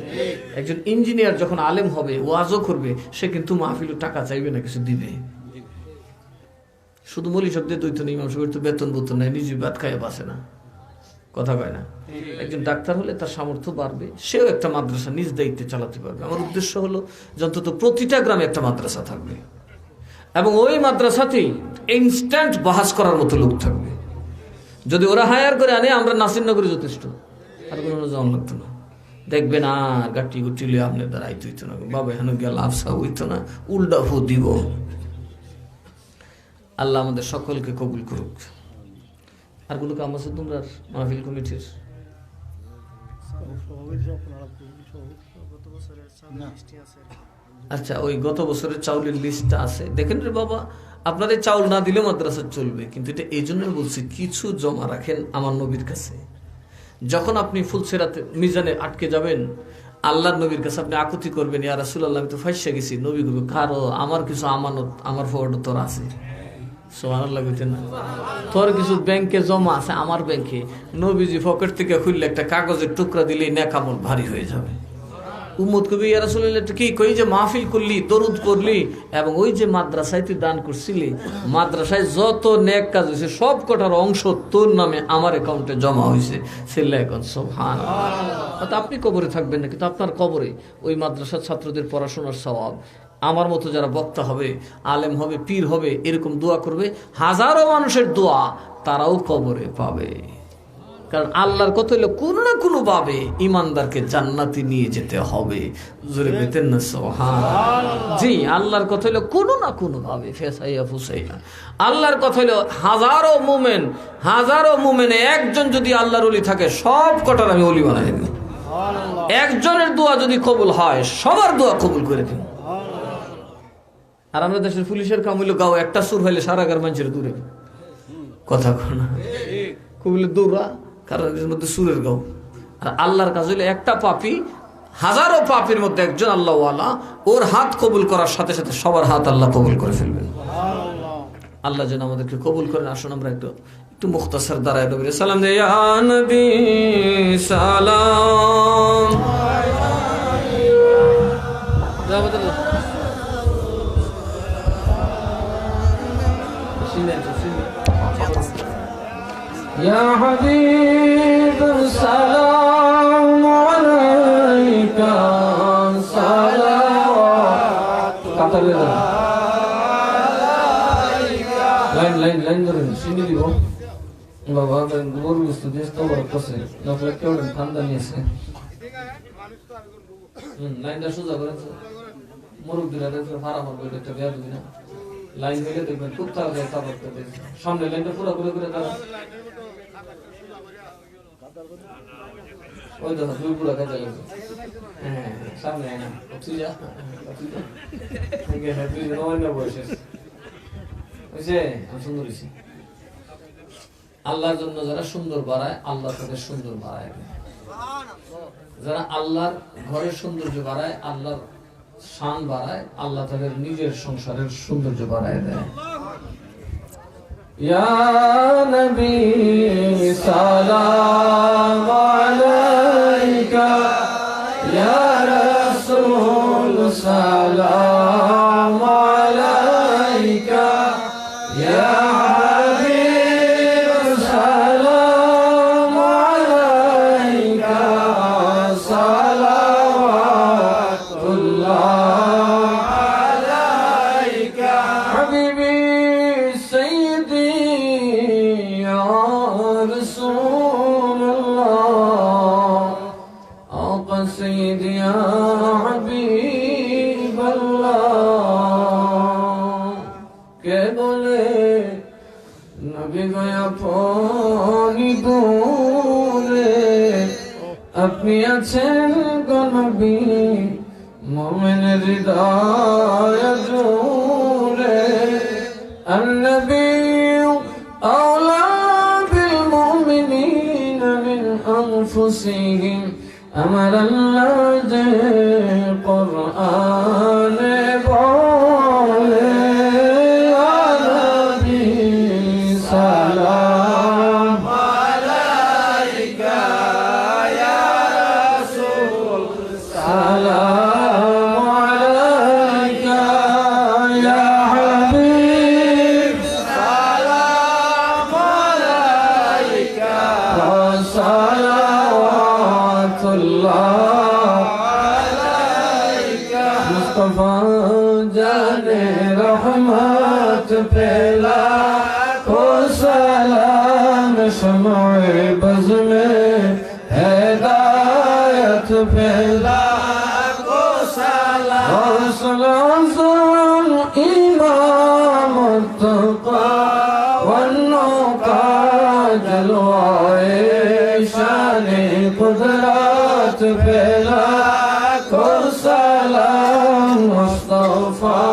একজন ইঞ্জিনিয়ার যখন আলেম হবে, ওয়াজও করবে, সে কিন্তু মাহফিলের টাকা চাইবে না, কিছু দিবে। শুধু মলি শব্দ দৈত নেই, ইমাম সাহেবের তো বেতন বোতন নাই, নিজে ভাত খাইয়া বাসে না, কথা কয় না। একজন ডাক্তার হলে তার সামর্থ্য বাড়বে, সেও একটা মাদ্রাসা নিজ দায়িত্বে চালাতে পারবে। আমার উদ্দেশ্য হলো অন্তত প্রতিটা গ্রামে একটা মাদ্রাসা থাকবে এবং ওই মাদ্রাসাতেই ইনস্ট্যান্ট বাহাস করার মতো লোক থাকবে। যদি ওরা হায়ার করে আনে, আমরা নাসিরনগরে যথেষ্ট, আর কোনো যাওয়া লাগতো না। দেখবেন আর গাটি গুটি লিয়ে আপনার দ্বারা আইতে হইতো না, বাবা হেন গিয়া লাভ সাহ হইতো না, উল্টা ফু দিব। আল্লাহ আমাদের সকলকে কবুল করুক। আর কোনো কাম আছে তোমরা মাহফিল কমিটির? আচ্ছা, ওই গত বছরের চাউলের লিস্টটা আছে, দেখেন রে বাবা। আপনাদের চাউল না দিলে মাদ্রাসা চলবে, কিন্তু এটা এই জন্য বলছি কিছু জমা রাখেন আমার নবীর কাছে। যখন আপনি ফুলসেরাতে মিজানে আটকে যাবেন, আল্লাহর নবীর কাছে আপনি আকুতি করবেন, ইয়া রাসূলুল্লাহ আমি তো ফাঁসিয়া গেছি। নবী বলবে, কারো আমার কিছু আমানত, আমার ফটো তোর আছে। সুবহানাল্লাহ কইতেন না? তোর কিছু ব্যাংকে জমা আছে আমার ব্যাংকে, নবীজি পকেট থেকে খুললে একটা কাগজের টুকরা দিলেই নেকামল ভারী হয়ে যাবে। উম্মত কবি ইয়া রাসূলুল্লাহ কি কই যে মাহফিল করলি, দরুদ করলি, এবং ওই যে মাদ্রাসায় তুই দান করছিলি, মাদ্রাসায় যত নেক কাজ হয়েছে সব কটার অংশ তোর নামে আমার অ্যাকাউন্টে জমা হয়েছে। সিল্লাহ এখন সুবহানাল্লাহ। আপনি কবরে থাকবেন না, কিন্তু আপনার কবরে ওই মাদ্রাসার ছাত্রদের পড়াশোনার সওয়াব, আমার মতো যারা বক্তা হবে, আলেম হবে, পীর হবে, এরকম দোয়া করবে, হাজারো মানুষের দোয়া তারাও কবরে পাবে। কারণ আল্লাহর কথা হলো কোনো না কোনো ভাবে ইমানদারকে জান্নাতে নিয়ে যেতে হবে। জোরে বেতেন না সুবহানাল্লাহ। জি, আল্লাহর কথা হলো কোনো না কোনো ভাবে ফেসাইয়া ফুসাইয়া। আল্লাহর কথা হলো হাজারো মুমিনে একজন যদি আল্লাহর ওলি থাকে, সব কটার আমি ওলি বানাই দেব। একজনের দোয়া যদি কবুল হয়, সবার দোয়া কবুল করে দেব। আর আমরা দেশের পুলিশের কাম হইলো, গাও একটা সুর হইলে সারা গার মানুষের দূরে, কথা না কবিলে দৌড়া, কারণ এর মধ্যে সুরের গাও। আর আল্লাহর কাজ হইলে একটা পাপী হাজারো পাপীর মধ্যে একজন আল্লাহওয়ালা, ওর হাত কবুল করার সাথে সাথে সবার হাত আল্লাহ কবুল করে ফেলবেন। আল্লাহ যেন আমাদেরকে কবুল করেন। আসুন আমরা একটু মুখতাসার দাঁড়ায় নবীর সালাম দেই। ইয়া নবী সালাম, يا حبيب السلام عليك صلوات লাইন ধরেন, চিনি দিব বাবা। গরু বস্তু দেশ তো বড় কাছে নকলে কেউ ঠান্ডা নিয়েছে। লাইনটা সোজা করেন, মুরুখ দিলে ভাড়া মারবো, একটা বেয়া দিবি না। লাইন হইলে দেখবেন খুব তাড়াতাড়ি কাপড় করতে সামনে লাইনটা পুরো করে দাঁড়ান। ওই দেখো দুই পুরা কাজে গেছে। হ্যাঁ, সামনে না তুই যা, তুই বসে বুঝছে। আমি সুন্দর হয়েছি। আল্লাহর জন্য যারা সুন্দর বাড়ায়, আল্লাহ তাদের সুন্দর বাড়ায়। যারা আল্লাহর ঘরের সৌন্দর্য বাড়ায়, আল্লাহর শান বাড়ায়, আল্লাহ তাদের নিজের সংসারের সৌন্দর্য বাড়ায় দেয়। ইয়া নবী সালাম আলাইকা, ইয়া রাসূল সালাম আলাইকা, ইয়া হাবিব সালাম আলাইকা, সালাওয়াতুল্লাহ আলাইকা, হাবিবি সাইয়্যিদি ইয়া রাসূলুল্লাহ, আকা সাইয়্যিদি ইয়া হাবিবাল্লাহ। কে বলে নবী গয়া ফনি দূরে, আপনি আছেন গো নবী মুমিনের হৃদয় জুড়ে। النبي أولى بالمؤمنين من أنفسهم أمر الله قرآن سلام علیکہ یا رسول سلام علیکہ یا حبیب سلام علیکہ صلوات اللہ علیکہ مصطفیٰ جان رحمت پھیلا کو سلام شمع بز میں ہدایت پھیلا کو سلام سلام امام التقی والنقا جلوائے شان قدرت پھیلا کو سلام مصطفیٰ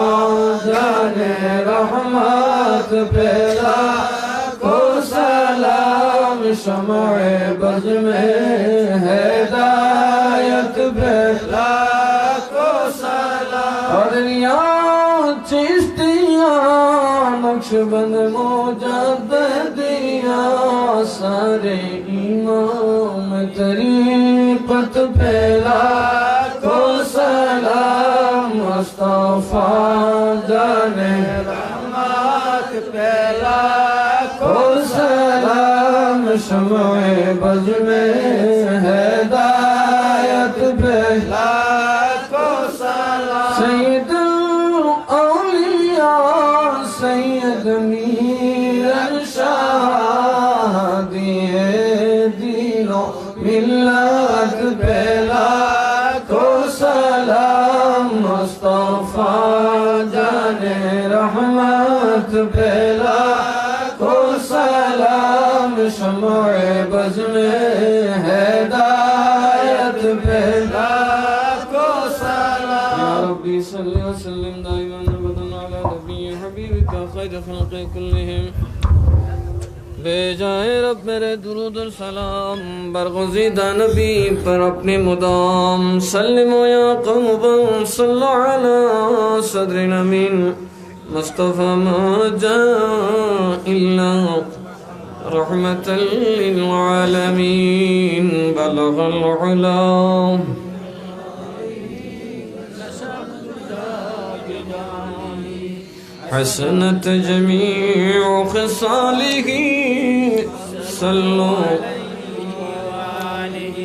جان رحمت پھیلا کو سلام شمع بز میں ہدایت پھیلا کو سلام قادریاں چشتیاں نقشبند مجددیاں سارے امام طریقت پھیلا کو سلام مصطفیٰ جان رحمت پھیلا کو سلام شمع بز میں ہدایت پھیلا کو سلام سید الاولیاء سید میر الشاہ دیے دین و ملت پھیلا کو سلام مصطفیٰ جان رحمت پھیلا کو سلام شمع بز میں ہدایت پھیلا کو سلام یا ربی صلی وسلم دائما ابدا علی نبی حبیبک خیر خلق کلہم بے جائے رب میرے درود السلام برگزیدہ نبی پر اپنے مدام سلموا یا قوم صلو علی صدر امین مصطفیٰ ما جاء الا رحمة للعالمین بلغ العلا حسنت جميع خصاله صلوا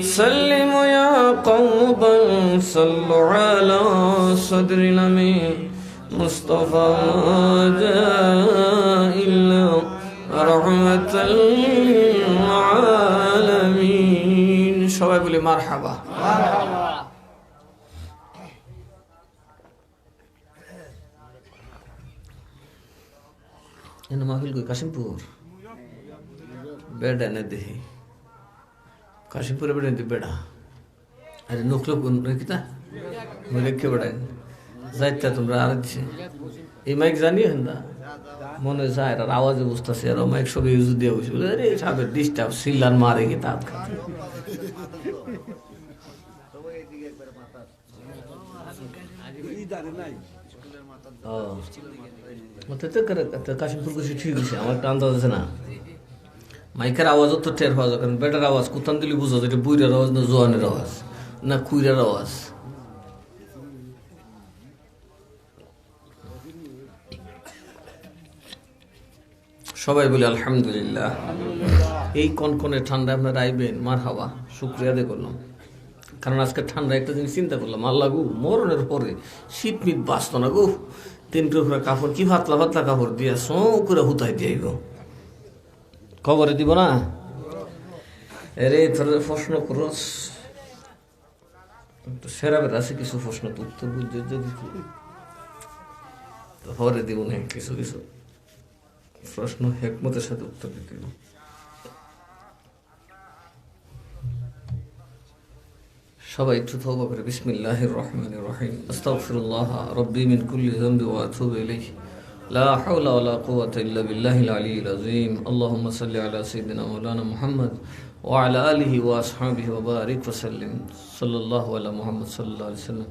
سلموا يا قوما صلوا على صدر الأمين مصطفى جاء إلا رحمة للعالمين সবাই বলি মারহাবা। এনে মাহফিল কই কাশিমপুর বেড়া এনে দেখি কাশিমপুরে বেড়া এনে বেড়া আরে নকল কোন রেখিতা রেখে বেড়াই যাইতা তোমরা আর দিছে এই মাইক জানিও না মনে যায় আর আওয়াজে বুঝতেছে আর মাইক সবে ইউজ দিয়ে বসে বলে আরে সাবের ডিস্টার্ব সিলান মারে কি তাত খাতে কাশিমপুর কিছু ঠিক আছে আমার একটা আন্দাজ আছে না মাইকের আওয়াজ তো টের পাওয়া যায় কারণ বেটার আওয়াজ কোথান দিলে বুঝা যায় এটা বুইরার আওয়াজ না জোয়ানের আওয়াজ না কুইরার আওয়াজ সবাই বলে আলহামদুলিল্লাহ। এই কনকনে ঠান্ডা আপনারা আইবেন মারহাবা শুকরিয়া আদায় করলাম কারণ আজকে ঠান্ডা একটা জিনিস চিন্তা করলাম আল্লাহ গো মরণের পরে শীত মিট বাঁচত না গো তিন টুকরা কাপড় কি পাতলা পাতলা কাপড় দিয়া সো করে হুতাই দিয়ে গো খবরে দিব না এরে তোর প্রশ্ন করস সেরা বের আছে কিছু প্রশ্ন তো উত্তর বুঝতে যদি হরে দিব না কিছু কিছু প্রশ্ন হিকমতের সাথে উত্তর দিতে দিব। সবাই একটু তওবা করে বিসমিল্লাহির রহমানির রহিম আস্তাগফিরুল্লাহ রাব্বি মিন কুল্লি যামবি ওয়া আতুবু ইলাইহি লা হাওলা ওয়া লা কুওয়াতা ইল্লা বিল্লাহিল আলিয়্যিল আযীম আল্লাহুম্মা সাল্লি আলা সাইয়্যিদিনা মাওলানা মুহাম্মদ ওয়া আলা আলিহি ওয়া আসহাবিহি ওয়া বারিক ওয়া সাল্লিম সাল্লাল্লাহু আলা মুহাম্মদ সাল্লাল্লাহু আলাইহি ওয়াসাল্লাম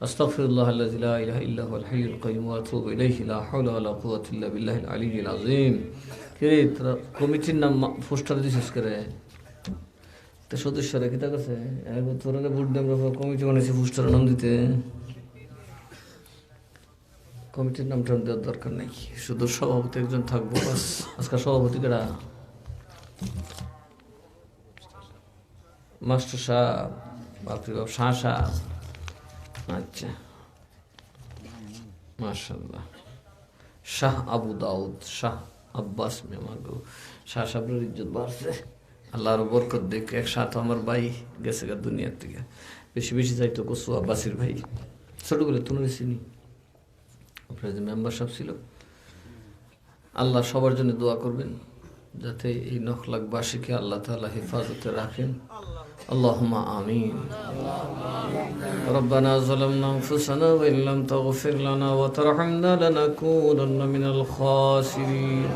আস্তাগফিরুল্লাহ আল্লাযী লা ইলাহা ইল্লা হুয়াল হাইয়ুল কাইয়্যুম ওয়া আতুবু ইলাইহি লা হাওলা ওয়া লা কুওয়াতা ইল্লা বিল্লাহিল আলিয়্যিল আযীম কে তোরা কমিটির নাম পোস্টার দিছিস করে তো সদস্যরা কিতা করছে তোরা ভোট দিয়ে আমরা কমিটি বানাইছি পোস্টারের নাম দিতে কমিটির নামটা দেওয়ার দরকার নেই শুধু সভাপতি একজন থাকবো বাস আজকাল সভাপতি কেডা মাস্টার সাহেব বাপরে বাপ শাহ সাহেব আচ্ছা মাশাআল্লাহ শাহ আবু দাউদ শাহ আব্বাস মেমাগো শাহ সাহেবের ইজ্জত বাড়ছে আল্লাহর বরকত দেখে একসাথে আমার ভাই গেছে গা দুনিয়ার থেকে বেশি বেশি যাইতো কসু আব্বাসির ভাই ছোটগুলো তুলে চিনি আপনার যে মেম্বারশিপ ছিল আল্লাহ সবার জন্য দোয়া করবেন যাতে এই নখলাকবাসীকে আল্লাহ তাআলা হেফাজতে রাখেন আল্লাহুম্মা আমিন ربنا ظلمنا أنفسنا وإن لم تغفر لنا وترحمنا لنكونن من الخاسرين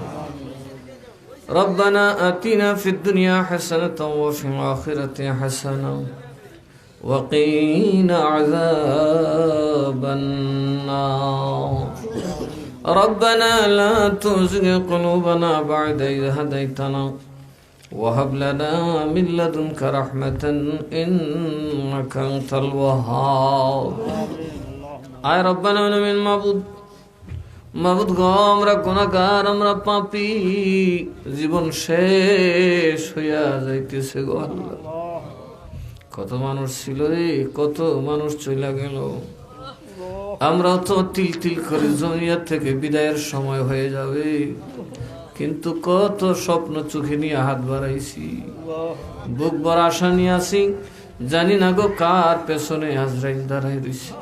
ربنا آتنا في الدنيا حسنة وفي الآخرة حسنة وقنا عذاب النار ربنا لا تزغ قلوبنا بعد إذ هديتنا وهب لنا من لدنك رحمة إنك أنت الوهاب آي ربنا من মাবুদ গো আমরা গুনাহগার আমরা পাপী জীবন শেষ হইয়া যাইতেছে গো আল্লাহ কত মানুষ ছিল রে কত মানুষ চলে গেল আমরাও তো তিল তিল করে দুনিয়া থেকে বিদায়ের সময় হয়ে যাবে কিন্তু কত স্বপ্ন চোখে নিয়ে হাত বাড়াইছি বুক ভরা আশা নিয়ে আসি জানি না গো কার পেছনে আজরাইল দাঁড়াই রইছে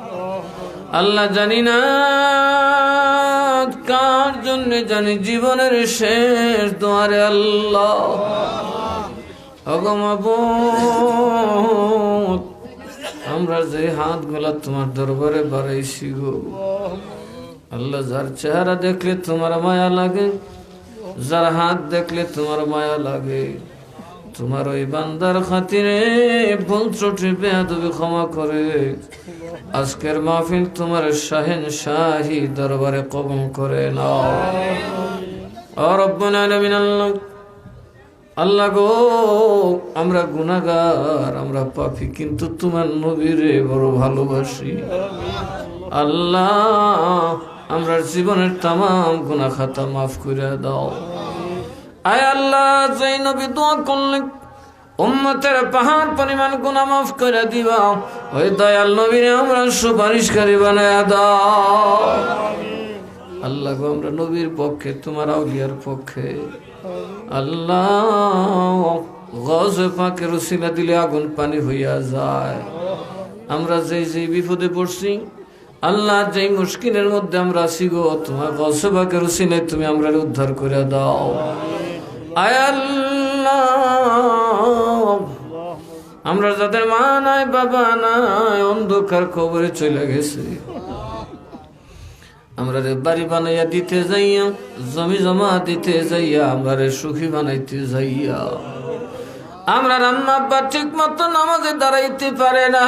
আল্লাহ জানি না কার জন্য জানি জীবনের শেষ দুয়ারে আল্লাহ ওগো মাবুদ আমরা যে হাত গোলা তোমার দরবারে বাড়াইছি গো আল্লাহ যার চেহারা দেখলে তোমার মায়া লাগে যার হাত দেখলে তোমার মায়া লাগে তোমার ওই বান্দার খাতিরে ভুল ত্রুটি বেয়াদবি ক্ষমা করে আজকের মাহফিল তোমার শাহেনশাহী দরবারে কবুল করে নাও ও রব্বুল আলামিন আল্লাহ গো আমরা গুনাহগার আমরা পাপী কিন্তু তোমার নবীরে বড় ভালোবাসি আল্লাহ আমরা জীবনের तमाम গুনাহ খাতা maaf করে দাও আয় আল্লাহ যেই নবী দোয়া করলেন উম্মতের পাহাড় পরিমাণ গুনাহ maaf করে দিবা ওই দয়াল নবীরে আমরা সুপারিশকারী বানায়া দাও আল্লাহ গো আমরা নবীর পক্ষে তোমার আউলিয়ার পক্ষে আল্লাহ গজে পাকের উসিলা দিলে আগুন পানি হইয়া যায় আমরা যেই যেই বিপদে পড়ছি আল্লাহ যেই মুশকিলের মধ্যে আমরা আছি গো তোমার গজে পাকের উসিলায় তুমি আমরা উদ্ধার করে দাও আয় আল্লাহ আমরা যাদের মা নাই বাবা নাই অন্ধকার কবরে চলে গেছে আমরা রে বাড়ি বানাইয়া দিতে যাইয়া জমি জমা দিতে যাইয়া আমরা রে সুখী বানাইতে যাইয়া আমরা আম্মা আব্বা ঠিক মতো নামাজে দাঁড়াইতে পারে না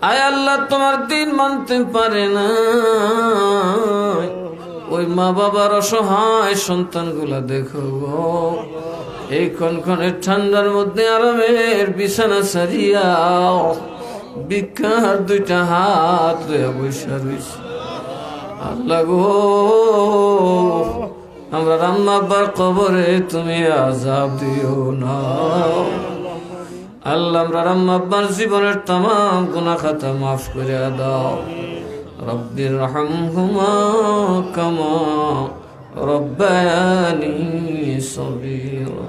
আয় আল্লাহ তোমার দিন মানতে পারে না ওই মা বাবার অসহায় সন্তানগুলা দেখো গো এই কনকনে ঠান্ডার মধ্যে আরামের বিছানা সারিয়া বিকার দুইটা হাত লইয়া বৈশা রইছে আল্লাহ গো আমরা আম্মা আব্বার কবরে তুমি আযাব দিও না আল্লাহ আমরা আম্মা আব্বার জীবনের तमाम গুনাহ খাতা maaf করে দাও রব্বির রহমহুমা কামা রব্বায়ানি সগীরা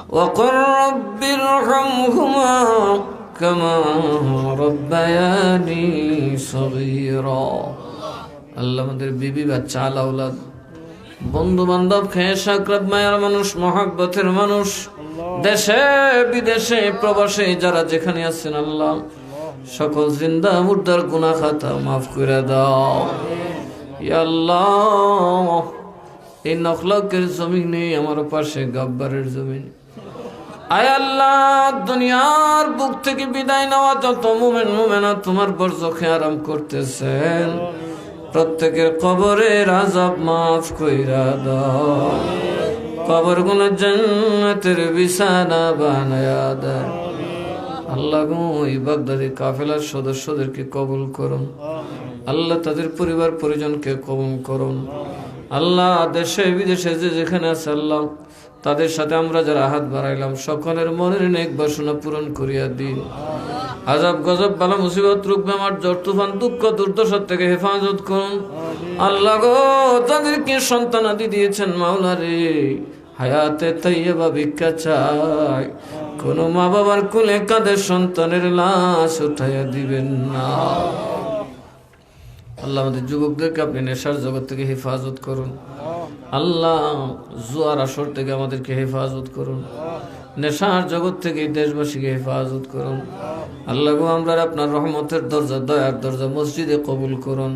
ওয়া কুর রব্বির রহমহুমা কামা রব্বায়ানি সগীরা আল্লাহ আমাদের বিবি বাচ্চা আওলাদ বন্ধু বান্ধব খেয়ে সাকরাত মায়ার মানুষ মহব্বতের মানুষ দেশে বিদেশে প্রবাসে যারা যেখানে আছেন আল্লাহ সকল জিন্দা মুর্দার গুনাহ খাতা maaf করে দাও ইয়া আল্লাহ এই নখলকের জমিনে আমার পাশে গাব্বারের জমিন আয় আল্লাহ দুনিয়ার বুক থেকে বিদায় নেওয়া যত মুমিন মুমিনা তোমার বরজখে আরাম করতেছেন প্রত্যেকের কবরের আযাব মাফ কইরা দাও, কবরগুলো জান্নাতের বিছানা বানায়া দাও। আল্লাহ গো, এই বাগদাদি কাফেলার সদস্যদেরকে কবুল করুন আল্লাহ, তাদের পরিবার পরিজনকে কবুল করুন আল্লাহ। দেশে বিদেশে যে যেখানে আছে আল্লাহ, তাদের সাথে আমরা যারা হাত বাড়াইলাম সকলের মনের নেক বাসনা পূরণ করিয়া দিন। আযাব গজব বালা মুসিবত রোগ বেমার জ্বর তুফান দুঃখ দুর্দশা থেকে হেফাজত করুন আল্লাহ গো। তাদেরকে সন্তানাদি দিয়েছেন মাওলা রে, হায়াতে তাইয়্যিবা ভিক্ষা চাই। কোন মা বাবার কোলে কাঁধে সন্তানের লাশ উঠাইয়া দিবেন না আল্লাহ। আমাদের যুবকদেরকে আপনি নেশার জগৎ থেকে হেফাজত করুন আল্লাহ। জুয়ার আসর থেকে আমাদেরকে হেফাজত করুন, নেশার জগৎ থেকে দেশবাসীকে হেফাজত করুন আল্লাহ গো। আমরা আপনার রহমতের দরজা, দয়ার দরজা মসজিদে কবুল করুন।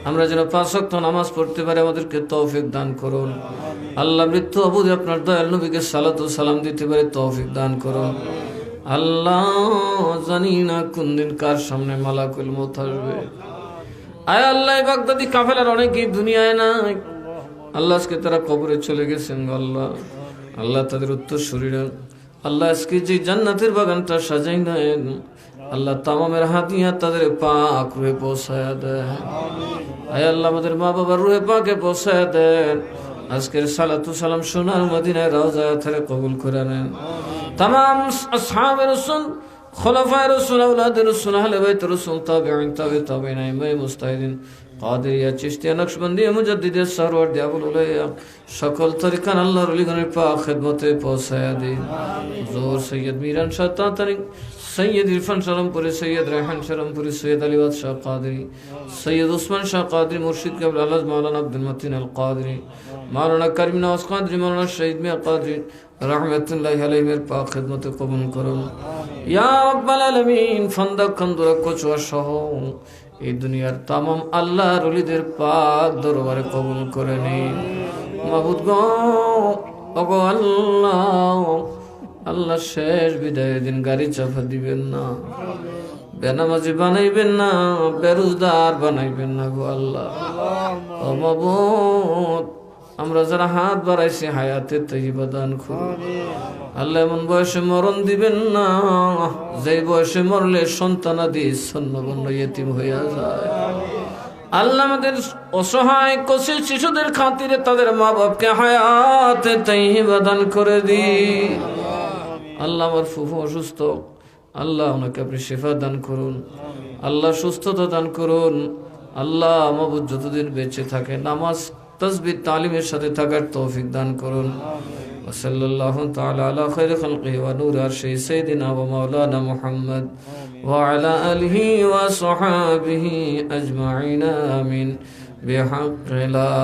আমরা যেন 5 ওয়াক্ত নামাজ পড়তে পারি, আমাদেরকে তৌফিক দান করুন আল্লাহ। মৃত্যু অবধি আপনার দয়াল নবীকে সালাত ও সালাম দিতে পারে তৌফিক দান করুন আল্লাহ। জানি না কোন দিন কার সামনে মালাকুল মউত আসবে। আয় আল্লাহ, বাগদাদি কাফেলার অনেকেই দুনিয়ায় নাই আল্লাহ, আজকে তারা কবরে চলে গেছেন আল্লাহ। আল্লাহ তাদের উত্তর শরীরা আল্লাহ, আজকে যে জান্নাতের বাগানটা সাজাই নেন আল্লাহ, তামামের হাতিয়া তাদের পাক রুহে পৌঁছায়া দেন। আয় আল্লাহ, আমাদের মা বাবার রুহে পাকে পৌঁছায়া দেন। আজকের সালাতু সালাম সোনার মদিনায় রওজায়ে তাহরে কবুল করে নেন। তামাম আসহাবে রাসূল, খোলাফায়ে রাসূল, আওলাদে রাসূল, আহলে বাইত রাসূল, তাবিঈন, তাবিঈন, আইম্মায়ে মুজতাহিদিন, কাদেরিয়া, চিশতিয়া, নকশবন্দিয়া, মুজাদ্দিদিয়া, সরওয়ার্দী, আবুল উলাইয়া, সকল তরিকার আল্লাহর ওলিগণের পাক খিদমতে পৌঁছায়া দিন। হুজুর সৈয়দ মিরান শাহ তাতারি, সৈয়দ ইরফান শরমপুরি, সৈয়দ রায়হান শরমপুরি, সৈয়দ আলিবাদ শাহ কাদরি, সৈয়দ উসমান শাহ কাদরি, মুর্শিদ কেবল আল্লাহ মাওলানা আব্দুল মতিন আল কাদরি, মাওলানা করিম নওয়াজ কাদরি, মাওলানা শহীদ মিয়া কাদরি রহমতুল্লাহি আলাইহির পাক খিদমতে কবুল করুন ইয়া রাব্বাল আলামিন। ফান্দা খন্দরা কচুয়া সহ এই দুনিয়ার তামাম আল্লাহর ওলিদের পাক দরবারে কবুল করে নিন মাবুদ গো। ওগো আল্লাহ, আল্লাহ শেষ বিদায়ের দিন গাড়ি চাপা দিবেন না, বেনামাজি বানাইবেন না, বেরোজগার বানাইবেন না গো আল্লাহ। ও মাবুদ, আমরা যারা হাত বাড়াইছি হায়াতে তাইয়্যিবা দান করুন আল্লাহ। এমন বয়সে মরণ দিবেন না যে বয়সে মরলে সন্তানাদি ছন্নবন্ন ইয়েতিম হইয়া যায় আল্লাহ। আমাদের অসহায় কচি শিশুদের খাতিরে তাদের মা বাপকে হায়াতে তাইয়্যিবা দান করে দি আল্লাহ। আমার ফুফু অসুস্থ আল্লাহ, ওনাকে আপনি শিফা দান করুন আল্লাহ, সুস্থতা দান করুন আল্লাহ। মাবুদ যতদিন বেঁচে থাকে নামাজ তাসবিহ তালিমের সাথে থাকার তৌফিক দান করুন। সাল্লাল্লাহু তাআলা আলা খায়রি খালকিহি ওয়া নূরি আরশিহি সাইয়্যিদিনা ওয়া মাওলানা মুহাম্মদ ওয়া আলা আলিহি ওয়া সাহবিহি আজমাইন আমিন। বিহাক্কি লা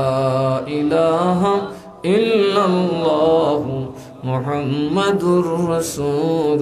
ইলাহা ইল্লাল্লাহু মুহাম্মাদুর রাসূল।